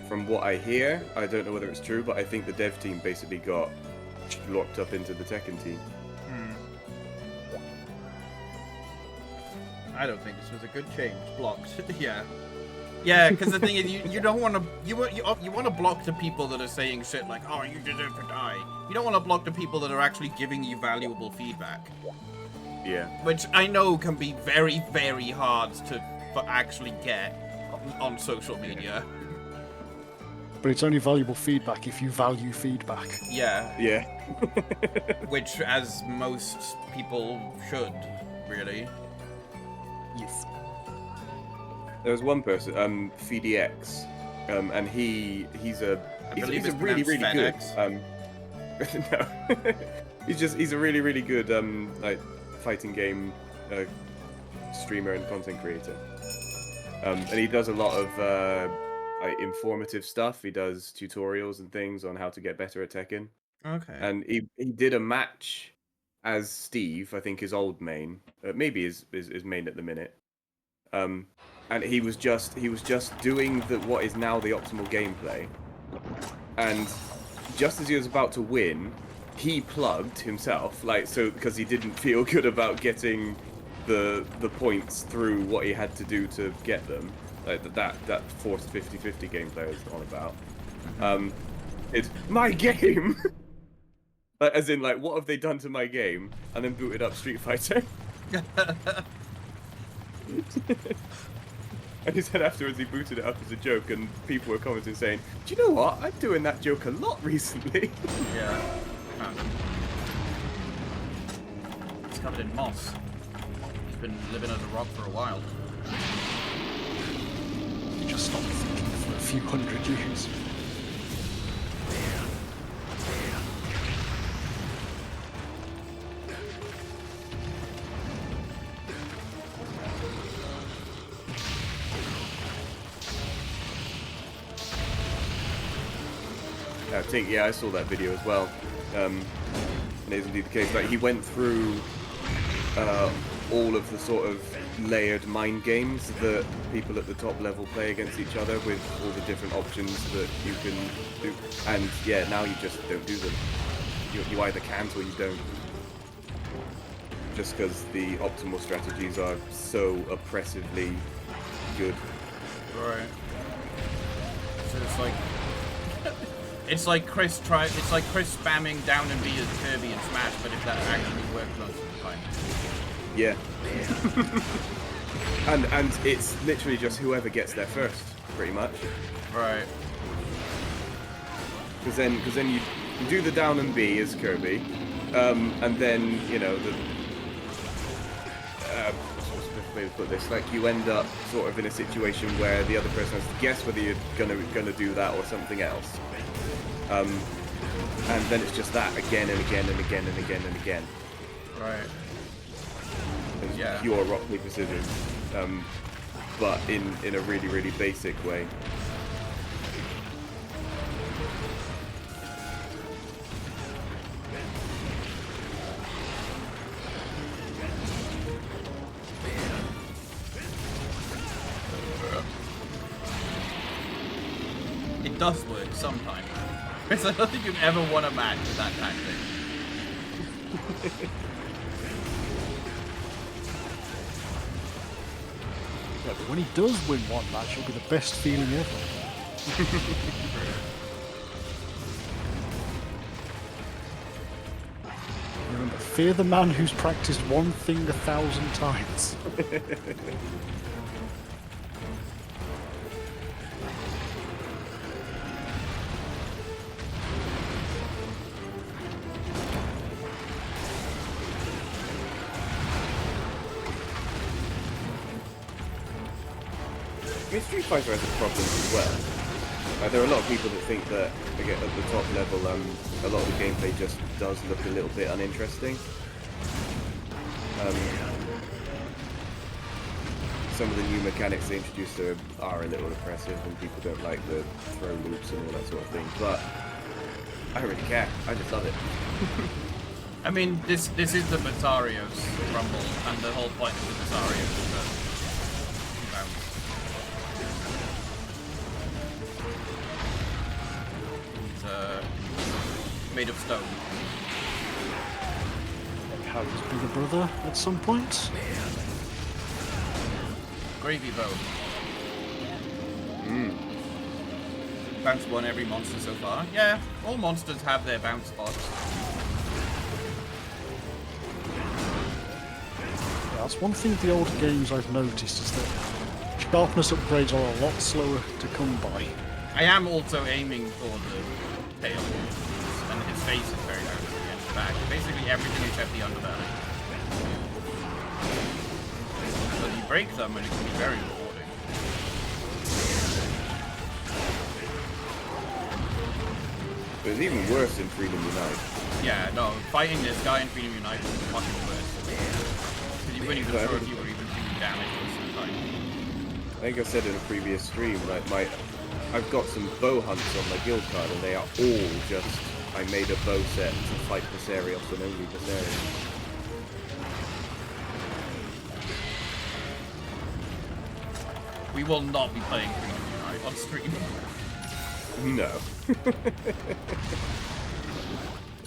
From what I hear, I don't know whether it's true, but I think the dev team basically got locked up into the Tekken team. I don't think this was a good change. Blocked. Yeah. Yeah, because the thing is, you don't want to you want to block the people that are saying shit like, oh, you deserve to die. You don't want to block the people that are actually giving you valuable feedback. Yeah. Which I know can be very hard to actually get on social media. But it's only valuable feedback if you value feedback. Yeah. Yeah. Which, as most people should, really. Yes. There was one person, FDX, and he's a really good. No, he's a really good like fighting game streamer and content creator. And he does a lot of like informative stuff. He does tutorials and things on how to get better at Tekken. Okay. And he did a match as Steve, I think his old main, maybe his main at the minute. And he was just doing what is now the optimal gameplay, and just as he was about to win, he plugged himself, like, so because he didn't feel good about getting the points through what he had to do to get them, like that forced 50-50 gameplay I was on about. It's my game. Like, as in, like, what have they done to my game? And then booted up Street Fighter. And he said afterwards he booted it up as a joke, and people were commenting saying, do you know what? I'm doing that joke a lot recently. Yeah. It's covered in moss. He's been living under a rock for a while. You just stopped thinking for a few hundred years. I think, yeah, I saw that video as well. And it is indeed the case. Like, he went through all of the sort of layered mind games that people at the top level play against each other, with all the different options that you can do. And yeah, now you just don't do them. You either can't or you don't. Just because the optimal strategies are so oppressively good. Right. So it's like... It's like Chris spamming down and B as Kirby and Smash, but if that actually worked most of the time. Yeah. and it's literally just whoever gets there first, pretty much. Right. Because then you do the down and B as Kirby, and then, you know, the what's the best way to put this? Like, you end up sort of in a situation where the other person has to guess whether you're gonna do that or something else. And then it's just that again and again and again and again and again. Right. It's Yeah. pure rock, paper, scissors. But in a really basic way. does work sometimes. Because I don't think you'd ever want a match with that tactic. Yeah, but when he does win one match, it'll be the best feeling ever. Remember, fear the man who's practiced one thing 1,000 times. I mean, Street Fighter has its problems as well. There are a lot of people that think that, again, at the top level, a lot of the gameplay just does look a little bit uninteresting. Some of the new mechanics they introduced are a little oppressive, and people don't like the throw loops and all that sort of thing. But I don't really care. I just love it. I mean, this is the Batarios Rumble, and the whole point of the Batarios is that made of stone. Harry's bigger brother at some point. Gravy bow. Bounce one every monster so far. Yeah, all monsters have their bounce spots. Yeah, that's one thing with the older games I've noticed is that sharpness upgrades are a lot slower to come by. I am also aiming for the tail, and his face is very hard against the back. Basically everything except the underbelly. So you break them and it can be very rewarding. But it's even worse in Freedom Unite. Yeah, no, fighting this guy in Freedom Unite was fucking worse. Because you weren't even sure if you were even doing damage most of the time. I think I said in a previous stream, like I've got some bow hunts on my guild card, and they are all just, I made a bow set to fight Viserios and only Viserios. We will not be playing Freedom Unite on stream. No.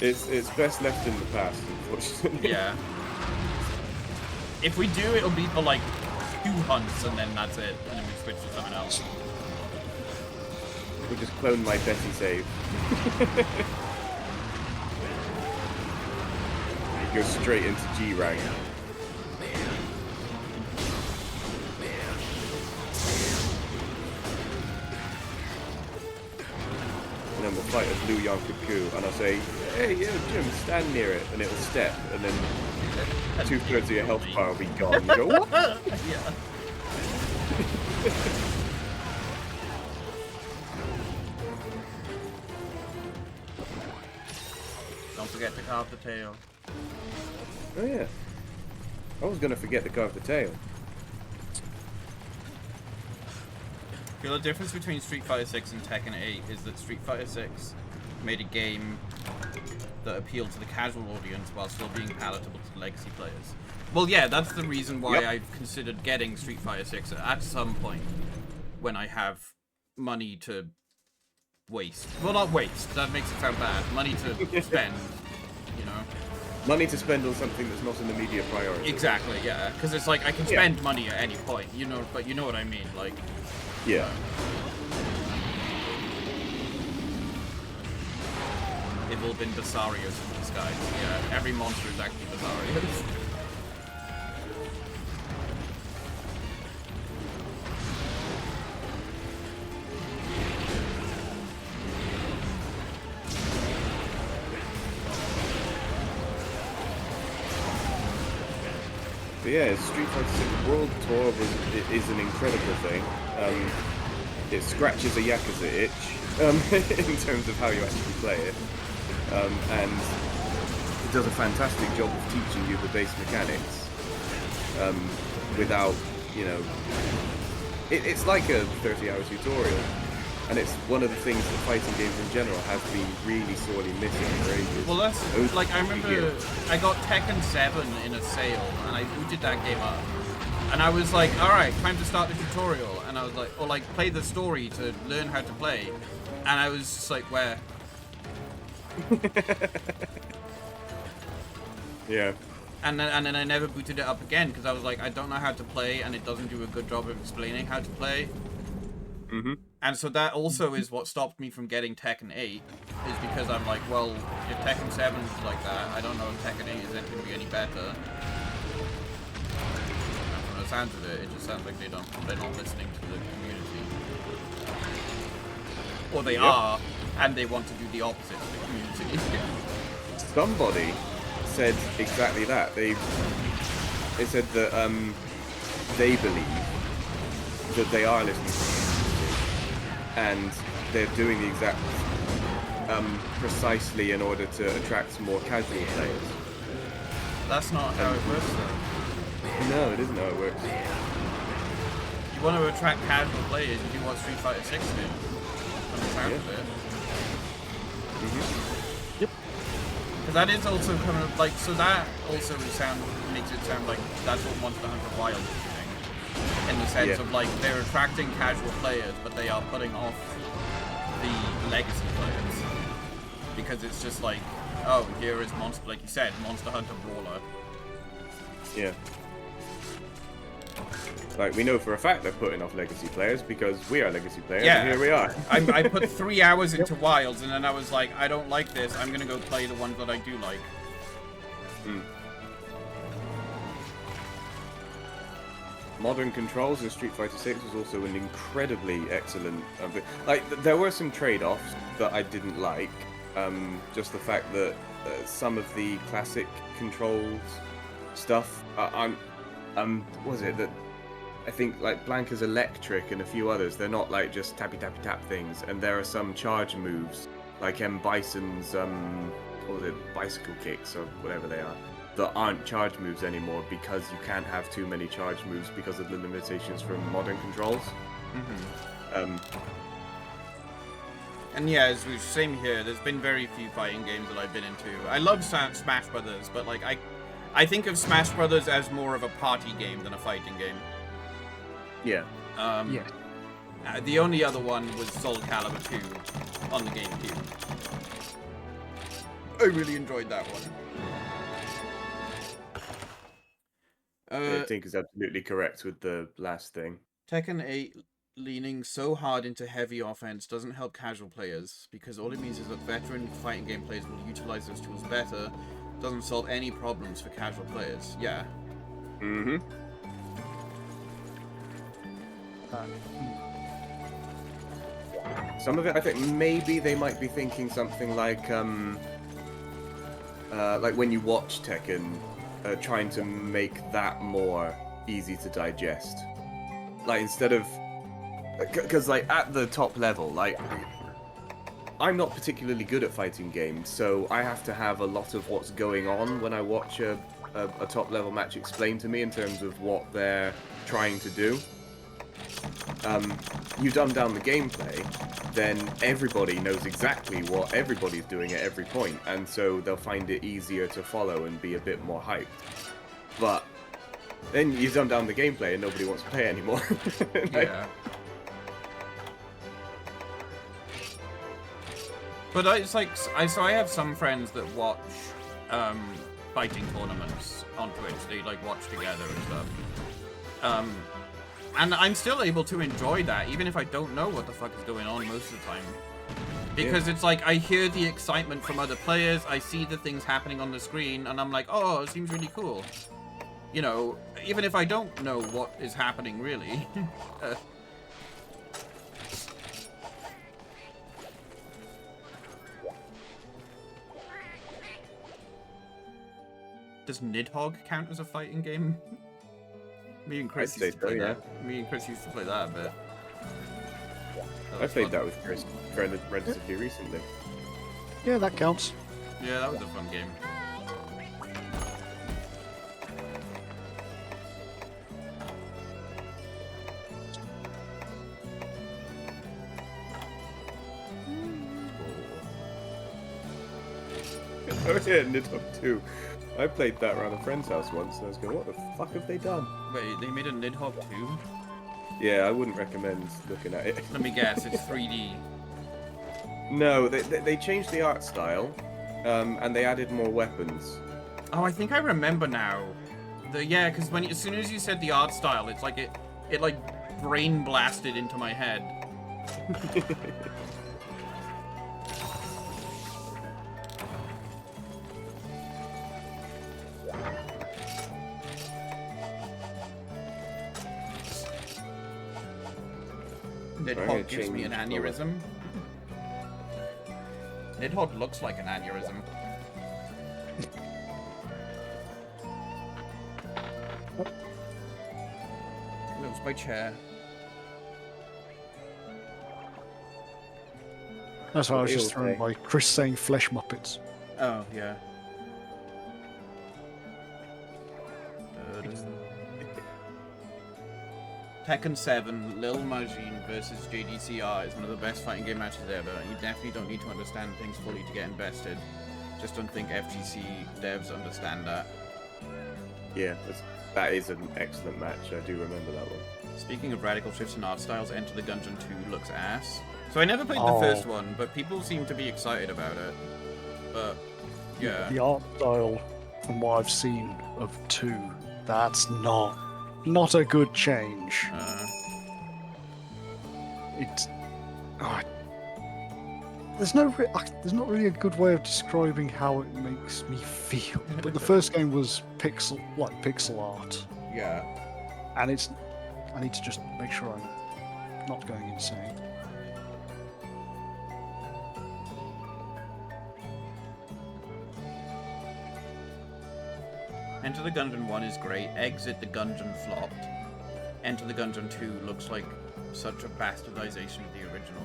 It's best left in the past, unfortunately. Yeah. If we do, it'll be for like 2 hunts and then that's it, and then we switch to something else. We'll just clone my Betty save. Go straight into G rank. And then we'll fight a blue Yonkaku, and I'll say, hey, yo, Jim, stand near it, and it'll step, and then 2/3 of your health bar will be gone. You go, what? Yeah. Don't forget to carve the tail. Oh yeah. I was gonna forget to carve the tail. The difference between Street Fighter 6 and Tekken 8 is that Street Fighter 6 made a game that appealed to the casual audience while still being palatable to legacy players. Well, yeah, that's the reason why I've considered getting Street Fighter 6 at some point when I have money to waste. Well, not waste, that makes it sound bad. Money to spend, you know? Money to spend on something that's not an immediate priority. Exactly, yeah. Because it's like, I can spend money at any point, you know, but you know what I mean, like... Yeah. They've all been Basarios in disguise. Yeah, every monster is actually Basarios. But yeah, Street Fighter 6 World Tour is an incredible thing. It scratches a Yakuza itch in terms of how you actually play it. And it does a fantastic job of teaching you the base mechanics without, you know... It's like a 30-hour tutorial. And it's one of the things that fighting games in general have been really sorely missing for ages. Well, that's, like, I remember I got Tekken 7 in a sale, and I booted that game up. And I was like, alright, time to start the tutorial. And I was like, or like, play the story to learn how to play. And I was just like, where? Yeah. And then I never booted it up again because I was like, I don't know how to play, and it doesn't do a good job of explaining how to play. Mm-hmm. And so that also is what stopped me from getting Tekken 8, is because I'm like, well, if Tekken 7 is like that, I don't know if Tekken 8 is going to be any better. And from the sounds of it, it just sounds like they're not listening to the community. Or they are, and they want to do the opposite to the community. Somebody said exactly that. They said that they believe that they are listening to the community, and they're doing the exact precisely in order to attract more casual players. That's not how it works, though. No, it isn't how it works. You want to attract casual players, you do what Street Fighter 6 did. From the sound of it. Because that is also kind of like, so that also makes it sound like that's what Monster Hunter Wilds is doing. In the sense of like, they're attracting casual players, but they are putting off the legacy players. Because it's just like, oh, here is Monster, like you said, Monster Hunter Brawler. Yeah. Like, we know for a fact they're putting off legacy players because we are legacy players, and here we are. I put 3 hours into Wilds, and then I was like, I don't like this, I'm gonna go play the ones that I do like. Modern controls in Street Fighter 6 was also an incredibly excellent... like, there were some trade-offs that I didn't like. Just the fact that some of the classic controls stuff aren't... what was it? That I think, like, Blanca's Electric and a few others, they're not, like, just tappy-tappy-tap things. And there are some charge moves, like M. Bison's, what was it, bicycle kicks or whatever they are, that aren't charge moves anymore because you can't have too many charge moves because of the limitations from modern controls. And yeah, as we've seen here, there's been very few fighting games that I've been into. I love Smash Brothers, but like I think of Smash Brothers as more of a party game than a fighting game. Yeah. The only other one was Soul Calibur 2 on the GameCube. I really enjoyed that one. I think is absolutely correct with the last thing. Tekken 8 leaning so hard into heavy offense doesn't help casual players, because all it means is that veteran fighting game players will utilize those tools better. Doesn't solve any problems for casual players. Yeah. Some of it, I think maybe they might be thinking something like when you watch Tekken, trying to make that more easy to digest. Like, instead of, because like at the top level, like, I'm not particularly good at fighting games, so I have to have a lot of what's going on when I watch a top level match explained to me in terms of what they're trying to do. You dumb down the gameplay, then everybody knows exactly what everybody's doing at every point, and so they'll find it easier to follow and be a bit more hyped. But then you dumb down the gameplay and nobody wants to play anymore. Yeah. But it's like, so I have some friends that watch fighting tournaments on Twitch. They like watch together and stuff. And I'm still able to enjoy that, even if I don't know what the fuck is going on most of the time. Because it's like, I hear the excitement from other players, I see the things happening on the screen, and I'm like, oh, it seems really cool. You know, even if I don't know what is happening, really. Does Nidhogg count as a fighting game? Me and Chris used to play that. Me and Chris used to play that a bit. I played that with Chris relatively recently. Yeah, that counts. Yeah, that was a fun game. Oh yeah, Nidhogg 2. I played that around a friend's house once, and I was going, what the fuck have they done? Wait, they made a Nidhogg 2? Yeah, I wouldn't recommend looking at it. Let me guess, it's 3D. No, they changed the art style, and they added more weapons. Oh, I think I remember now. Yeah, because as soon as you said the art style, it's like it like brain blasted into my head. Nidhogg gives me an aneurysm. Nidhogg looks like an aneurysm. Moves my chair. That's why I was What just he'll thrown say. by Chris saying flesh muppets. Oh, yeah. Tekken 7, Lil Majin versus JDCR is one of the best fighting game matches ever. You definitely don't need to understand things fully to get invested. Just don't think FGC devs understand that. Yeah, that is an excellent match. I do remember that one. Speaking of radical shifts in art styles, Enter the Gungeon 2 looks ass. So I never played the first one, but people seem to be excited about it. But, yeah. The art style, from what I've seen of 2, that's not a good change. It's there's not really a good way of describing how it makes me feel. But the first game was pixel art, Yeah. and I need to just make sure I'm not going insane. Enter the Gungeon 1 is great. Exit the Gungeon flopped. Enter the Gungeon 2 looks like such a bastardization of the original.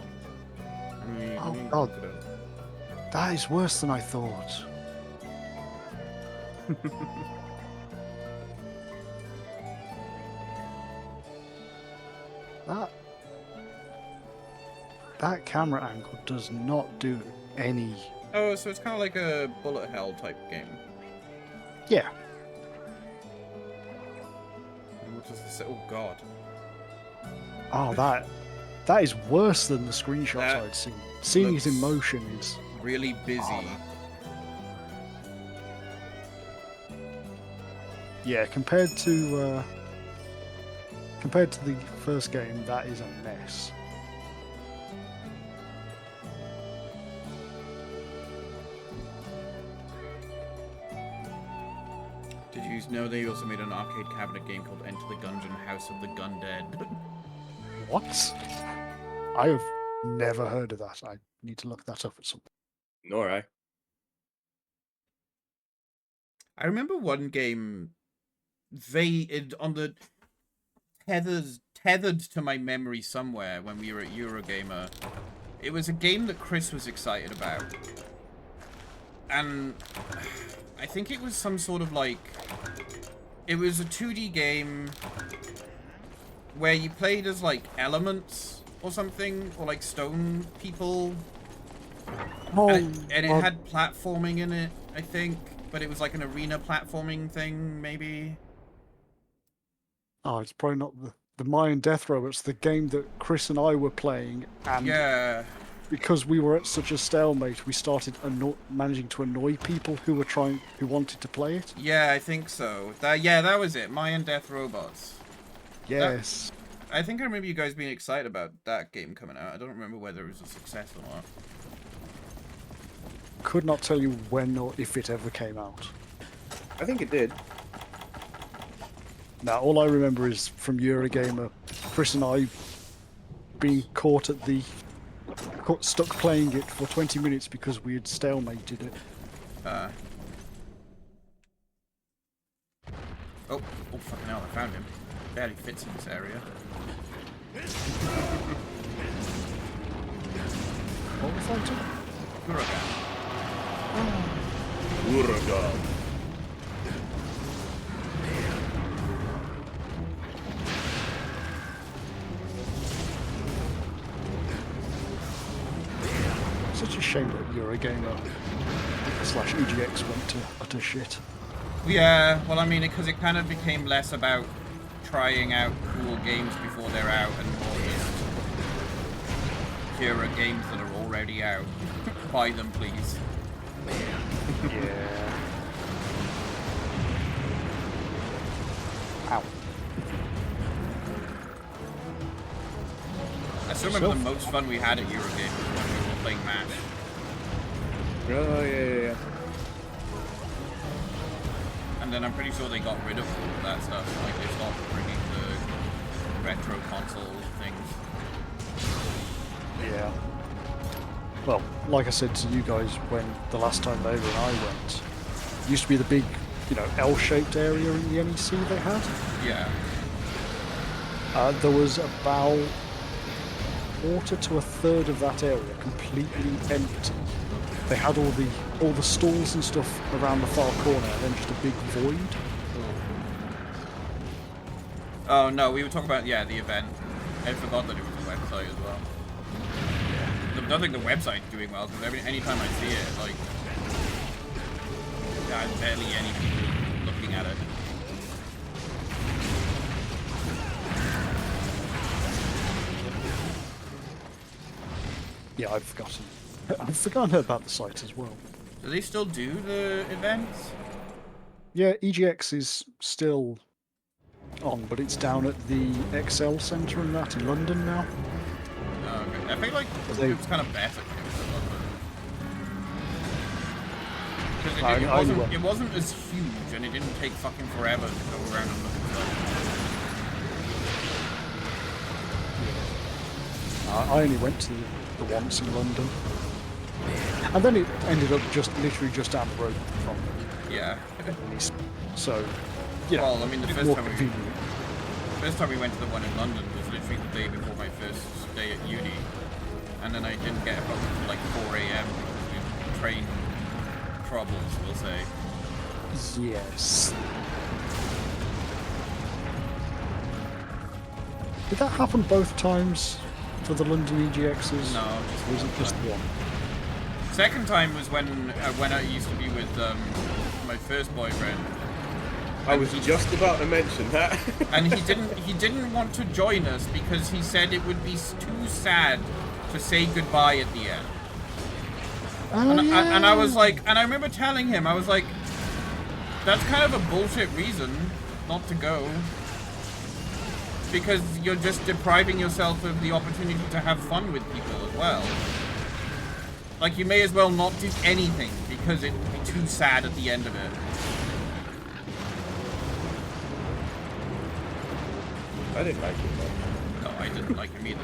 Oh, God. That is worse than I thought. That camera angle does not do any. Oh, so it's kind of like a bullet hell type game. Yeah. And what does this say? Oh, God. Oh, that is worse than the screenshots That I'd seen. Seeing it in looks motion is really busy. yeah. Compared to the first game, that is a mess. Did you know they also made an arcade cabinet game called Enter the Gungeon House of the Gundead? What? I have never heard of that. I need to look that up at some point. Nor I. I remember one game on the tethered to my memory somewhere when we were at Eurogamer. It was a game that Chris was excited about. And I think it was some sort of like... It was a 2D game where you played as like elements or something, or like stone people. Oh, And it had platforming in it, I think. But it was like an arena platforming thing, maybe. oh, it's probably not the Mayan Death Row. It's the game that Chris and I were playing, and Yeah. because we were at such a stalemate, we started managing to annoy people who wanted to play it. Yeah, I think so. That was it. Mayan Death Robots. Yes. I think I remember you guys being excited about that game coming out. I don't remember whether it was a success or not. Could not tell you when or if it ever came out. I think it did. Now, all I remember is from Eurogamer, Chris and I being stuck playing it for 20 minutes because we had stalemated it. Oh, fucking hell, I found him. Barely fits in this area. What was that? Uragan. Uragan. Such a shame that Eurogamer / EGX went to utter shit. Yeah, well, I mean, because it kind of became less about trying out cool games before they're out and more just pure games that are already out. Buy them, please. Yeah. Ow. I still remember the most fun we had at Eurogame was when we were playing MASH. Oh, yeah. And then I'm pretty sure they got rid of all that stuff. Like, they stopped bringing the retro console things. Yeah. Well, like I said to you guys when the last time Layla and I went, it used to be the big, L-shaped area in the NEC they had. Yeah. There was about quarter to a third of that area completely empty. They had all the stalls and stuff around the far corner, and then just a big void. Oh no, we were talking about the event. I forgot that it was a website as well. I don't think the website's doing well because anytime I see it, like, there's barely any people looking at it. Yeah, I'd forgotten about the site as well. Do they still do the events? Yeah, EGX is still on, but it's down at the Excel Centre and that in London now. Oh, okay. I feel like it was kind of better because it wasn't as huge and it didn't take fucking forever to go around and look at stuff. I only went to the once in London, and then it ended up literally just down the road from them. Yeah. So, yeah. Well, I mean, the first more time convenient. First time we went to the one in London was literally the day before my first day at uni, and then I didn't get home until like 4 a.m. because of train troubles, we'll say. Yes. Did that happen both times for the London EGXs? No, Or was it just one? Second time was when I used to be with my first boyfriend. I was just about to mention that. And he didn't want to join us because he said it would be too sad to say goodbye at the end. Oh, And I was like, and I remember telling him, I was like, that's kind of a bullshit reason not to go. Because you're just depriving yourself of the opportunity to have fun with people as well. Like, you may as well not do anything because it would be too sad at the end of it. I didn't like it though. No, I didn't like him either.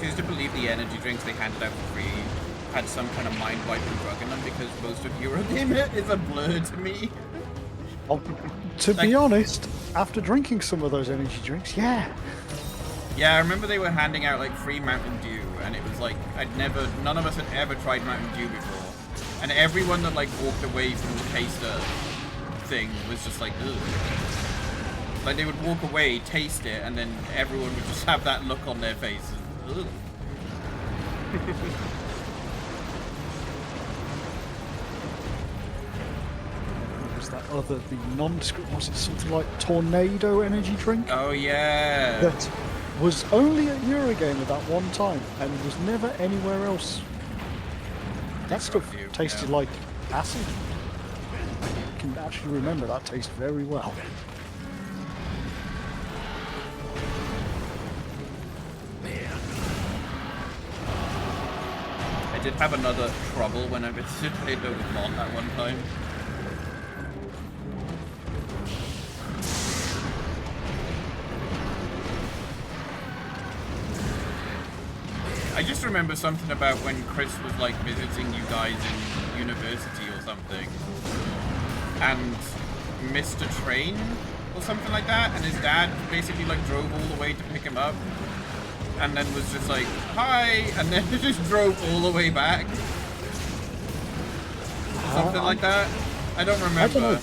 Choose to believe the energy drinks they handed out for free had some kind of mind-wiping drug in them because most of Eurogame is a blur to me. Well, to be honest, after drinking some of those energy drinks, yeah. Yeah, I remember they were handing out like free Mountain Dew, and it was like none of us had ever tried Mountain Dew before, and everyone that like walked away from the taster thing was just like, ugh. Like they would walk away, taste it, and then everyone would just have that look on their face. And, ugh. Was that the nondescript, was it something like Tornado energy drink? Oh yeah. That was only at Eurogame at that one time and was never anywhere else. That stuff you, tasted yeah. like acid. I can actually remember that taste very well. I did have another trouble when I visited Halo with Mon that one time. I just remember something about when Chris was like visiting you guys in university or something and missed a train or something like that, and his dad basically like drove all the way to pick him up and then was just like, hi, and then just drove all the way back. Something like that. I don't remember. I don't know,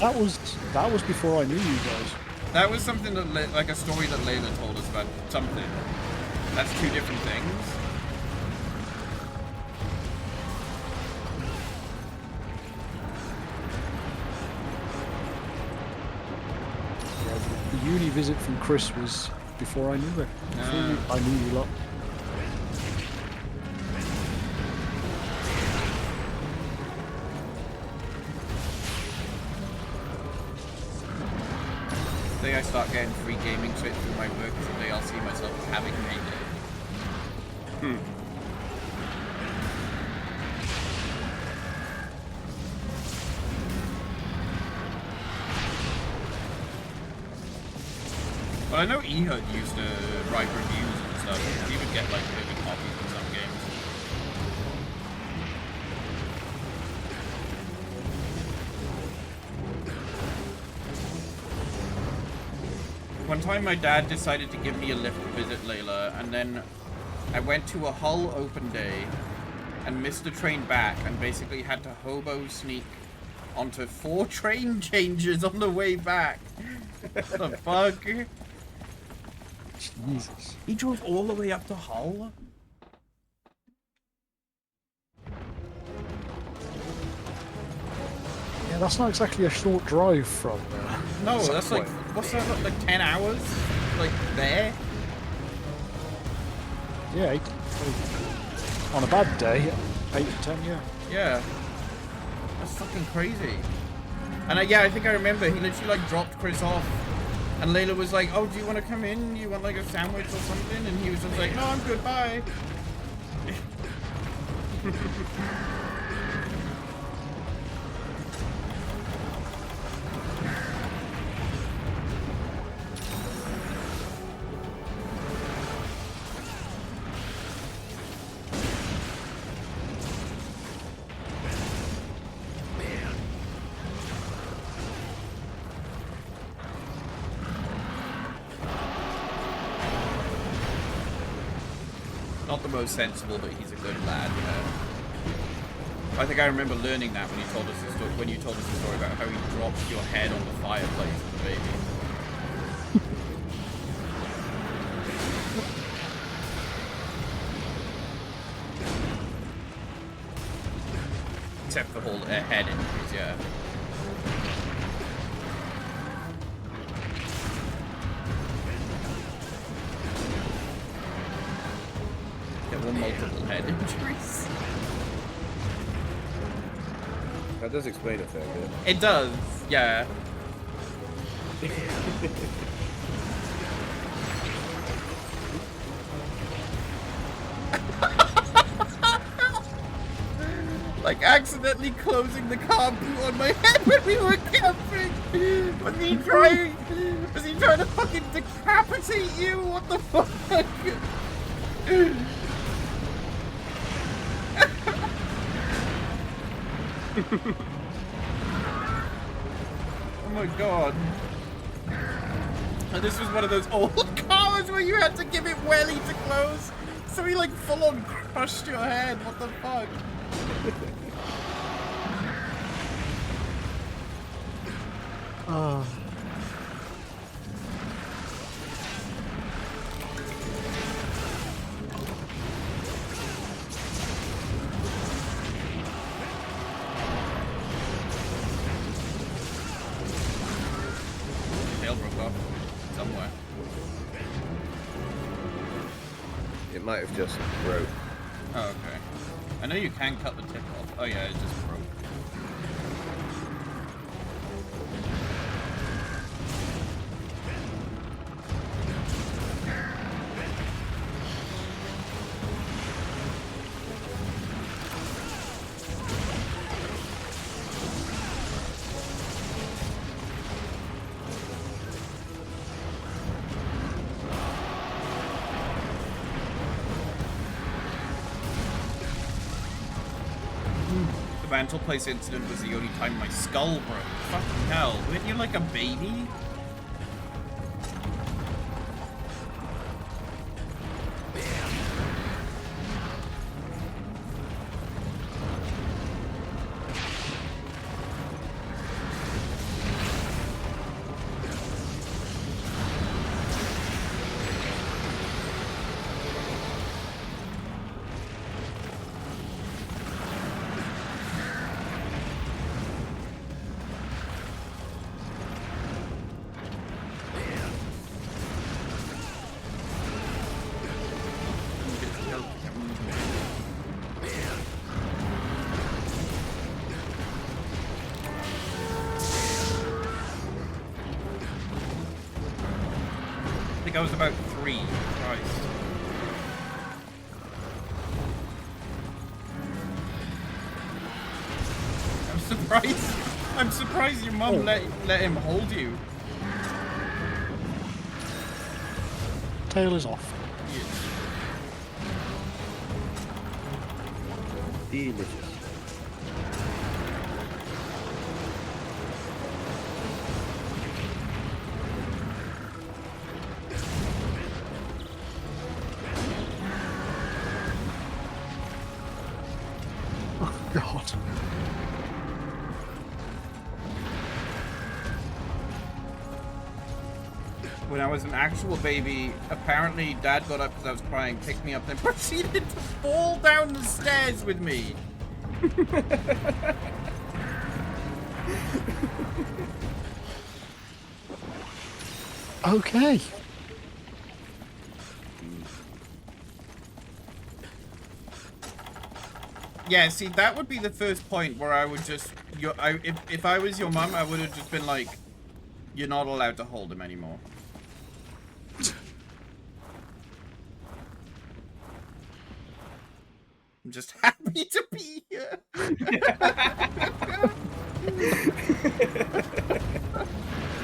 that was before I knew you guys. That was something that, like a story that Layla told us about something. That's two different things. The uni visit from Chris was before I knew it. I knew you lot. The day I start getting free gaming shit through my work is the day I'll see myself as having made it. But I know Ehud used to write reviews and stuff. He would get like movie copies in some games. One time my dad decided to give me a lift to visit Layla, and then I went to a Hull open day and missed the train back and basically had to hobo sneak onto 4 train changes on the way back. What the fuck? Jesus. He drove all the way up to Hull? Yeah, that's not exactly a short drive from No, that's like, what's that, like 10 hours? Like, there? yeah, 8, on a bad day, 8 to 10, yeah. Yeah. That's fucking crazy. And yeah, I think I remember, he literally like dropped Chris off. And Layla was like, oh, do you want to come in? You want like a sandwich or something? And he was just like, no, I'm good, bye. Not the most sensible, but he's a good lad, you know. I think I remember learning that when you told us the story, the story about how he dropped your head on the fireplace as a baby. Except the whole head injuries, yeah. There were multiple head injuries. That does explain a fair bit. It does, yeah. Like accidentally closing the car boot on my head when we were camping. Was he trying to fucking decapitate you? What the fuck? Oh my god. And this was one of those old cars where you had to give it welly to close. So he like full on crushed your head. What the fuck? Tail broke off somewhere. It might have just broke. Oh, okay. I know you can cut the tip off. Oh yeah, it just broke. The Mantle Place incident was the only time my skull broke. Fucking hell. Weren't you like a baby? think I was about 3. Christ. I'm surprised your mum let him hold you. Tail is off. Delicious. Oh, God. When I was an actual baby, apparently Dad got up because I was crying, picked me up, and proceeded to fall down the stairs with me. Okay. Yeah, see, that would be the first point where I would just, if I was your mum, I would have just been like, you're not allowed to hold him anymore. I'm just happy to be here.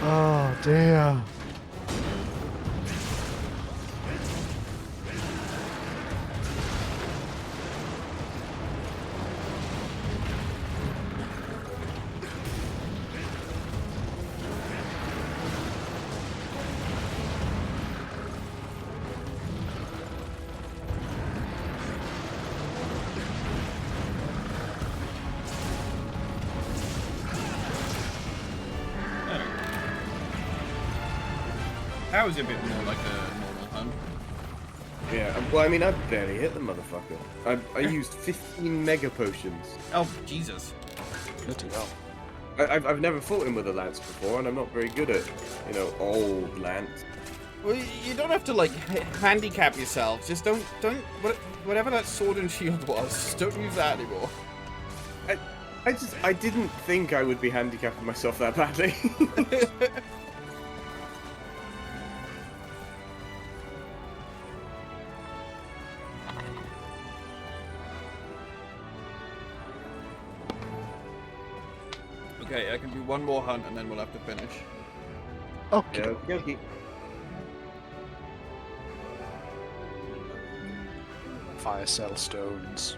Oh, dear. That was a bit more like a normal hunt. Yeah, well, I mean, I barely hit the motherfucker. I used 15 mega potions. Oh, Jesus. Bloody hell. I've never fought him with a lance before, and I'm not very good at, old lance. Well, you don't have to, like, handicap yourself. Just don't, whatever that sword and shield was, just don't use that anymore. I didn't think I would be handicapping myself that badly. Okay, I can do one more hunt and then we'll have to finish. Okay. Okay. Fire cell stones.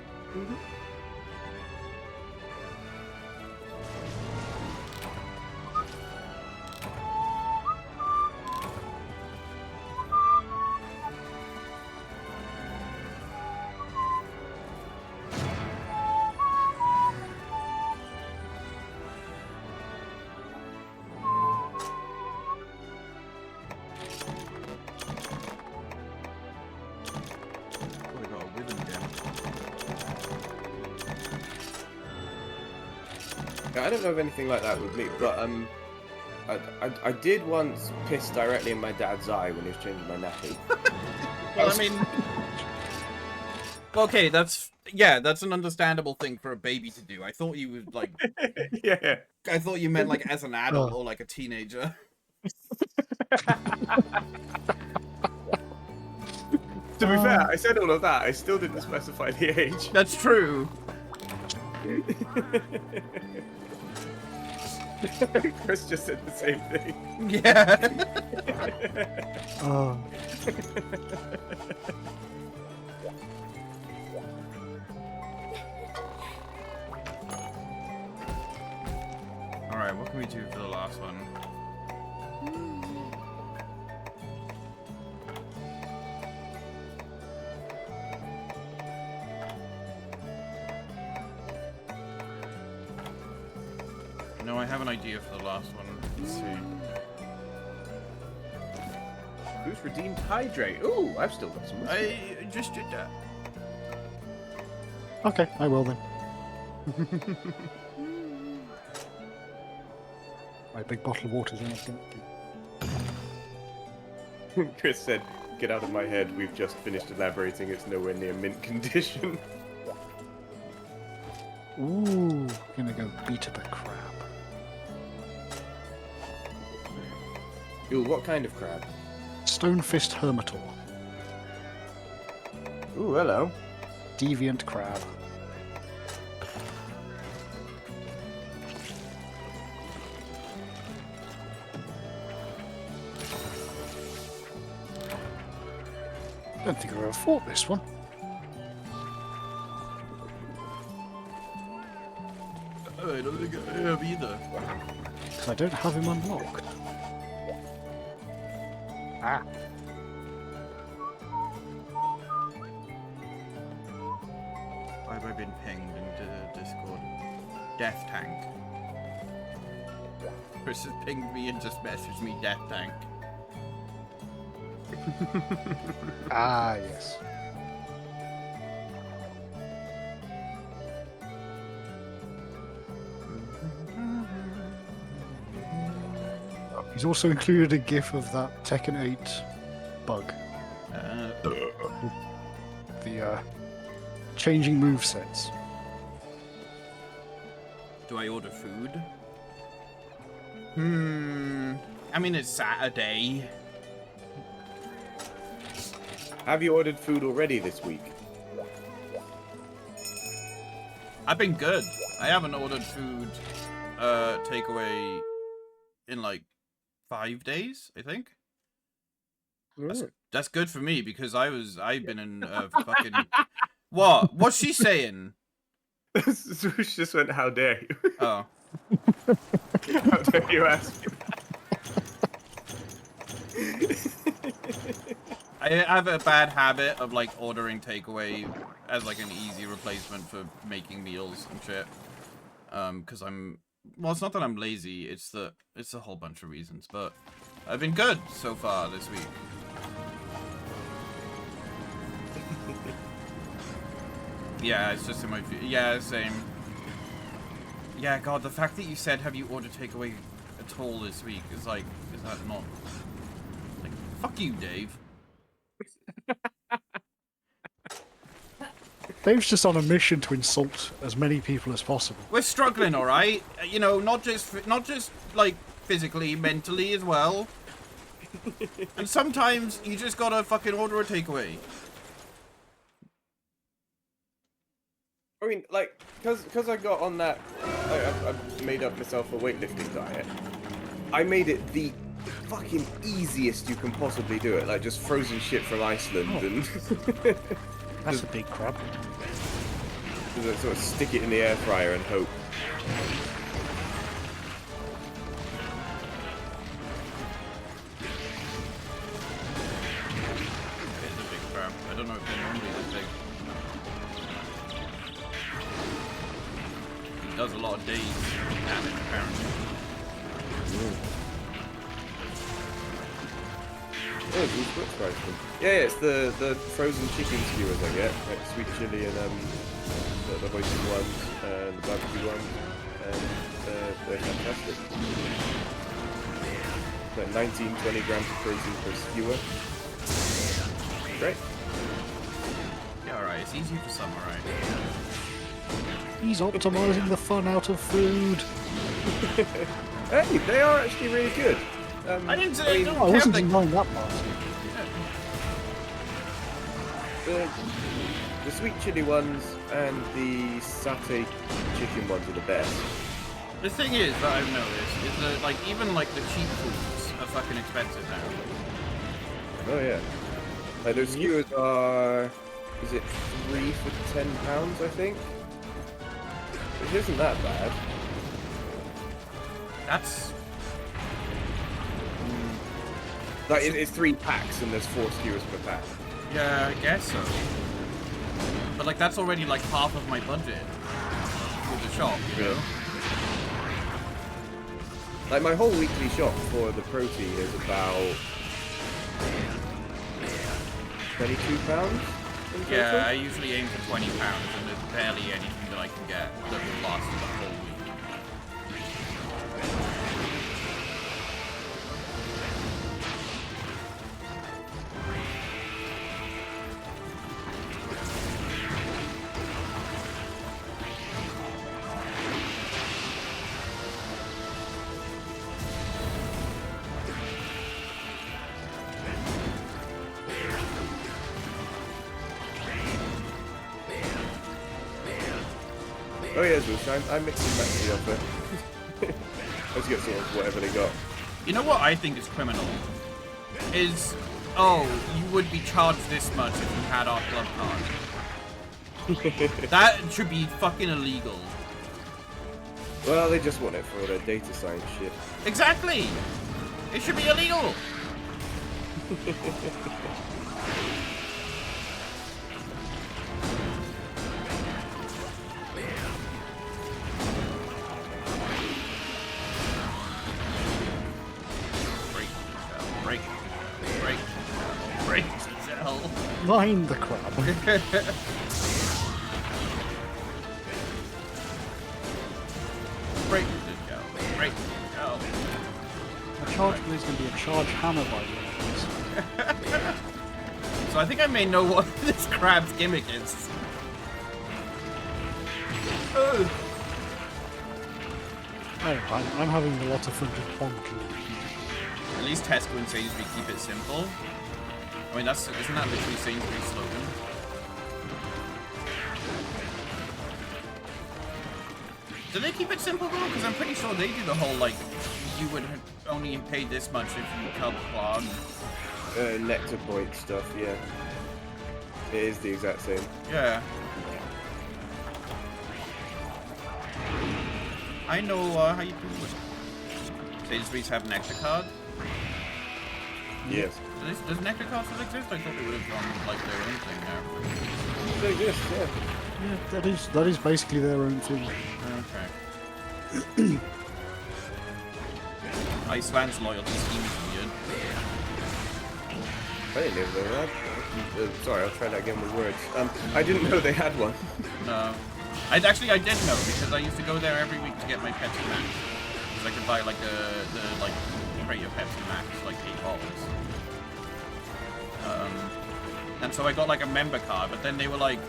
Oh, I got a rhythm again. Yeah, I don't know of anything like that with me, but I did once piss directly in my dad's eye when he was changing my nappy. Well, I mean... Okay, that's an understandable thing for a baby to do. I thought you would, like... Yeah. I thought you meant, like, as an adult or, like, a teenager. To be fair, I said all of that. I still didn't specify the age. That's true. Chris just said the same thing. Yeah. Oh. Alright, what can we do for the last one? No, I have an idea for the last one. Let's see. Who's redeemed Hydrate? Ooh, I've still got some. I just did that. Okay, I will then. My big bottle of water's almost empty. Chris said, "Get out of my head. We've just finished elaborating. It's nowhere near mint condition." Ooh, gonna go beat up a crab. Ooh, what kind of crab? Stonefist Hermitor. Ooh, hello. Deviant Crab. I don't think I've ever fought this one. I don't think I have either. Because I don't have him unlocked. Ah. Why have I been pinged into Discord? Death Tank. Chris has pinged me and just messaged me Death Tank. Ah, yes. He's also included a gif of that Tekken 8 bug. The changing movesets. Do I order food? I mean, it's Saturday. Have you ordered food already this week? I've been good. I haven't ordered food takeaway in like 5 days, I think. That's good for me because I've been in fucking what? What's she saying? Swoosh just went, how dare you? Oh. How dare you ask me? I have a bad habit of like ordering takeaway as like an easy replacement for making meals and shit. Because well, it's not that I'm lazy, it's a whole bunch of reasons, but I've been good so far this week. Yeah, it's just in my yeah, same. Yeah, God, the fact that you said have you ordered takeaway at all this week is like, is that not like fuck you, Dave? Dave's just on a mission to insult as many people as possible. We're struggling, all right. You know, not just like physically, mentally as well. And sometimes you just gotta fucking order a takeaway. I mean, like, because I got on that, I've made up myself a weightlifting diet. I made it the fucking easiest you can possibly do it, like just frozen shit from Iceland and That's a big crab. just sort of stick it in the air fryer and hope. It's a big crab. I don't know if they're normally this big. He does a lot of days damage, apparently. Oh, these quick fries thing. Yeah, it's the frozen chicken skewers I get, like sweet chili and the hoisin ones and the barbecue ones, and they're fantastic. Like 19-20 grams of protein per skewer. Great. Yeah, alright. It's easy for some, alright. He's optimizing the fun out of food. Hey, they are actually really good. I didn't say I don't I care wasn't if they- denying that part. The sweet chili ones and the satay chicken ones are the best. The thing is that I've noticed is that like even like the cheap foods are fucking expensive now. Oh yeah. Like those skewers are, is it 3 for £10? I think. Which isn't that bad. That's Like it's 3 packs and there's 4 skewers per pack. yeah, I guess so. But like that's already like half of my budget for the shop, you know? Like my whole weekly shop for the protein is about £22 in total. Yeah, I usually aim for £20 and there's barely anything that I can get that will last the whole week. Oh yeah, Zeus, I mixed and matched the offer. Let's get sort of whatever they got. You know what I think is criminal? Is, oh, you would be charged this much if you had our club card. That should be fucking illegal. Well, they just want it for all their data science shit. Exactly! It should be illegal! Break, Giselle. Mind the crab. Break, Giselle. Break, Giselle. A charge blade is going to be a charge hammer by the end. So I think I may know what this crab's gimmick is. Ugh. I'm having a lot of fun just bonking. At least Tesco and Sainsbury keep it simple. I mean, isn't that literally Sainsbury's slogan? Do they keep it simple though? Because I'm pretty sure they do the whole, like, you would only pay this much if you club clog. Nectar point stuff, yeah. It is the exact same. Yeah. I know how you do it. Sainsbury's have Nectar card? Yes. Does Nectar card still exist? I thought they would have gone, like, their own thing now. They exist, yeah. Yeah, that is basically their own thing. Okay. Iceland's loyalty scheme is weird. I didn't know that. Sorry, I'll try that again with words. I didn't know they had one. No. I did know because I used to go there every week to get my Pepsi Max. So I could buy like the crate of Pepsi Max, like $8. And so I got like a member card, but then they were like,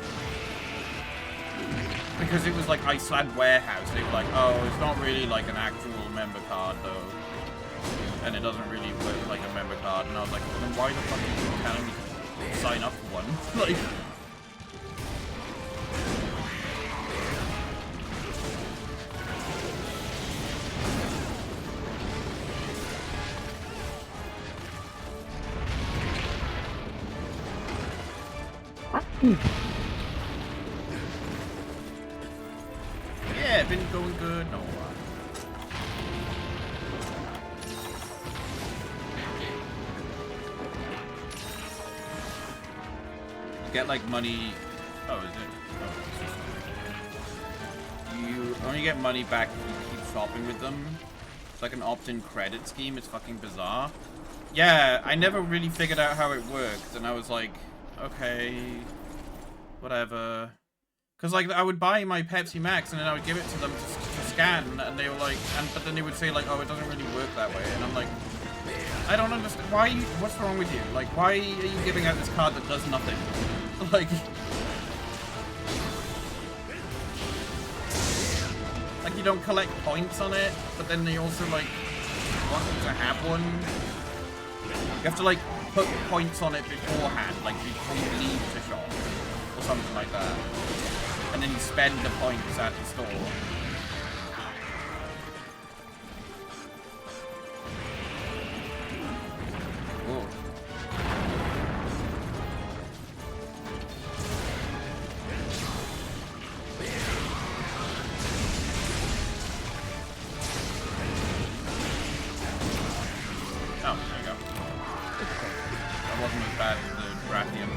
because it was like Iceland Warehouse, they were like, oh, it's not really like an actual member card though. And it doesn't really work like a member card. And I was like, well, then why the fuck are you telling me to sign up for one? Like, yeah, been going good. No. Get like money. Oh, is it? Oh, you only get money back if you keep shopping with them. It's like an opt-in credit scheme. It's fucking bizarre. Yeah, I never really figured out how it worked, and I was like, okay, whatever. Because like I would buy my Pepsi Max and then I would give it to them to scan, and they were like, but then they would say like, oh, it doesn't really work that way, and I'm like, I don't understand. Why? What's wrong with you? Like, why are you giving out this card that does nothing? Like you don't collect points on it, but then they also like want you to have one. You have to like put points on it beforehand, like before you leave the shop or something like that, and then you spend the points at the store. Whoa. Oh, there you go. That wasn't as bad as the Rathian.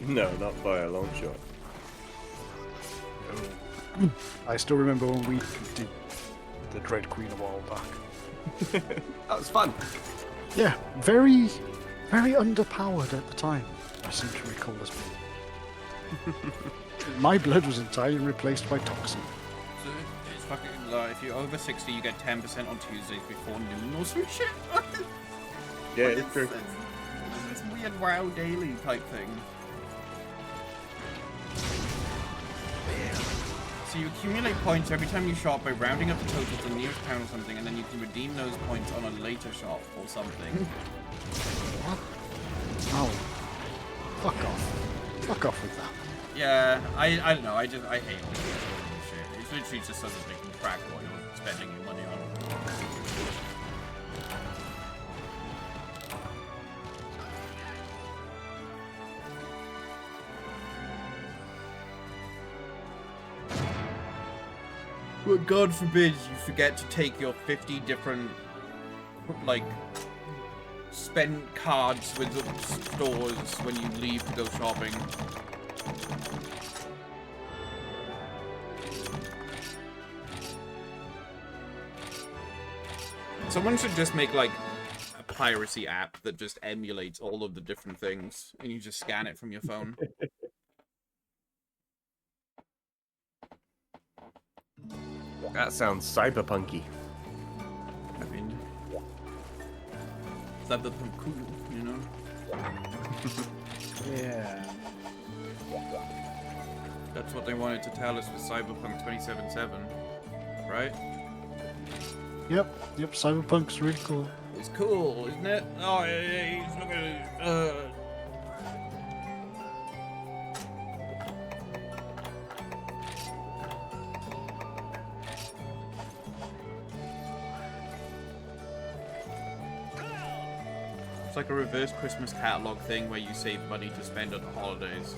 No, not by a long shot. I still remember when we did the Dread Queen a while back. That was fun. Yeah, very, very underpowered at the time, I seem to recall as being. My blood was entirely replaced by toxin. So it's fucking like if you're over 60, you get 10% on Tuesdays before noon or some shit. Yeah, it's true. It's weird WoW daily type thing. So you accumulate points every time you shop by rounding up the total to the nearest pound or something, and then you can redeem those points on a later shop or something. What? Oh. Fuck off. Fuck off with that. Yeah, I don't know. I hate all this shit. It's literally just so that they can track what you're spending your money on. Well, God forbid you forget to take your 50 different, like, spend cards with the stores when you leave to go shopping. Someone should just make, like, a piracy app that just emulates all of the different things, and you just scan it from your phone. That sounds cyberpunky. I mean, cyberpunk cool, you know? Yeah. That's what they wanted to tell us with Cyberpunk 2077, right? Yep. Cyberpunk's really cool. It's cool, isn't it? Oh, he's looking at It's like a reverse Christmas catalog thing where you save money to spend at the holidays.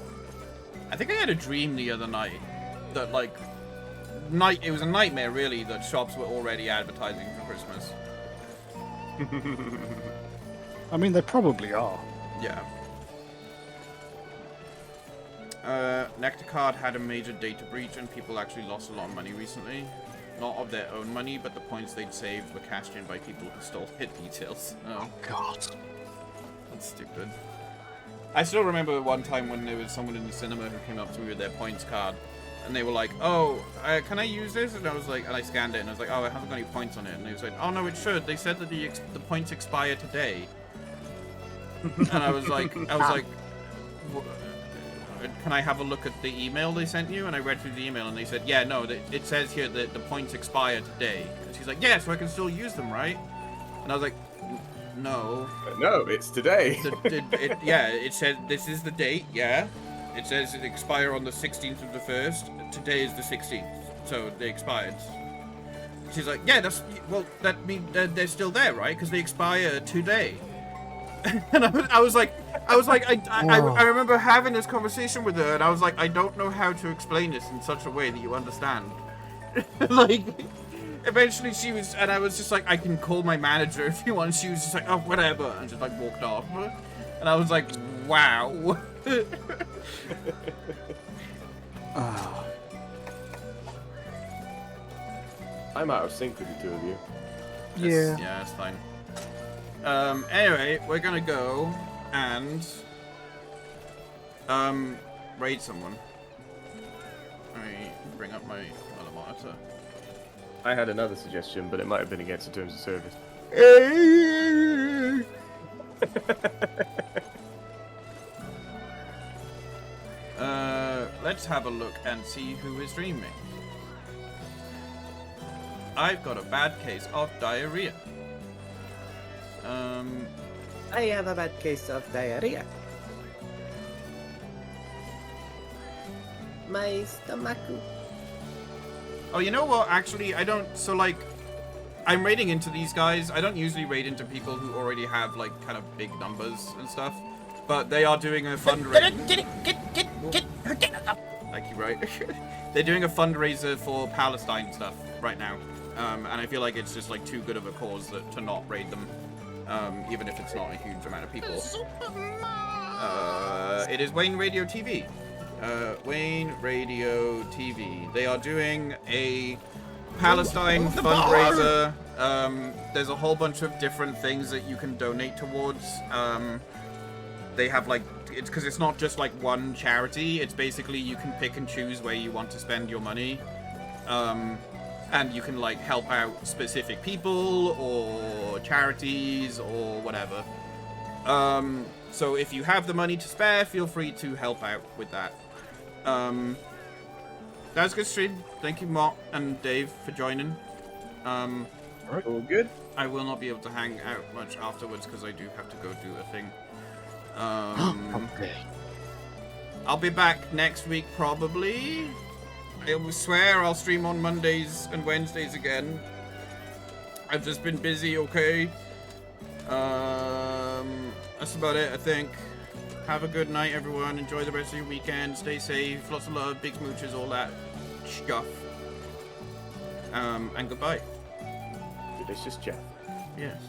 I think I had a dream the other night that, like, it was a nightmare, really, that shops were already advertising for Christmas. I mean, they probably are. Yeah. Nectarcard had a major data breach and people actually lost a lot of money recently. Not of their own money, but the points they'd saved were cashed in by people who stole hit details. Oh, God. that's stupid. I still remember one time when there was someone in the cinema who came up to me with their points card, and they were like, "Oh, can I use this?" And I was like, and I scanned it, and I was like, "Oh, it hasn't got any points on it." And they was like, "Oh no, it should. They said that the points expire today." And I was like, "Can I have a look at the email they sent you?" And I read through the email, and they said, "Yeah, no, it says here that the points expire today." And she's like, "Yeah, so I can still use them, right?" And I was like, "No." No, it's today. Yeah, it said this is the date. Yeah, it says it expire on the 16th of the 1st. Today is the 16th, so they expired. She's like, "Yeah, that means they're still there, right? Because they expire today." And I was like, I remember having this conversation with her, and I was like, I don't know how to explain this in such a way that you understand. Like, eventually she was, and I was just like, I can call my manager if you want. She was just like, oh, whatever, and just like walked off. And I was like, wow. I'm out of sync with the two of you. Yeah. Yeah, it's fine. Anyway, we're gonna go and raid someone. Let me bring up my other monitor. I had another suggestion, but it might have been against the terms of service. Let's have a look and see who is streaming. I've got a bad case of diarrhea. I have a bad case of diarrhea. My stomach. Oh, you know what? Actually, I don't. So, like, I'm raiding into these guys. I don't usually raid into people who already have, like, kind of big numbers and stuff. But they are doing a fundraiser. Thank you, right? They're doing a fundraiser for Palestine stuff right now. And I feel like it's just, like, too good of a cause to not raid them. Even if it's not a huge amount of people. It is Wayne Radio TV. Wayne Radio TV. They are doing a Palestine fundraiser. There's a whole bunch of different things that you can donate towards. They have, like, it's because it's not just like one charity. It's basically you can pick and choose where you want to spend your money. And you can, like, help out specific people or charities or whatever. So if you have the money to spare, feel free to help out with that. That was a good stream. Thank you, Mott and Dave, for joining. All good. I will not be able to hang out much afterwards because I do have to go do a thing. Okay. I'll be back next week probably. I will swear I'll stream on Mondays and Wednesdays again. I've just been busy, okay? That's about it, I think. Have a good night, everyone. Enjoy the rest of your weekend. Stay safe. Lots of love, big smooches, all that stuff. And goodbye. Delicious Jeff. Yes.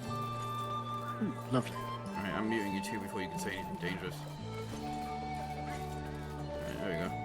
Lovely. Alright, I'm muting you too before you can say anything dangerous. Alright, there we go.